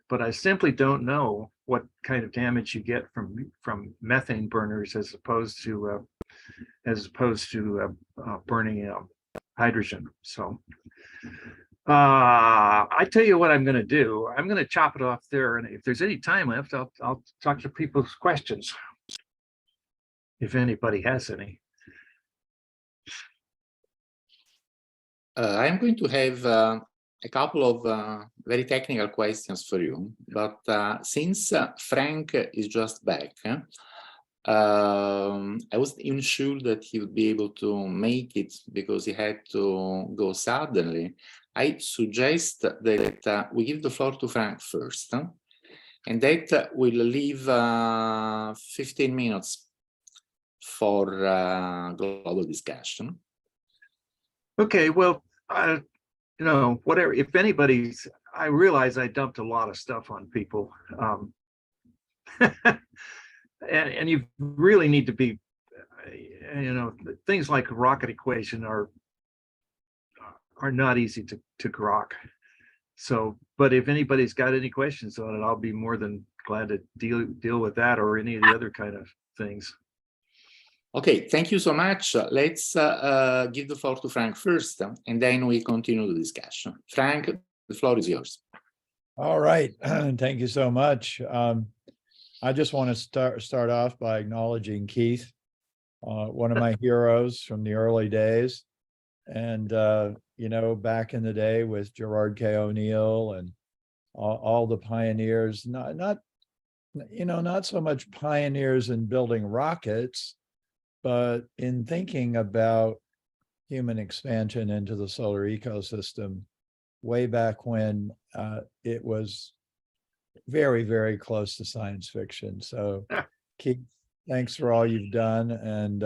But I simply don't know what kind of damage you get from methane burners as opposed to burning hydrogen. So I tell you what I'm going to do. I'm going to chop it off there, and if there's any time left, I'll talk to people's questions, if anybody has any. I'm going to have a couple of very technical questions for you, but since Frank is just back, I wasn't even sure that he would be able to make it because he had to go suddenly. I suggest that we give the floor to Frank first, And that will leave 15 minutes for global discussion. Okay, well, you know, whatever, if anybody's, I realize I dumped a lot of stuff on people. And you really need to be, you know, things like rocket equation are not easy to grok. So, but if anybody's got any questions on it, I'll be more than glad to deal with that or any of the other kind of things. Okay, thank you so much. Let's give the floor to Frank first, and then we continue the discussion. Frank, the floor is yours. All right, thank you so much. I just want to start off by acknowledging Keith, one of my heroes from the early days. And, you know, back in the day with Gerard K. O'Neill and all the pioneers, not so much pioneers in building rockets, but in thinking about human expansion into the solar ecosystem way back when it was very, very close to science fiction. So Keith, thanks for all you've done. And,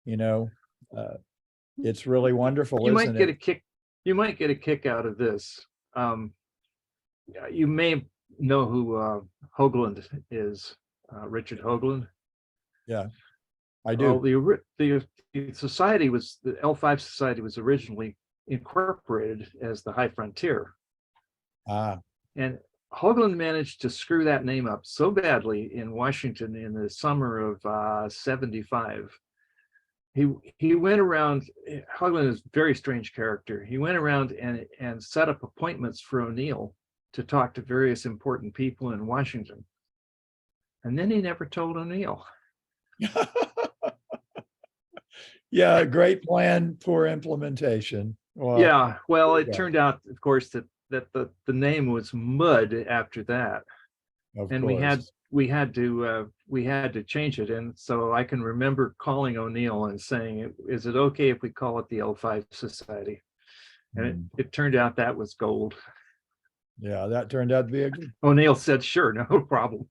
you know, it's really wonderful, You isn't might get it? a kick. You might get a kick out of this. You may know who Hoagland is, Richard Hoagland. Yeah, I do. Well, the society was, the L5 Society was originally incorporated as the High Frontier. And Hoagland managed to screw that name up so badly in Washington in the summer of 75. He went around, Hoagland is a very strange character. He went around and set up appointments for O'Neill to talk to various important people in Washington. And then he never told O'Neill. Yeah, great plan, poor implementation. Well, Yeah, well, it turned out, of course, that the name was Mud after that. And we had to change it. And so I can remember calling O'Neill and saying, is it okay if we call it the L5 Society? And it turned out that was gold. Yeah, that turned out to be a good. O'Neill said, sure, no problem.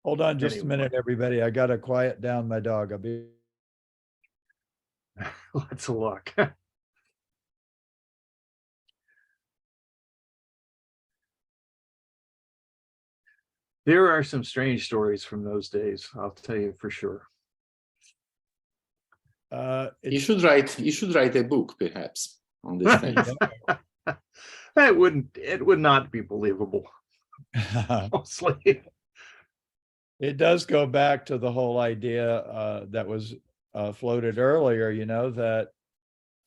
Hold on just Anyway. a minute, everybody. I got to quiet down my dog. I'll be. Lots of luck. There are some strange stories from those days, I'll tell you for sure. You should write a book, perhaps, on this thing. It would not be believable, mostly. It does go back to the whole idea that was floated earlier, you know, that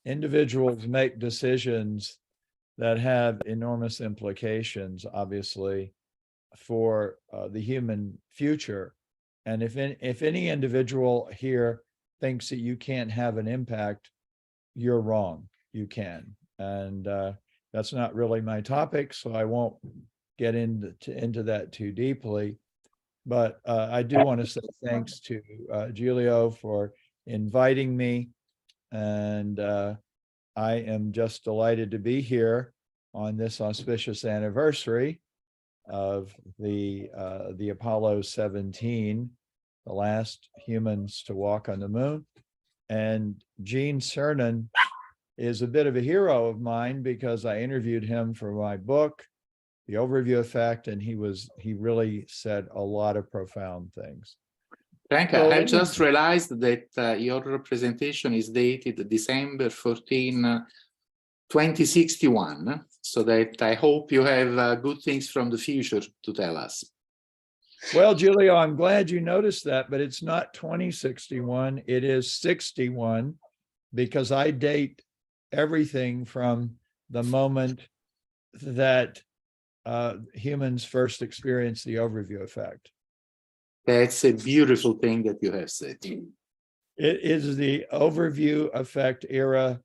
individuals make decisions that have enormous implications, obviously, for the human future. And if any individual here thinks that you can't have an impact, you're wrong. You can. And that's not really my topic, so I won't get into that too deeply. But I do want to say thanks to Giulio for inviting me. And I am just delighted to be here on this auspicious anniversary of the Apollo 17, the last humans to walk on the moon. And Gene Cernan is a bit of a hero of mine because I interviewed him for my book, The Overview Effect, and he really said a lot of profound things. Frank, I just realized that your presentation is dated December 14, 2061, so that I hope you have good things from the future to tell us. Well, Giulio, I'm glad you noticed that, but it's not 2061, it is 61, because I date everything from the moment that humans first experienced the overview effect. That's a beautiful thing that you have said. It is the overview effect era,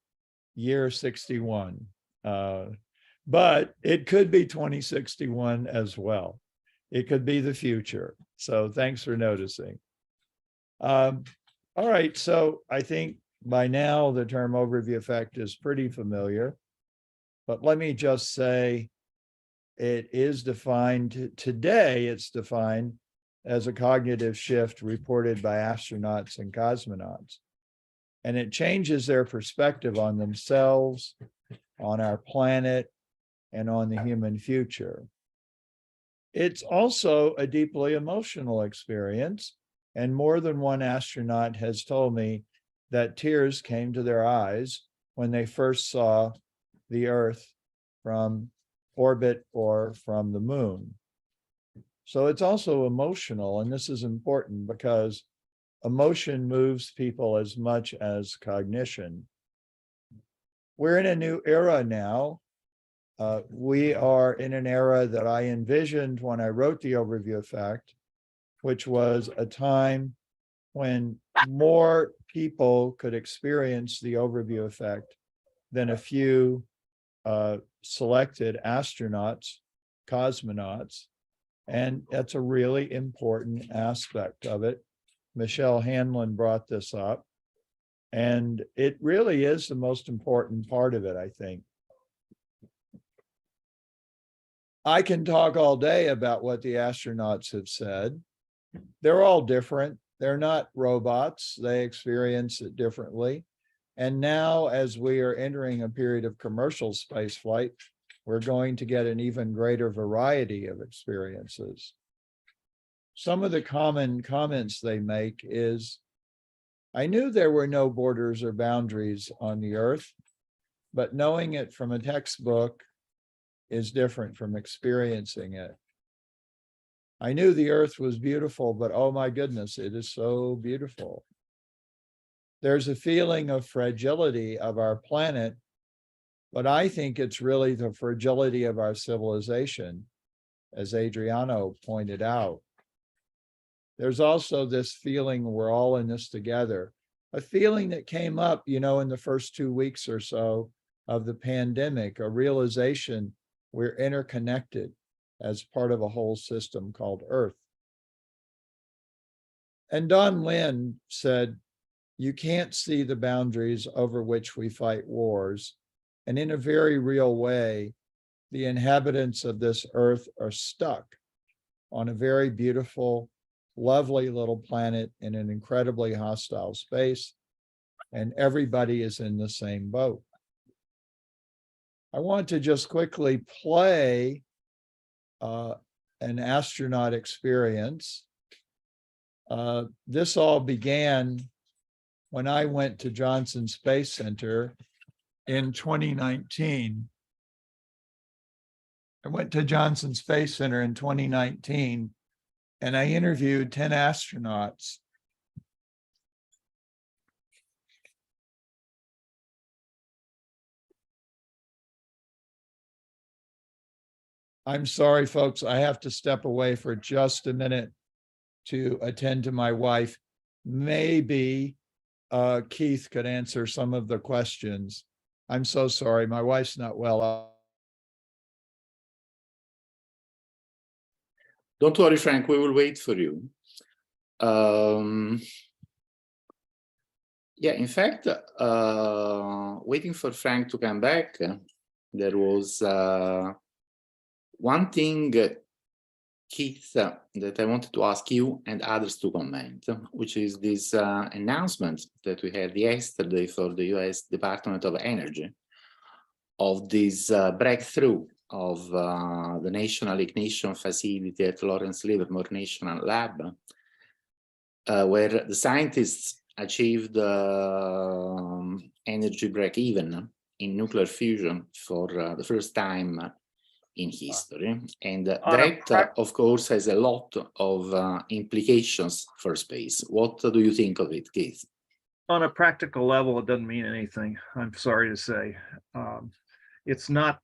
year 61. But it could be 2061 as well. It could be the future. So thanks for noticing. All right, so I think by now the term overview effect is pretty familiar. But let me just say, it is defined today, it's defined as a cognitive shift reported by astronauts and cosmonauts. And it changes their perspective on themselves, on our planet, and on the human future. It's also a deeply emotional experience, and more than one astronaut has told me that tears came to their eyes when they first saw the Earth from orbit or from the moon. So it's also emotional, and this is important because emotion moves people as much as cognition. We're in a new era now. We are in an era that I envisioned when I wrote the overview effect, which was a time when more people could experience the overview effect than a few selected astronauts, cosmonauts. And that's a really important aspect of it. Michelle Hanlon brought this up, and it really is the most important part of it, I think. I can talk all day about what the astronauts have said. They're all different. They're not robots. They experience it differently. And now, as we are entering a period of commercial space flight, we're going to get an even greater variety of experiences. Some of the common comments they make is, I knew there were no borders or boundaries on the Earth, but knowing it from a textbook is different from experiencing it. I knew the Earth was beautiful, but oh my goodness, it is so beautiful. There's a feeling of fragility of our planet, but I think it's really the fragility of our civilization, as Adriano pointed out. There's also this feeling we're all in this together, a feeling that came up, in the first 2 weeks or so of the pandemic, a realization we're interconnected as part of a whole system called Earth. And Don Lin said, you can't see the boundaries over which we fight wars. And in a very real way, the inhabitants of this Earth are stuck on a very beautiful, lovely little planet in an incredibly hostile space, and everybody is in the same boat. I want to just quickly play an astronaut experience. This all began when I went to Johnson Space Center in 2019. I went to Johnson Space Center in 2019, and I interviewed 10 astronauts. I'm sorry, folks, I have to step away for just a minute to attend to my wife. Maybe Keith could answer some of the questions. I'm so sorry, my wife's not well. Don't worry, Frank, we will wait for you. Yeah, in fact, waiting for Frank to come back, there was one thing, Keith, that I wanted to ask you and others to comment, which is this announcement that we had yesterday for the US Department of Energy of this breakthrough of the National Ignition Facility at Lawrence Livermore National Lab, where the scientists achieved energy break-even in nuclear fusion for the first time in history. And that, of course, has a lot of implications for space. What do you think of it, Keith? On a practical level, it doesn't mean anything, I'm sorry to say. It's not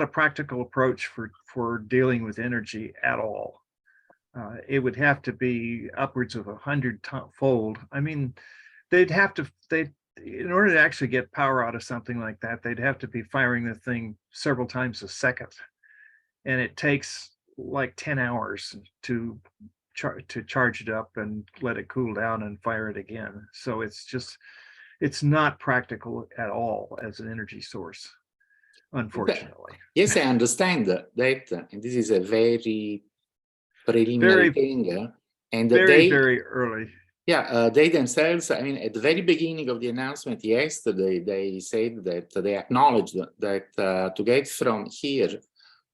a practical approach for dealing with energy at all. It would have to be upwards of 100-fold. I mean, in order to actually get power out of something like that, they'd have to be firing the thing several times a second. And it takes like 10 hours to charge it up and let it cool down and fire it again. So it's not practical at all as an energy source. unfortunately. Yes, I understand that, and this is a very preliminary thing, and Very early. yeah, they themselves, I mean, at the very beginning of the announcement yesterday, they said that they acknowledged that to get from here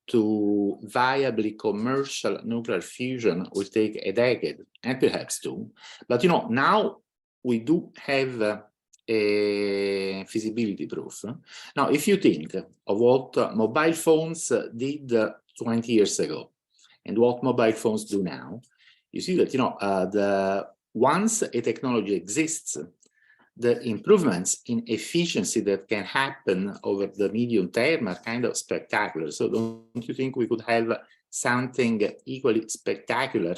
to viably commercial nuclear fusion will take a decade and perhaps two. But now we do have a feasibility proof. Now, if you think of what mobile phones did 20 years ago and what mobile phones do now, you see that once a technology exists, the improvements in efficiency that can happen over the medium term are kind of spectacular. So don't you think we could have something equally spectacular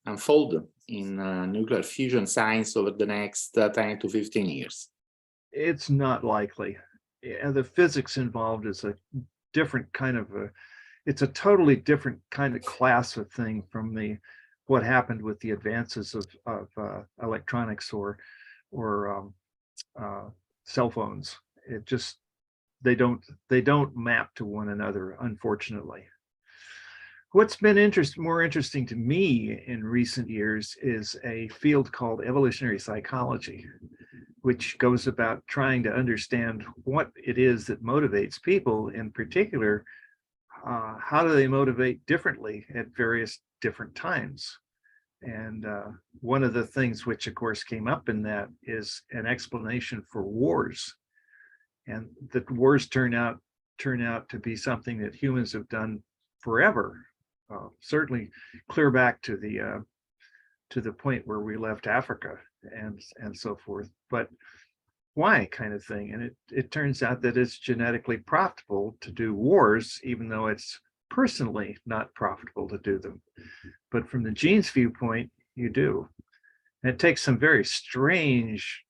unfold in nuclear fusion science over the next 10 to 15 years? It's not likely. The physics involved is a different kind of it's a totally different kind of class of thing from what happened with the advances of electronics or cell phones. It just they don't map to one another, unfortunately. What's been more interesting to me in recent years is a field called evolutionary psychology, which goes about trying to understand what it is that motivates people, in particular, how do they motivate differently at various different times. And one of the things which, of course, came up in that is an explanation for wars. And that wars turn out to be something that humans have done forever. Certainly clear back to the point where we left Africa and so forth. But why, kind of thing? And it turns out that it's genetically profitable to do wars, even though it's personally not profitable to do them. But from the genes viewpoint, you do. And it takes some very strange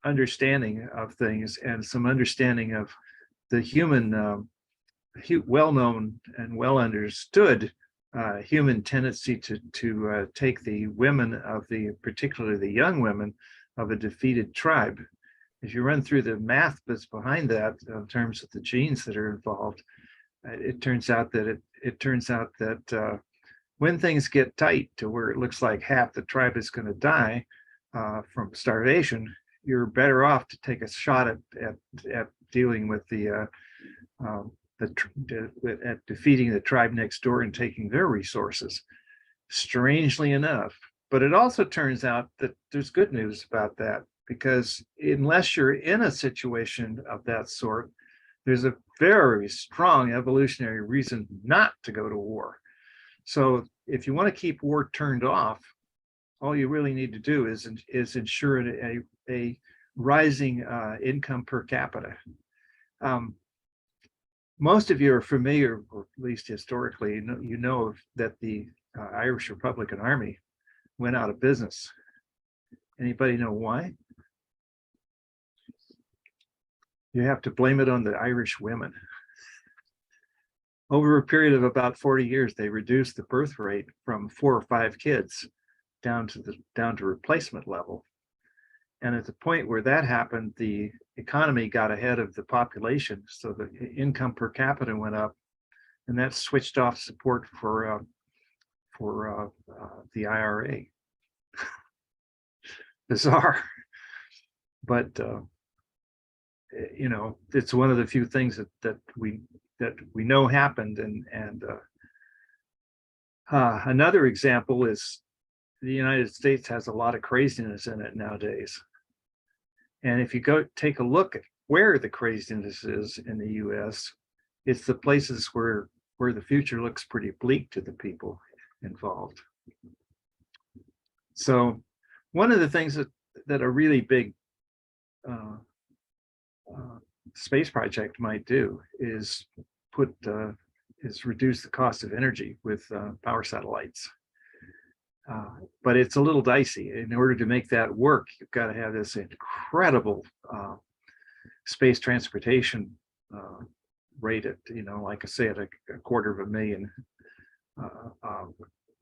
understanding of things and some understanding of the human, well-known and well understood human tendency to take the women of particularly the young women of a defeated tribe. If you run through the math that's behind that in terms of the genes that are involved, it turns out that when things get tight to where it looks like half the tribe is going to die from starvation, you're better off to take a shot at dealing with at defeating the tribe next door and taking their resources. Strangely enough, but it also turns out that there's good news about that, because unless you're in a situation of that sort, there's a very strong evolutionary reason not to go to war. So if you want to keep war turned off, all you really need to do is ensure a rising income per capita. Most of you are familiar, or at least historically, you know that the Irish Republican Army went out of business. Anybody know why? You have to blame it on the Irish women. Over a period of about 40 years, they reduced the birth rate from 4 or 5 kids down to replacement level. And at the point where that happened, the economy got ahead of the population, so the income per capita went up, and that switched off support for the IRA. Bizarre, but it's one of the few things that we know happened. And another example is the United States has a lot of craziness in it nowadays. And if you go take a look at where the craziness is in the US, it's the places where the future looks pretty bleak to the people involved. So one of the things that a really big space project might do is reduce the cost of energy with power satellites. But it's a little dicey. In order to make that work, you've got to have this incredible space transportation rate at, like I say, at a $250,000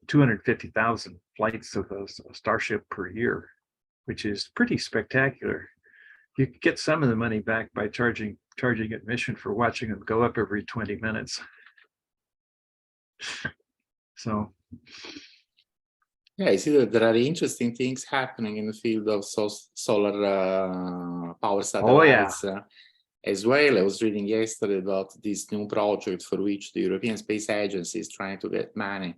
250,000 flights of a Starship per year, which is pretty spectacular. You could get some of the money back by charging charging admission for watching them go up every 20 minutes. So yeah, I see that there are interesting things happening in the field of solar power satellites as well. I was reading yesterday about this new project for which the European Space Agency is trying to get money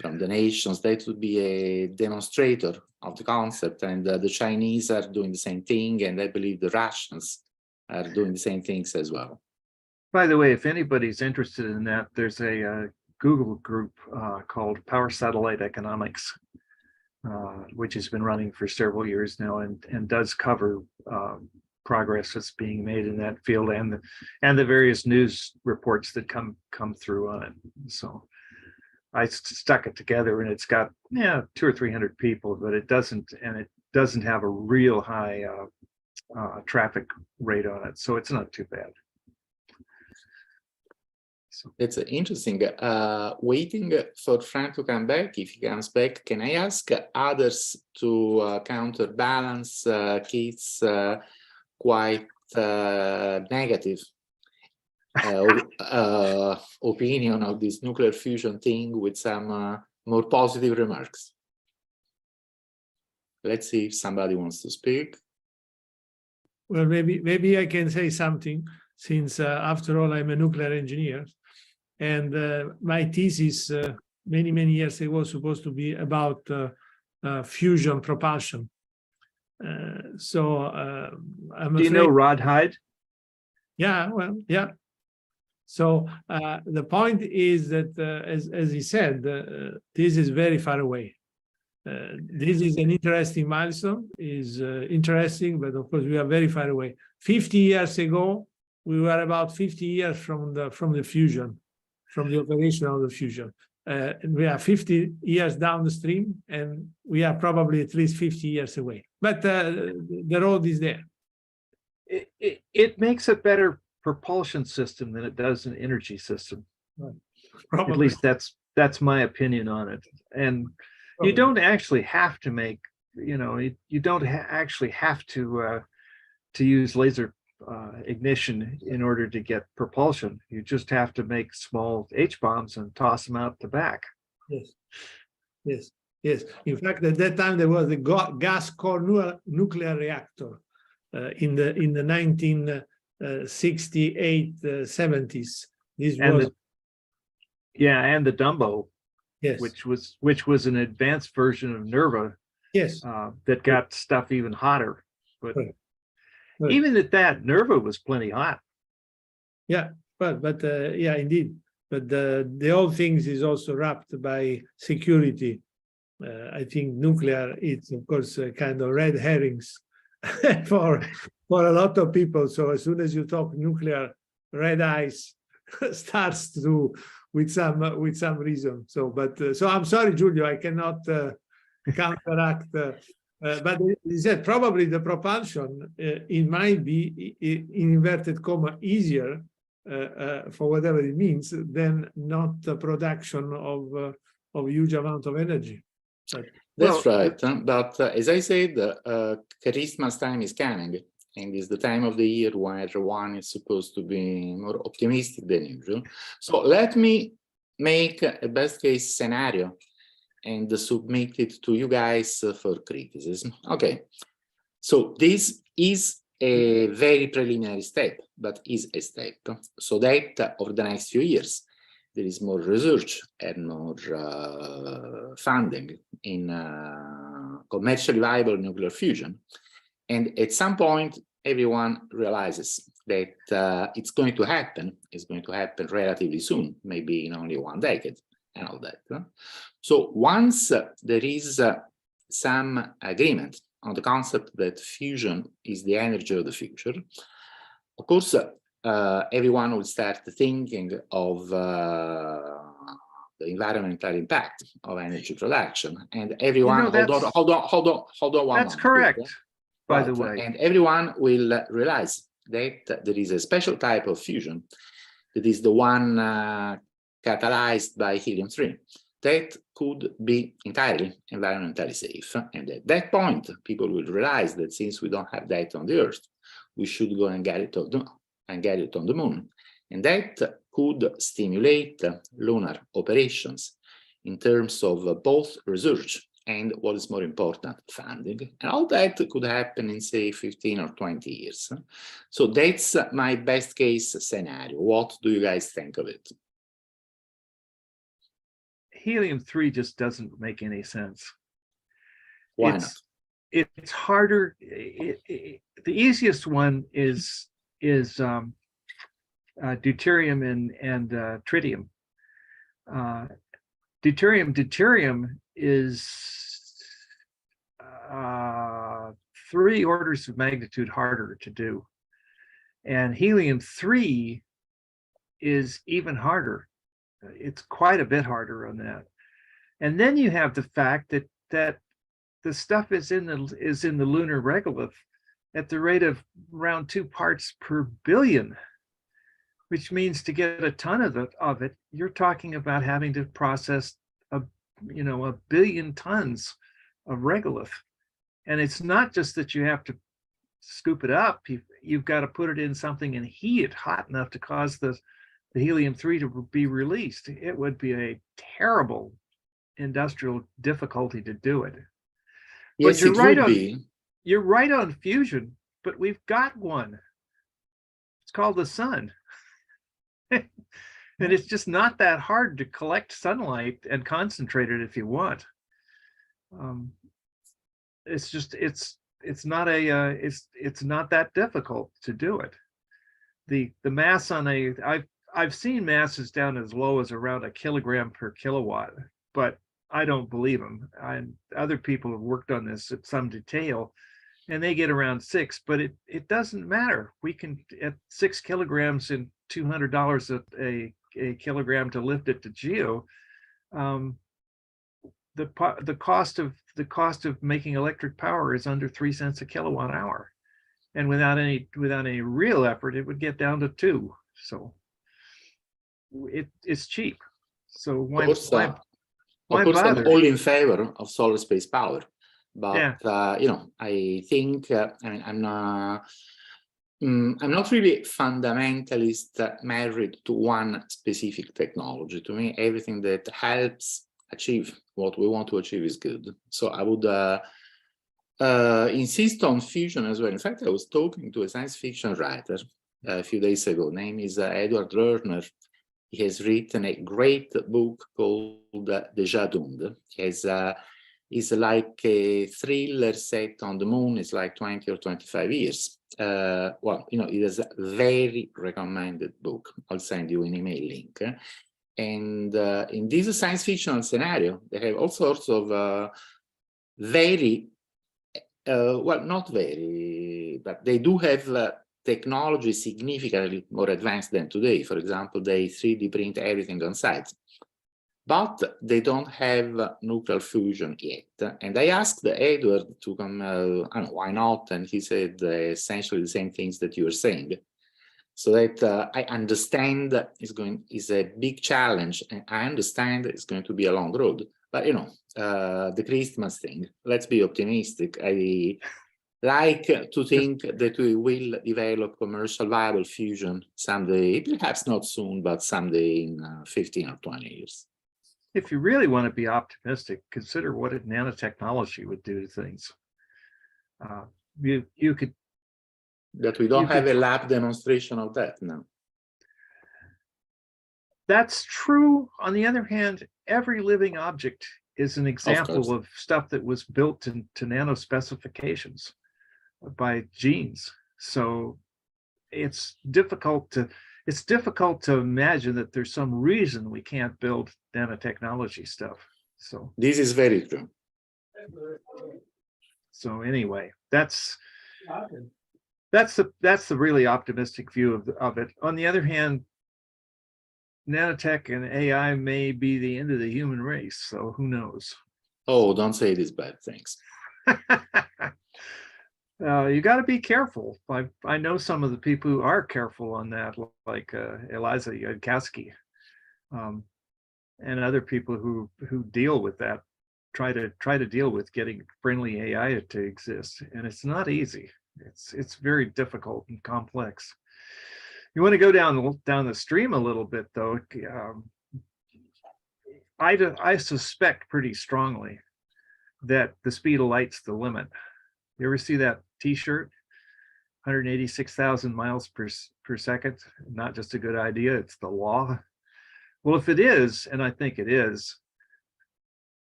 from the nations. That would be a demonstrator of the concept, and the Chinese are doing the same thing, and I believe the Russians are doing the same things as well. by the way, if anybody's interested in that, there's a Google group called Power Satellite Economics, which has been running for several years now, and does cover progress that's being made in that field, and the various news reports that come through on it. So I stuck it together, and it's got 200 or 300 people, but it doesn't have a real high traffic rate on it, so it's not too bad. So it's interesting. Waiting for Frank to come back. If he comes back, can I ask others to counterbalance Keith's quite negative opinion of this nuclear fusion thing with some more positive remarks? Let's see if somebody wants to speak. Well, maybe I can say something, since after all, I'm a nuclear engineer. And my thesis many years ago was supposed to be about fusion propulsion. So I'm do you know Rod Hyde? Yeah, well, yeah. So the point is that, as he said, this is very far away. This is an interesting milestone, is interesting, but of course we are very far away. 50 years ago, we were about 50 years from the fusion, from the operation of the fusion. And we are 50 years down the stream, and we are probably at least 50 years away. But the road is there. It makes a better propulsion system than it does an energy system. Probably. At least that's my opinion on it. And you don't actually have to make, you don't actually have to use laser ignition in order to get propulsion. You just have to make small H-bombs and toss them out the back. Yes. In fact, at that time there was the gas core nuclear reactor in the 1968, 70s. This was and the Dumbo, yes, which was an advanced version of NERVA. Yes, that got stuff even hotter. But right. Even at that, NERVA was plenty hot. Yeah, but yeah, indeed. But the whole things is also wrapped by security. I think nuclear, it's of course kind of red herrings for a lot of people. So as soon as you talk nuclear, red eyes starts to with some reason. So, so I'm sorry, Giulio, I cannot counteract. But he said probably the propulsion it might be in inverted comma easier for whatever it means than not the production of huge amount of energy. That's right. But as I said, Christmas time is coming, and it's the time of the year when everyone is supposed to be more optimistic than usual. So let me make a best case scenario and submit it to you guys for criticism. Okay, so this is a very preliminary step, but is a step, so that over the next few years there is more research and more funding in commercially viable nuclear fusion. And at some point, everyone realizes that it's going to happen. It's going to happen relatively soon, maybe in only 1 decade and all that. So once there is some agreement on the concept that fusion is the energy of the future, of course, everyone will start thinking of the environmental impact of energy production, and everyone hold on one that's moment, correct, Peter. by Right. the way. And everyone will realize that there is a special type of fusion that is the one catalyzed by helium-3 that could be entirely environmentally safe. And at that point, people will realize that since we don't have that on the Earth, we should go and get it and get it on the moon. And that could stimulate lunar operations in terms of both research and, what is more important, funding. And all that could happen in, say, 15 or 20 years. So that's my best case scenario. What do you guys think of it? Helium-3 just doesn't make any sense. Why not? It's harder. The easiest one is deuterium and tritium. Deuterium is 3 orders of magnitude harder to do, and helium-3 is even harder. It's quite a bit harder on that. And then you have the fact that the stuff is in the lunar regolith at the rate of around 2 parts per billion, which means to get a ton of it, you're talking about having to process a billion tons of regolith. And it's not just that you have to scoop it up, you've got to put it in something and heat it hot enough to cause the helium-3 to be released. It would be a terrible industrial difficulty to do it. Yes, but it would be. You're right on fusion, but we've got one. It's called the sun. And it's just not that hard to collect sunlight and concentrate it if you want. It's not that difficult to do it. The mass on I've seen masses down as low as around 1 kilogram per kilowatt, but I don't believe them. Other people have worked on this at some detail, and they get around 6, but it doesn't matter. We can, at 6 kilograms and $200 a kilogram to lift it to geo, the cost of making electric power is under 3 cents a kilowatt hour, and without any real effort, it would get down to 2. So it's cheap. So why bother? I'm all in favor of solar space power, but yeah. I think I'm not really fundamentalist married to one specific technology. To me, everything that helps achieve what we want to achieve is good. So I would insist on fusion as well. In fact, I was talking to a science fiction writer a few days ago. Name is Edward Lerner. He has written a great book called Déjà Doomed. It's like a thriller set on the moon. It's like 20 or 25 years. It is a very recommended book. I'll send you an email link. And in this science fiction scenario, they have all sorts of not very, but they do have technology significantly more advanced than today. For example, they 3D print everything on site, but they don't have nuclear fusion yet. And I asked Edward to come, why not? And he said essentially the same things that you were saying. So that I understand is a big challenge, and I understand it's going to be a long road. But the Christmas thing, let's be optimistic. I like to think that we will develop commercial viable fusion someday, perhaps not soon, but someday in 15 or 20 years. If you really want to be optimistic, consider what a nanotechnology would do to things. You could. That we don't have a lab demonstration of that now. That's true. On the other hand, every living object is an example of stuff that was built to nano specifications by genes. So it's difficult to imagine that there's some reason we can't build nanotechnology stuff. So this is very true. So anyway, that's the really optimistic view of it. On the other hand, nanotech and AI may be the end of the human race, so who knows? Oh, don't say these bad things. You got to be careful. I know some of the people who are careful on that, like Eliza Yudkowsky, and other people who deal with that, try to deal with getting friendly AI to exist, and it's not easy. It's very difficult and complex. You want to go down the stream a little bit, though. I suspect pretty strongly that the speed of light's the limit. You ever see that T-shirt? 186,000 miles per second. Not just a good idea, it's the law. Well, if it is, and I think it is,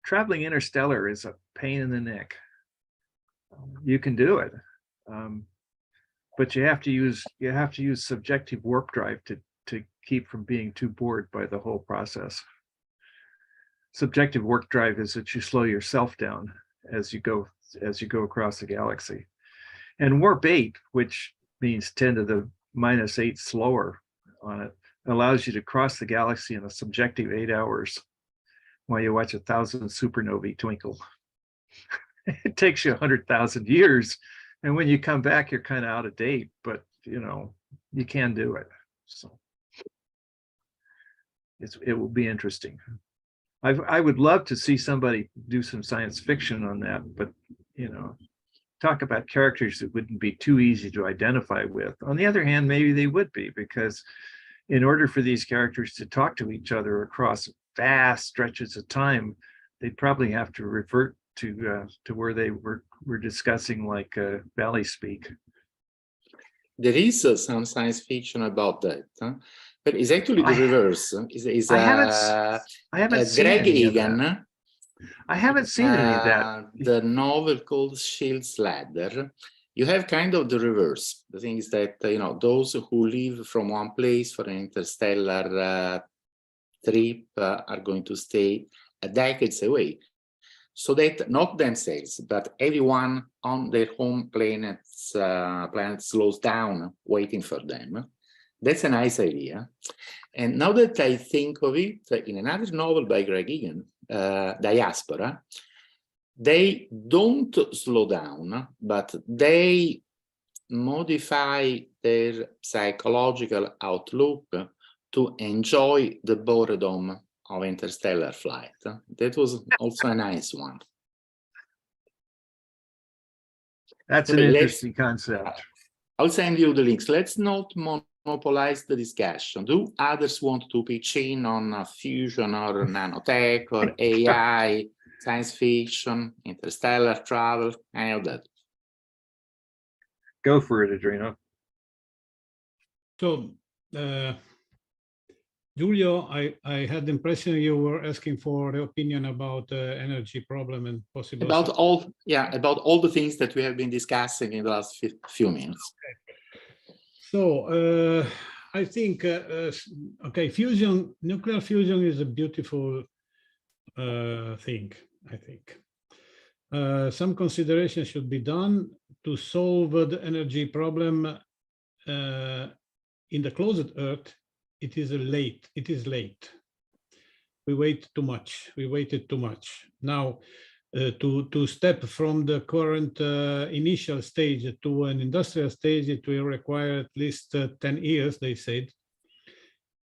traveling interstellar is a pain in the neck. You can do it, but you have to use subjective warp drive to keep from being too bored by the whole process. Subjective warp drive is that you slow yourself down as you go across the galaxy. And warp 8, which means 10 to the -8 slower on it, allows you to cross the galaxy in a subjective 8 hours while you watch 1,000 supernovae twinkle. It takes you 100,000 years. And when you come back, you're kind of out of date, but you can do it. So it will be interesting. I would love to see somebody do some science fiction on that, but talk about characters that wouldn't be too easy to identify with. On the other hand, maybe they would be, because in order for these characters to talk to each other across vast stretches of time, they'd probably have to revert to where they were discussing like Valley speak. There is some science fiction about that, but it's actually the reverse. I haven't seen Greg any of Egan. that. I haven't seen any of that. The novel called Shield's Ladder. You have kind of the reverse. The thing is that those who live from one place for an interstellar trip are going to stay decades away, so that not themselves but everyone on their home planet slows down waiting for them. That's a nice idea. And now that I think of it, in another novel by Greg Egan, Diaspora, they don't slow down, but they modify their psychological outlook to enjoy the boredom of interstellar flight. That was also a nice one. That's an interesting concept. I'll send you the links. Let's not monopolize the discussion. Do others want to pitch in on fusion or nanotech or AI, science fiction, interstellar travel, any of that? Go for it, Adreno. So, Giulio, I had the impression you were asking for the opinion about energy problem and possible. About all the things that we have been discussing in the last few minutes. Okay. So I think nuclear fusion is a beautiful thing. I think some consideration should be done to solve the energy problem in the closed Earth. It is late. We wait too much. We waited too much. Now, to step from the current initial stage to an industrial stage, it will require at least 10 years, they said,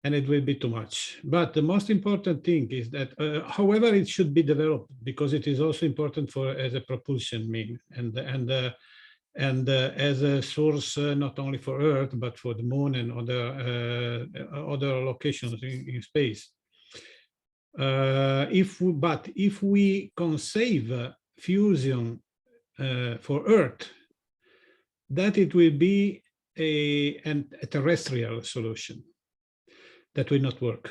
and it will be too much. But the most important thing is that, however, it should be developed, because it is also important as a propulsion mean and as a source not only for Earth but for the Moon and other locations in space. If we conceive fusion for Earth, that it will be a terrestrial solution that will not work.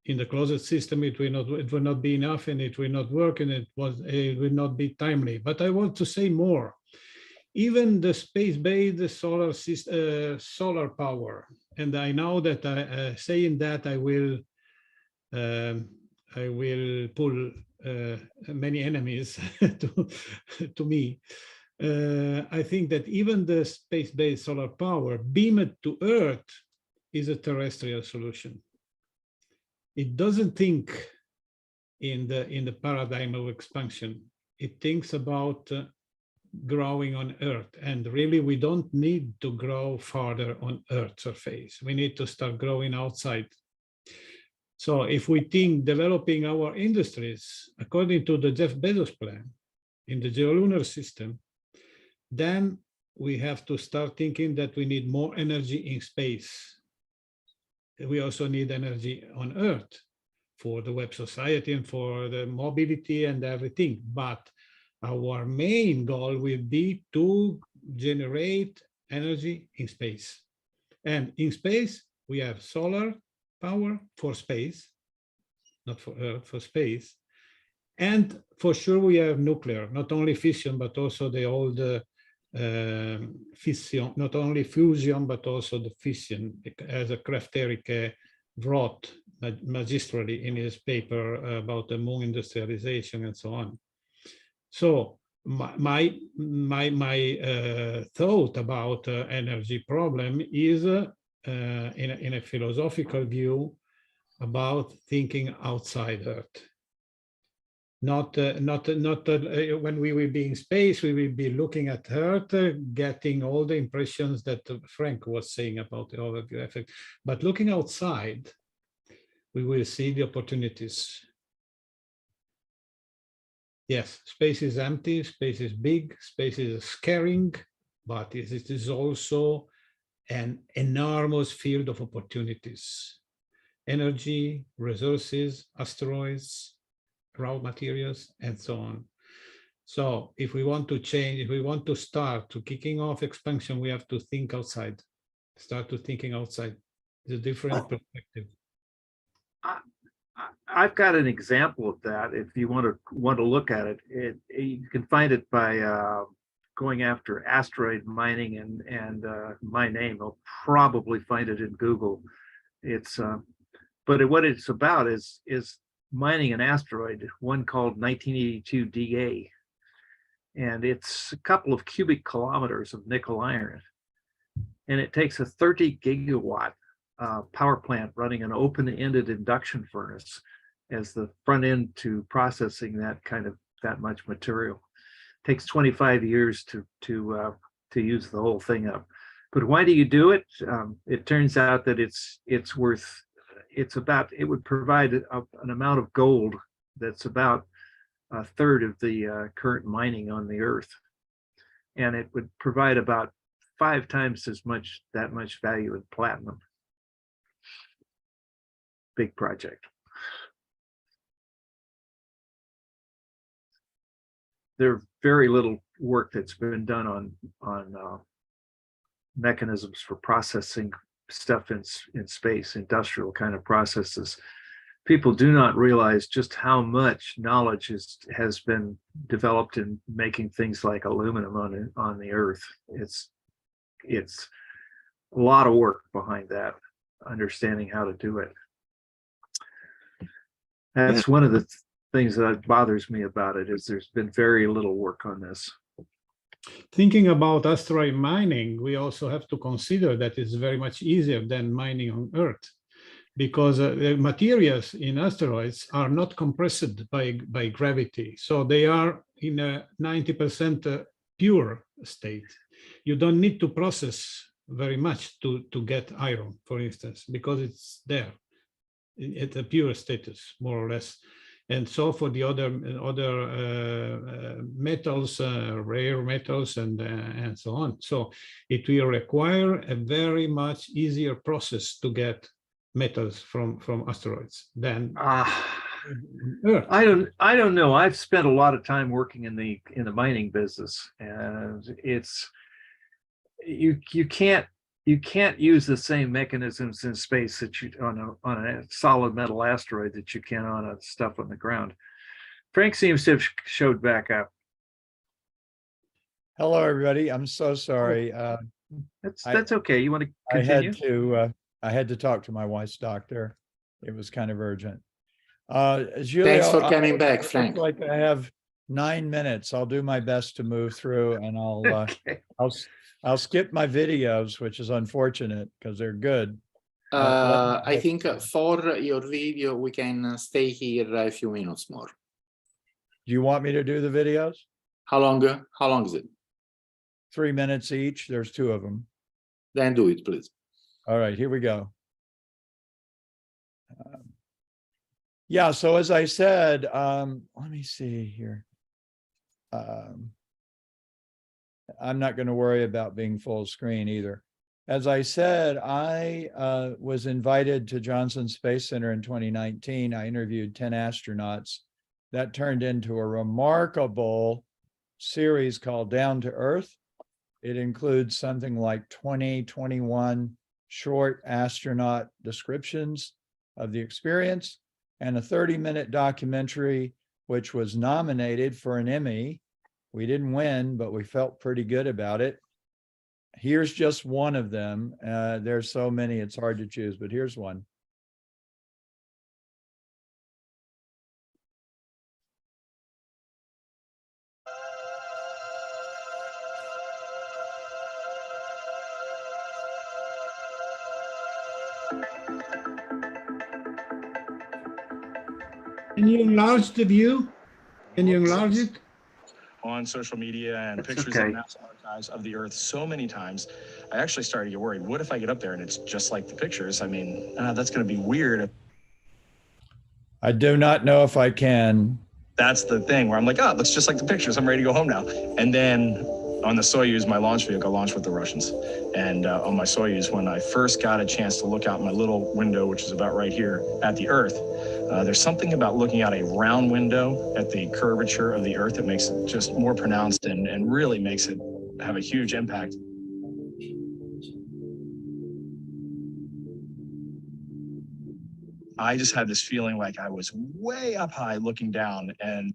In the closed system, it will not be enough, and it will not work, and it will not be timely. But I want to say more. Even the space-based solar power, and I know that saying that I will pull many enemies to me. I think that even the space-based solar power beamed to Earth is a terrestrial solution. It doesn't think in the paradigm of expansion. It thinks about growing on Earth, and really we don't need to grow farther on Earth's surface. We need to start growing outside. So if we think developing our industries according to the Jeff Bezos plan in the geolunar system, then we have to start thinking that we need more energy in space. We also need energy on Earth for the web society and for the mobility and everything. But our main goal will be to generate energy in space. And in space, we have solar power for space, not for Earth, for space. And for sure, we have nuclear, not only fission, but also the old fission, not only fusion, but also the fission, as a Kraft-Erik wrote magistrally in his paper about the moon industrialization and so on. So my thought about energy problem is in a philosophical view about thinking outside Earth. Not when we will be in space, we will be looking at Earth, getting all the impressions that Frank was saying about the overview effect. But looking outside, we will see the opportunities. Yes, space is empty, space is big, space is scaring, but it is also an enormous field of opportunities. Energy, resources, asteroids, raw materials, and so on. So if we want to change, if we want to start to kicking off expansion, we have to think outside, start to thinking outside the different perspective. I've got an example of that. If you want to look at it, you can find it by going after asteroid mining and my name. You'll probably find it in Google. It's but what it's about is mining an asteroid, one called 1982 DA, and it's a couple of cubic kilometers of nickel iron, and it takes a 30 gigawatt power plant running an open-ended induction furnace as the front end to processing that much material. It takes 25 years to use the whole thing up. But why do you do it? It turns out that it would provide an amount of gold that's about a third of the current mining on the Earth, and it would provide about 5 times that much value in platinum. Big project. There's very little work that's been done on mechanisms for processing stuff in space, industrial kind of processes. People do not realize just how much knowledge has been developed in making things like aluminum on the Earth. It's a lot of work behind that, understanding how to do it. That's one of the things that bothers me about it, is there's been very little work on this. Thinking about asteroid mining, we also have to consider that it's very much easier than mining on Earth, because the materials in asteroids are not compressed by gravity. So they are in a 90% pure state. You don't need to process very much to get iron, for instance, because it's there. It's a pure status, more or less. And so for the other metals, rare metals, and so on. So it will require a very much easier process to get metals from asteroids than Earth. I don't know. I've spent a lot of time working in the mining business, and it's you can't use the same mechanisms in space that you on a solid metal asteroid that you can on stuff on the ground. Frank seems to have showed back up. Hello, everybody. I'm so sorry. That's okay. You want to continue? I had to talk to my wife's doctor. It was kind of urgent. Giulio, Thanks for coming back, Frank. Like I have 9 minutes. I'll do my best to move through, and Okay. I'll skip my videos, which is unfortunate because they're good. I think for your video, we can stay here a few minutes more. Do you want me to do the videos? How long is it? 3 minutes each. There's 2 of them. Then do it, please. All right, here we go. Yeah, so as I said, let me see here. I'm not going to worry about being full screen either. As I said, I was invited to Johnson Space Center in 2019. I interviewed 10 astronauts. That turned into a remarkable series called Down to Earth. It includes something like 21 short astronaut descriptions of the experience and a 30-minute documentary, which was nominated for an Emmy. We didn't win, but we felt pretty good about it. Here's just one of them. There's so many, it's hard to choose, but here's one. Can you enlarge the view? Can you enlarge it? On social media and That's pictures okay. of NASA archives of the Earth so many times, I actually started to get worried. What if I get up there and it's just like the pictures? I mean, that's going to be weird. I do not know if I can. That's the thing where I'm like, oh, it looks just like the pictures. I'm ready to go home now. And then on the Soyuz, my launch vehicle launched with the Russians. And on my Soyuz, when I first got a chance to look out my little window, which is about right here at the Earth, there's something about looking out a round window at the curvature of the Earth that makes it just more pronounced and really makes it have a huge impact. I just had this feeling like I was way up high looking down, and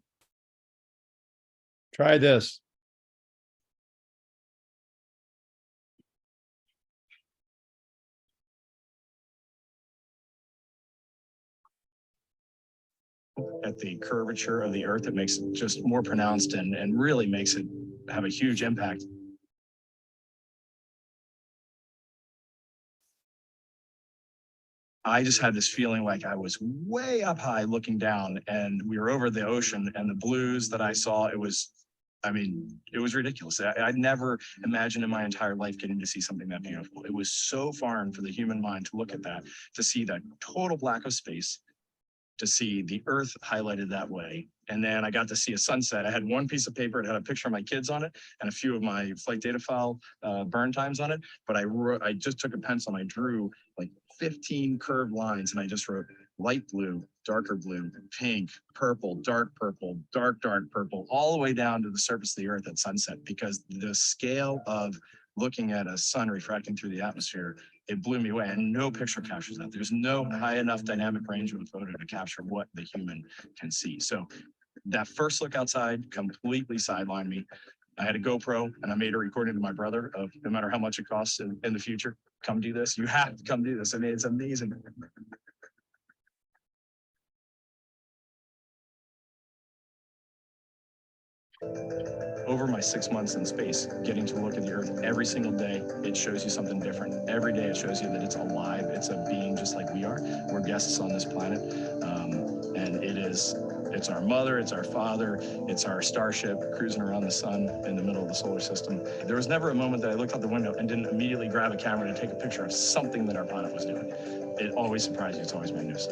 Try this. at the curvature of the Earth, it makes it just more pronounced and really makes it have a huge impact. I just had this feeling like I was way up high looking down, and we were over the ocean, and the blues that I saw, it was, I mean, it was ridiculous. I'd never imagined in my entire life getting to see something that beautiful. It was so foreign for the human mind to look at that, to see that total black of space, to see the Earth highlighted that way. And then I got to see a sunset. I had one piece of paper, it had a picture of my kids on it and a few of my flight data file burn times on it. But I just took a pencil and I drew like 15 curved lines, and I just wrote light blue, darker blue, pink, purple, dark purple, dark purple, all the way down to the surface of the Earth at sunset, because the scale of looking at a sun refracting through the atmosphere, it blew me away, and no picture captures that. There's no high enough dynamic range of a photo to capture what the human can see. So that first look outside completely sidelined me. I had a GoPro and I made a recording to my brother of, no matter how much it costs in the future, come do this. You have to come do this. I mean, it's amazing. Over my 6 months in space, getting to look at the Earth every single day, it shows you something different. Every day it shows you that it's alive. It's a being just like we are. We're guests on this planet. And it's our mother, it's our father, it's our starship cruising around the sun in the middle of the solar system. There was never a moment that I looked out the window and didn't immediately grab a camera to take a picture of something that our planet was doing. It always surprised you. It's always made news.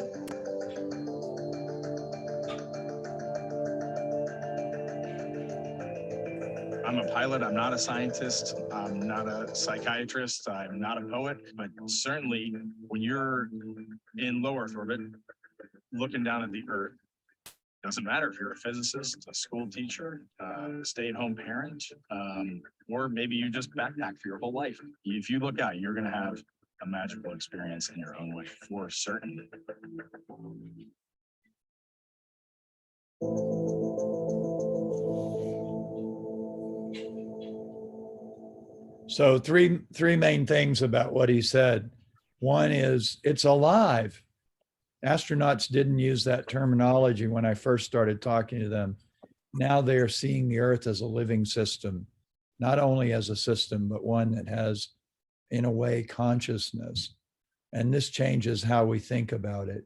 I'm a pilot, I'm not a scientist, I'm not a psychiatrist, I'm not a poet, but certainly when you're in low Earth orbit, looking down at the Earth, doesn't matter if you're a physicist, a school teacher, a stay-at-home parent, or maybe you just backpack for your whole life. If you look out, you're going to have a magical experience in your own way, for certain. So three main things about what he said. One is it's alive. Astronauts didn't use that terminology when I first started talking to them. Now they are seeing the Earth as a living system, not only as a system, but one that has, in a way, consciousness. And this changes how we think about it.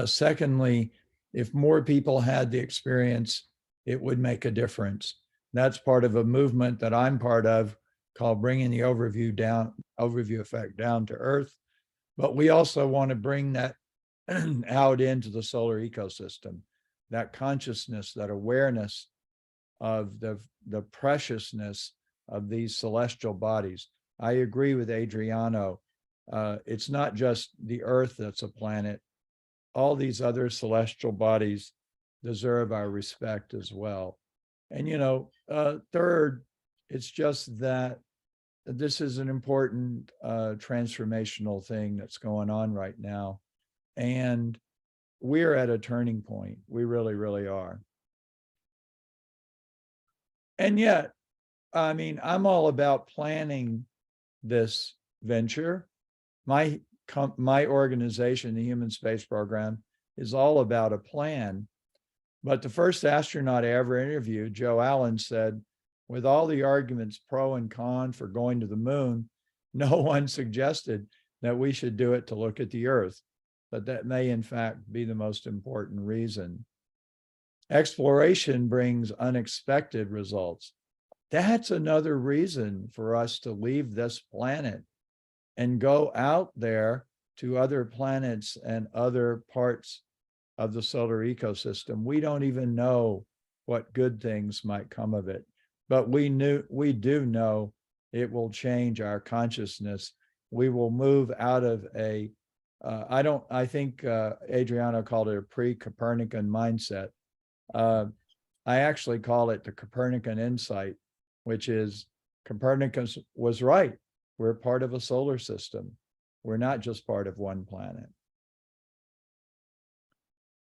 Secondly, if more people had the experience, it would make a difference. That's part of a movement that I'm part of called bringing the overview effect down to Earth. But we also want to bring that out into the solar ecosystem, that consciousness, that awareness of the preciousness of these celestial bodies. I agree with Adriano. It's not just the Earth that's a planet. All these other celestial bodies deserve our respect as well. And, third, it's just that this is an important transformational thing that's going on right now. And we're at a turning point. We really, really are. And yet, I mean, I'm all about planning this venture. My organization, the Human Space Program, is all about a plan. But the first astronaut I ever interviewed, Joe Allen, said, with all the arguments pro and con for going to the moon, no one suggested that we should do it to look at the Earth. But that may, in fact, be the most important reason. Exploration brings unexpected results. That's another reason for us to leave this planet and go out there to other planets and other parts of the solar ecosystem. We don't even know what good things might come of it, but we do know it will change our consciousness. We will move out of I think Adriano called it a pre-Copernican mindset. I actually call it the Copernican insight, which is Copernicus was right. We're part of a solar system. We're not just part of one planet.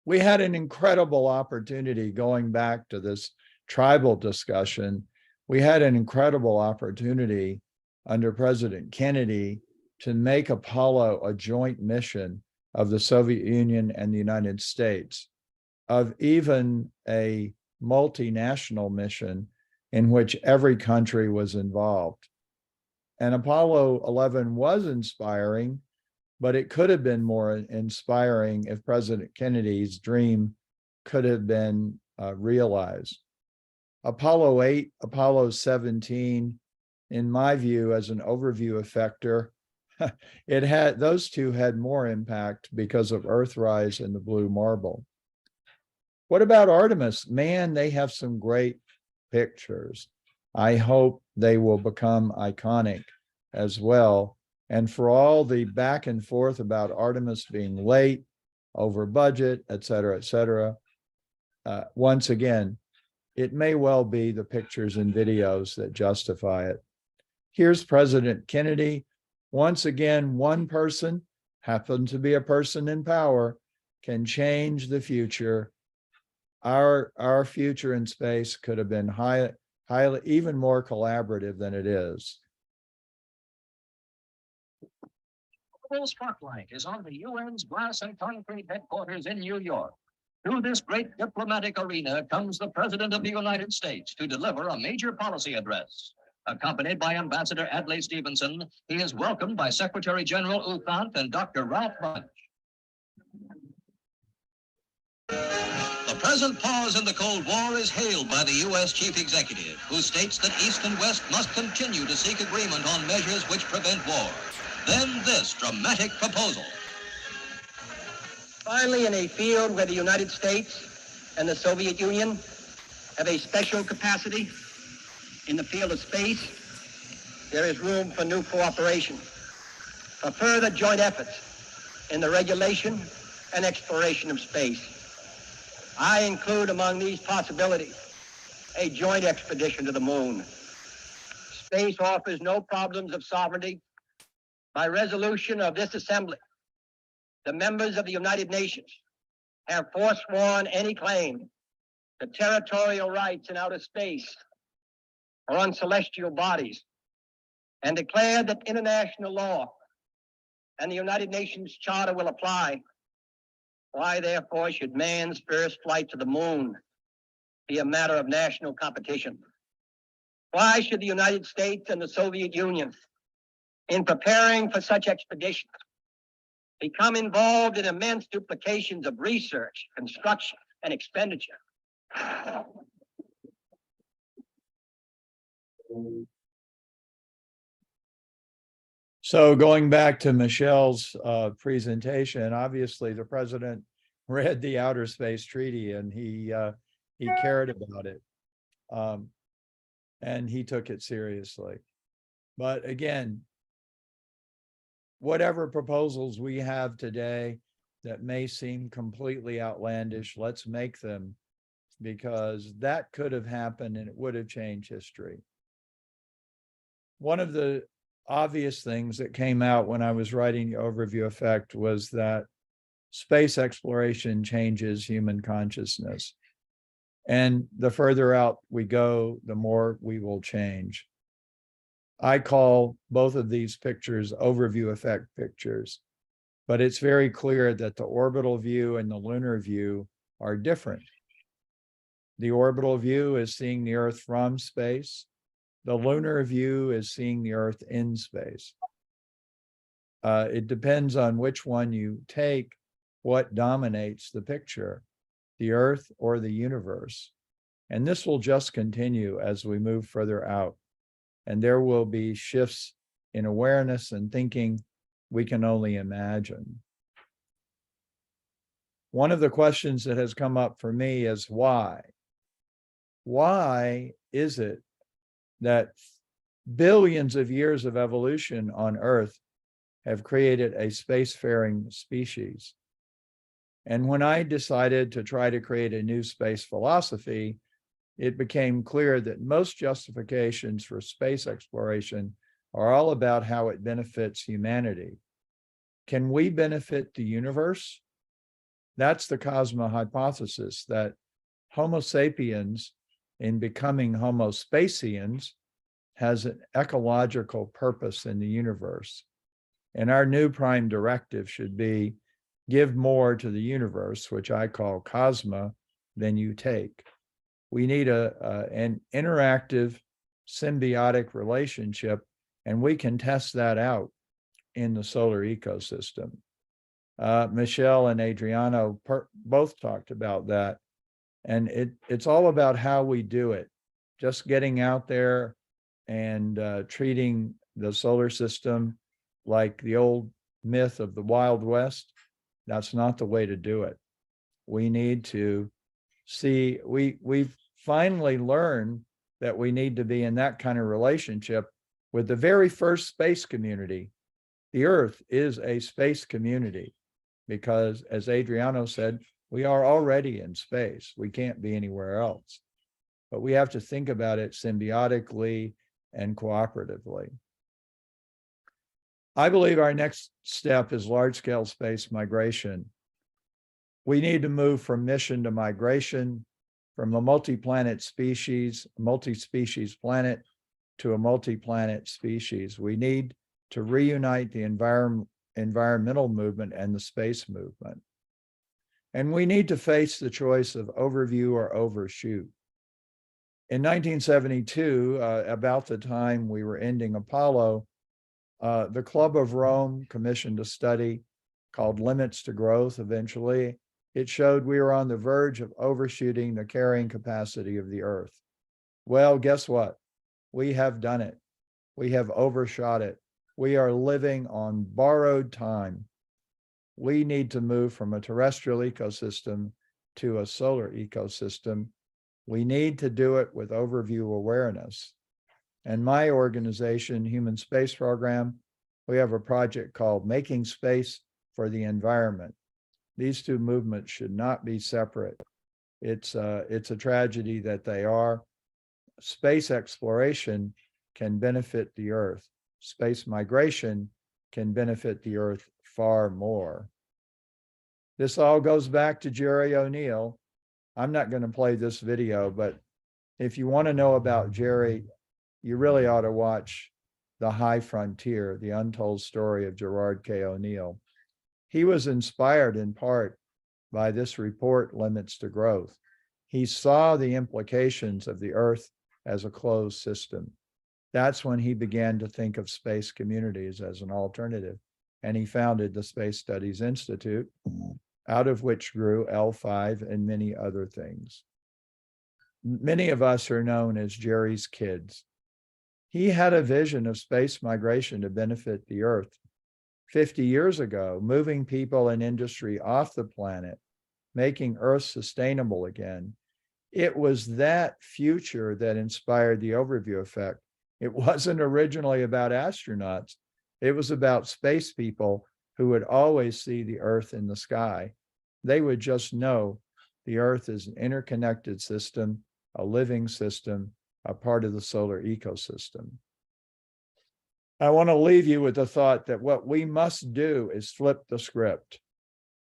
We had an incredible opportunity, going back to this tribal discussion. We had an incredible opportunity under President Kennedy to make Apollo a joint mission of the Soviet Union and the United States, of even a multinational mission in which every country was involved. And Apollo 11 was inspiring, but it could have been more inspiring if President Kennedy's dream could have been realized. Apollo 8, Apollo 17, in my view, as an overview effector, those two had more impact because of Earthrise and the blue marble. What about Artemis? Man, they have some great pictures. I hope they will become iconic as well. And for all the back and forth about Artemis being late, over budget, et cetera, once again, it may well be the pictures and videos that justify it. Here's President Kennedy. Once again, one person, happened to be a person in power, can change the future. Our future in space could have been highly, even more collaborative than it is. The global spotlight is on the UN's glass and concrete headquarters in New York. To this great diplomatic arena comes the President of the United States to deliver a major policy address. Accompanied by Ambassador Adlai Stevenson, he is welcomed by Secretary General U Thant and Dr. Ralph Bunche. The present pause in the Cold War is hailed by the U.S. Chief Executive, who states that East and West must continue to seek agreement on measures which prevent war. Then this dramatic proposal. Finally, in a field where the United States and the Soviet Union have a special capacity in the field of space, there is room for new cooperation, for further joint efforts in the regulation and exploration of space. I include among these possibilities a joint expedition to the moon. Space offers no problems of sovereignty. By resolution of this assembly, the members of the United Nations have forsworn any claim to territorial rights in outer space or on celestial bodies, and declared that international law and the United Nations Charter will apply. Why, therefore, should man's first flight to the moon be a matter of national competition? Why should the United States and the Soviet Union, in preparing for such expeditions, become involved in immense duplications of research, construction, and expenditure? So going back to Michelle's presentation, obviously the president read the Outer Space Treaty and he cared about it. and he took it seriously. But again, whatever proposals we have today that may seem completely outlandish, let's make them, because that could have happened and it would have changed history. One of the obvious things that came out when I was writing the overview effect was that space exploration changes human consciousness. And the further out we go, the more we will change. I call both of these pictures overview effect pictures, but it's very clear that the orbital view and the lunar view are different. The orbital view is seeing the Earth from space. The lunar view is seeing the Earth in space. It depends on which one you take, what dominates the picture, the Earth or the universe. And this will just continue as we move further out. And there will be shifts in awareness and thinking we can only imagine. One of the questions that has come up for me is why? Why is it that billions of years of evolution on Earth have created a spacefaring species? And when I decided to try to create a new space philosophy, it became clear that most justifications for space exploration are all about how it benefits humanity. Can we benefit the universe? That's the Cosmo hypothesis, that Homo sapiens, in becoming Homo spacians, has an ecological purpose in the universe. And our new prime directive should be give more to the universe, which I call Cosmo, than you take. We need an interactive, symbiotic relationship, and we can test that out in the solar ecosystem. Michelle and Adriano both talked about that. And it's all about how we do it. Just getting out there and treating the solar system like the old myth of the Wild West, that's not the way to do it. We need to see, we've finally learned that we need to be in that kind of relationship with the very first space community. The Earth is a space community because, as Adriano said, we are already in space. We can't be anywhere else. But we have to think about it symbiotically and cooperatively. I believe our next step is large-scale space migration. We need to move from mission to migration, from a multi-planet species, multi-species planet, to a multi-planet species. We need to reunite the environmental movement and the space movement. And we need to face the choice of overview or overshoot. In 1972, about the time we were ending Apollo, the Club of Rome commissioned a study called Limits to Growth eventually. It showed we were on the verge of overshooting the carrying capacity of the Earth. Well, guess what? We have done it. We have overshot it. We are living on borrowed time. We need to move from a terrestrial ecosystem to a solar ecosystem. We need to do it with overview awareness. And my organization, Human Space Program, we have a project called Making Space for the Environment. These two movements should not be separate. It's a tragedy that they are. Space exploration can benefit the Earth. Space migration can benefit the Earth far more. This all goes back to Jerry O'Neill. I'm not going to play this video, but if you want to know about Jerry, you really ought to watch The High Frontier, the untold story of Gerard K. O'Neill. He was inspired in part by this report, Limits to Growth. He saw the implications of the Earth as a closed system. That's when he began to think of space communities as an alternative. And he founded the Space Studies Institute, out of which grew L5 and many other things. Many of us are known as Jerry's kids. He had a vision of space migration to benefit the Earth 50 years ago, moving people and industry off the planet, making Earth sustainable again. It was that future that inspired the overview effect. It wasn't originally about astronauts. It was about space people who would always see the Earth in the sky. They would just know the Earth is an interconnected system, a living system, a part of the solar ecosystem. I want to leave you with the thought that what we must do is flip the script.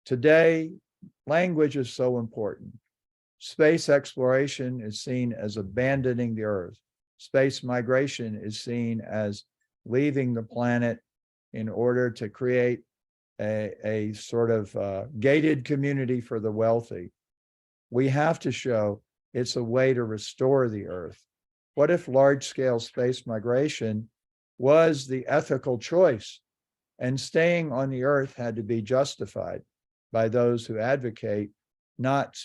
Today, language is so important. Space exploration is seen as abandoning the Earth. Space migration is seen as leaving the planet in order to create a sort of gated community for the wealthy. We have to show it's a way to restore the Earth. What if large-scale space migration was the ethical choice, and staying on the Earth had to be justified by those who advocate not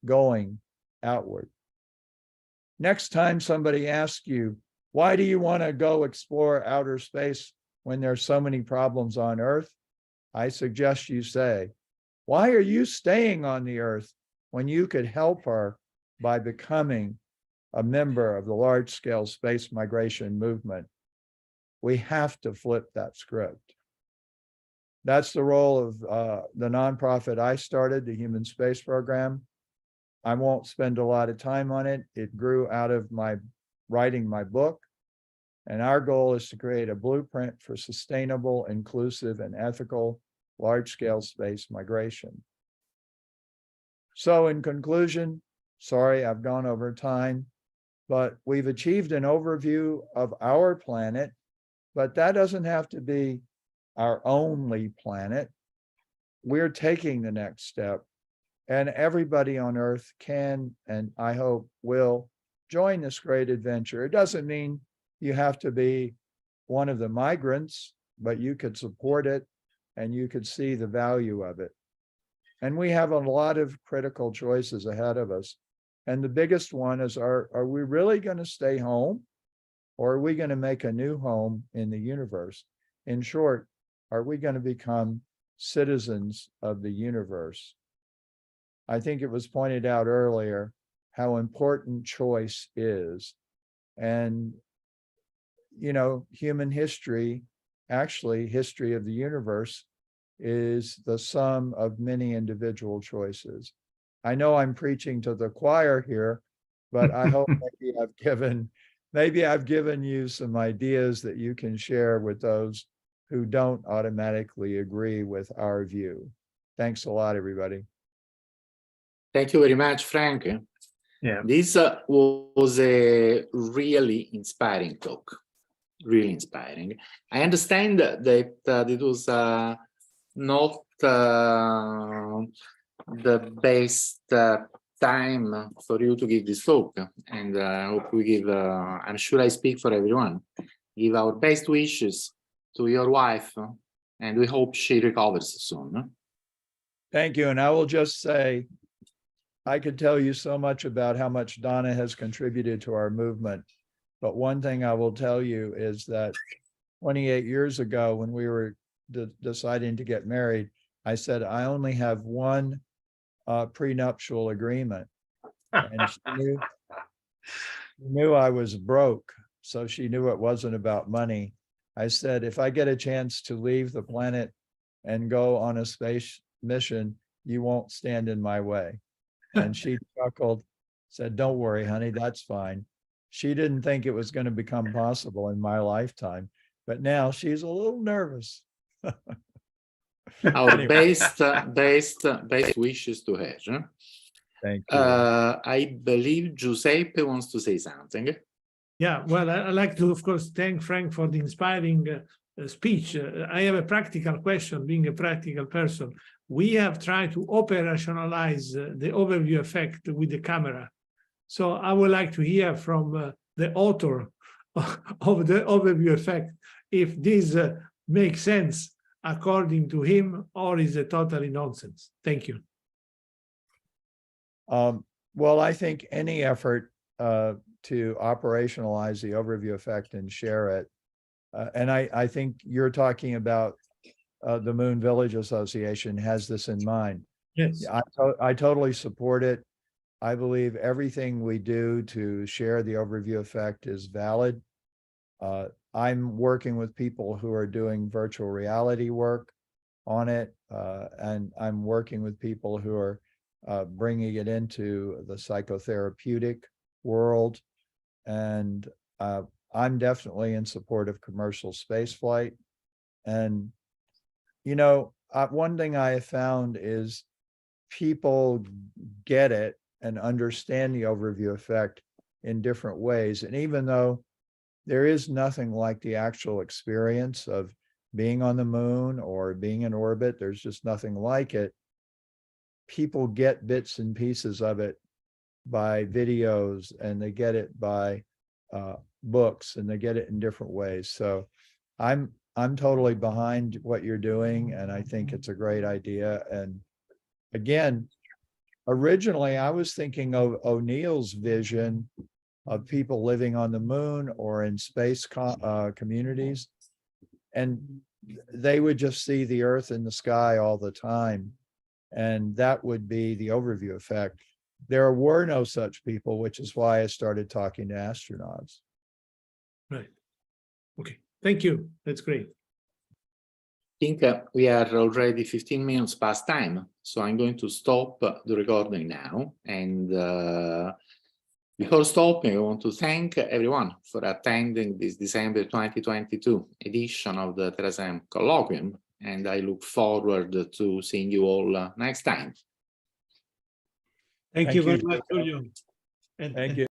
going outward? Next time somebody asks you, why do you want to go explore outer space when there's so many problems on Earth? I suggest you say, why are you staying on the Earth when you could help her by becoming a member of the large-scale space migration movement? We have to flip that script. That's the role of the nonprofit I started, the Human Space Program. I won't spend a lot of time on it. It grew out of my writing my book. And our goal is to create a blueprint for sustainable, inclusive, and ethical large-scale space migration. So in conclusion, sorry, I've gone over time, but we've achieved an overview of our planet, but that doesn't have to be our only planet. We're taking the next step, and everybody on Earth can, and I hope will, join this great adventure. It doesn't mean you have to be one of the migrants, but you could support it and you could see the value of it. And we have a lot of critical choices ahead of us. And the biggest one is, are we really going to stay home, or are we going to make a new home in the universe? In short, are we going to become citizens of the universe? I think it was pointed out earlier how important choice is. And you know, human history, actually history of the universe, is the sum of many individual choices. I know I'm preaching to the choir here, but I hope maybe I've given you some ideas that you can share with those who don't automatically agree with our view. Thanks a lot, everybody. Thank you very much, Frank. Yeah. This was a really inspiring talk. Really inspiring. I understand that it was not the best time for you to give this talk, and I hope we give, I'm sure I speak for everyone, give our best wishes to your wife, and we hope she recovers soon. Thank you. And I will just say, I could tell you so much about how much Donna has contributed to our movement. But one thing I will tell you is that 28 years ago, when we were deciding to get married, I said, I only have one prenuptial agreement. And she knew I was broke, so she knew it wasn't about money. I said, if I get a chance to leave the planet and go on a space mission, you won't stand in my way. And she chuckled, said, don't worry, honey, that's fine. She didn't think it was going to become possible in my lifetime, but now she's a little nervous. Our Anyway. best wishes to her. Thank you. I believe Giuseppe wants to say something. Yeah, well, I'd like to, of course, thank Frank for the inspiring speech. I have a practical question, being a practical person. We have tried to operationalize the overview effect with the camera. So I would like to hear from the author of the overview effect, if this makes sense according to him, or is it totally nonsense? Thank you. Well, I think any effort to operationalize the overview effect and share it, and I think you're talking about the Moon Village Association has this in mind. Yes. I totally support it. I believe everything we do to share the overview effect is valid. I'm working with people who are doing virtual reality work on it, and I'm working with people who are bringing it into the psychotherapeutic world. And I'm definitely in support of commercial space flight. And, you know, one thing I have found is people get it and understand the overview effect in different ways. And even though there is nothing like the actual experience of being on the moon or being in orbit, there's just nothing like it. People get bits and pieces of it by videos, and they get it by books, and they get it in different ways. So I'm totally behind what you're doing, and I think it's a great idea. And again, originally I was thinking of O'Neill's vision of people living on the moon or in space communities, and they would just see the Earth in the sky all the time, and that would be the overview effect. There were no such people, which is why I started talking to astronauts. Right. Okay. Thank you. That's great. I think we are already 15 minutes past time, so I'm going to stop the recording now. And before stopping, I want to thank everyone for attending this December 2022 edition of the Terasem Colloquium, and I look forward to seeing you all next time. Thank you very much, Giulio. Thank you.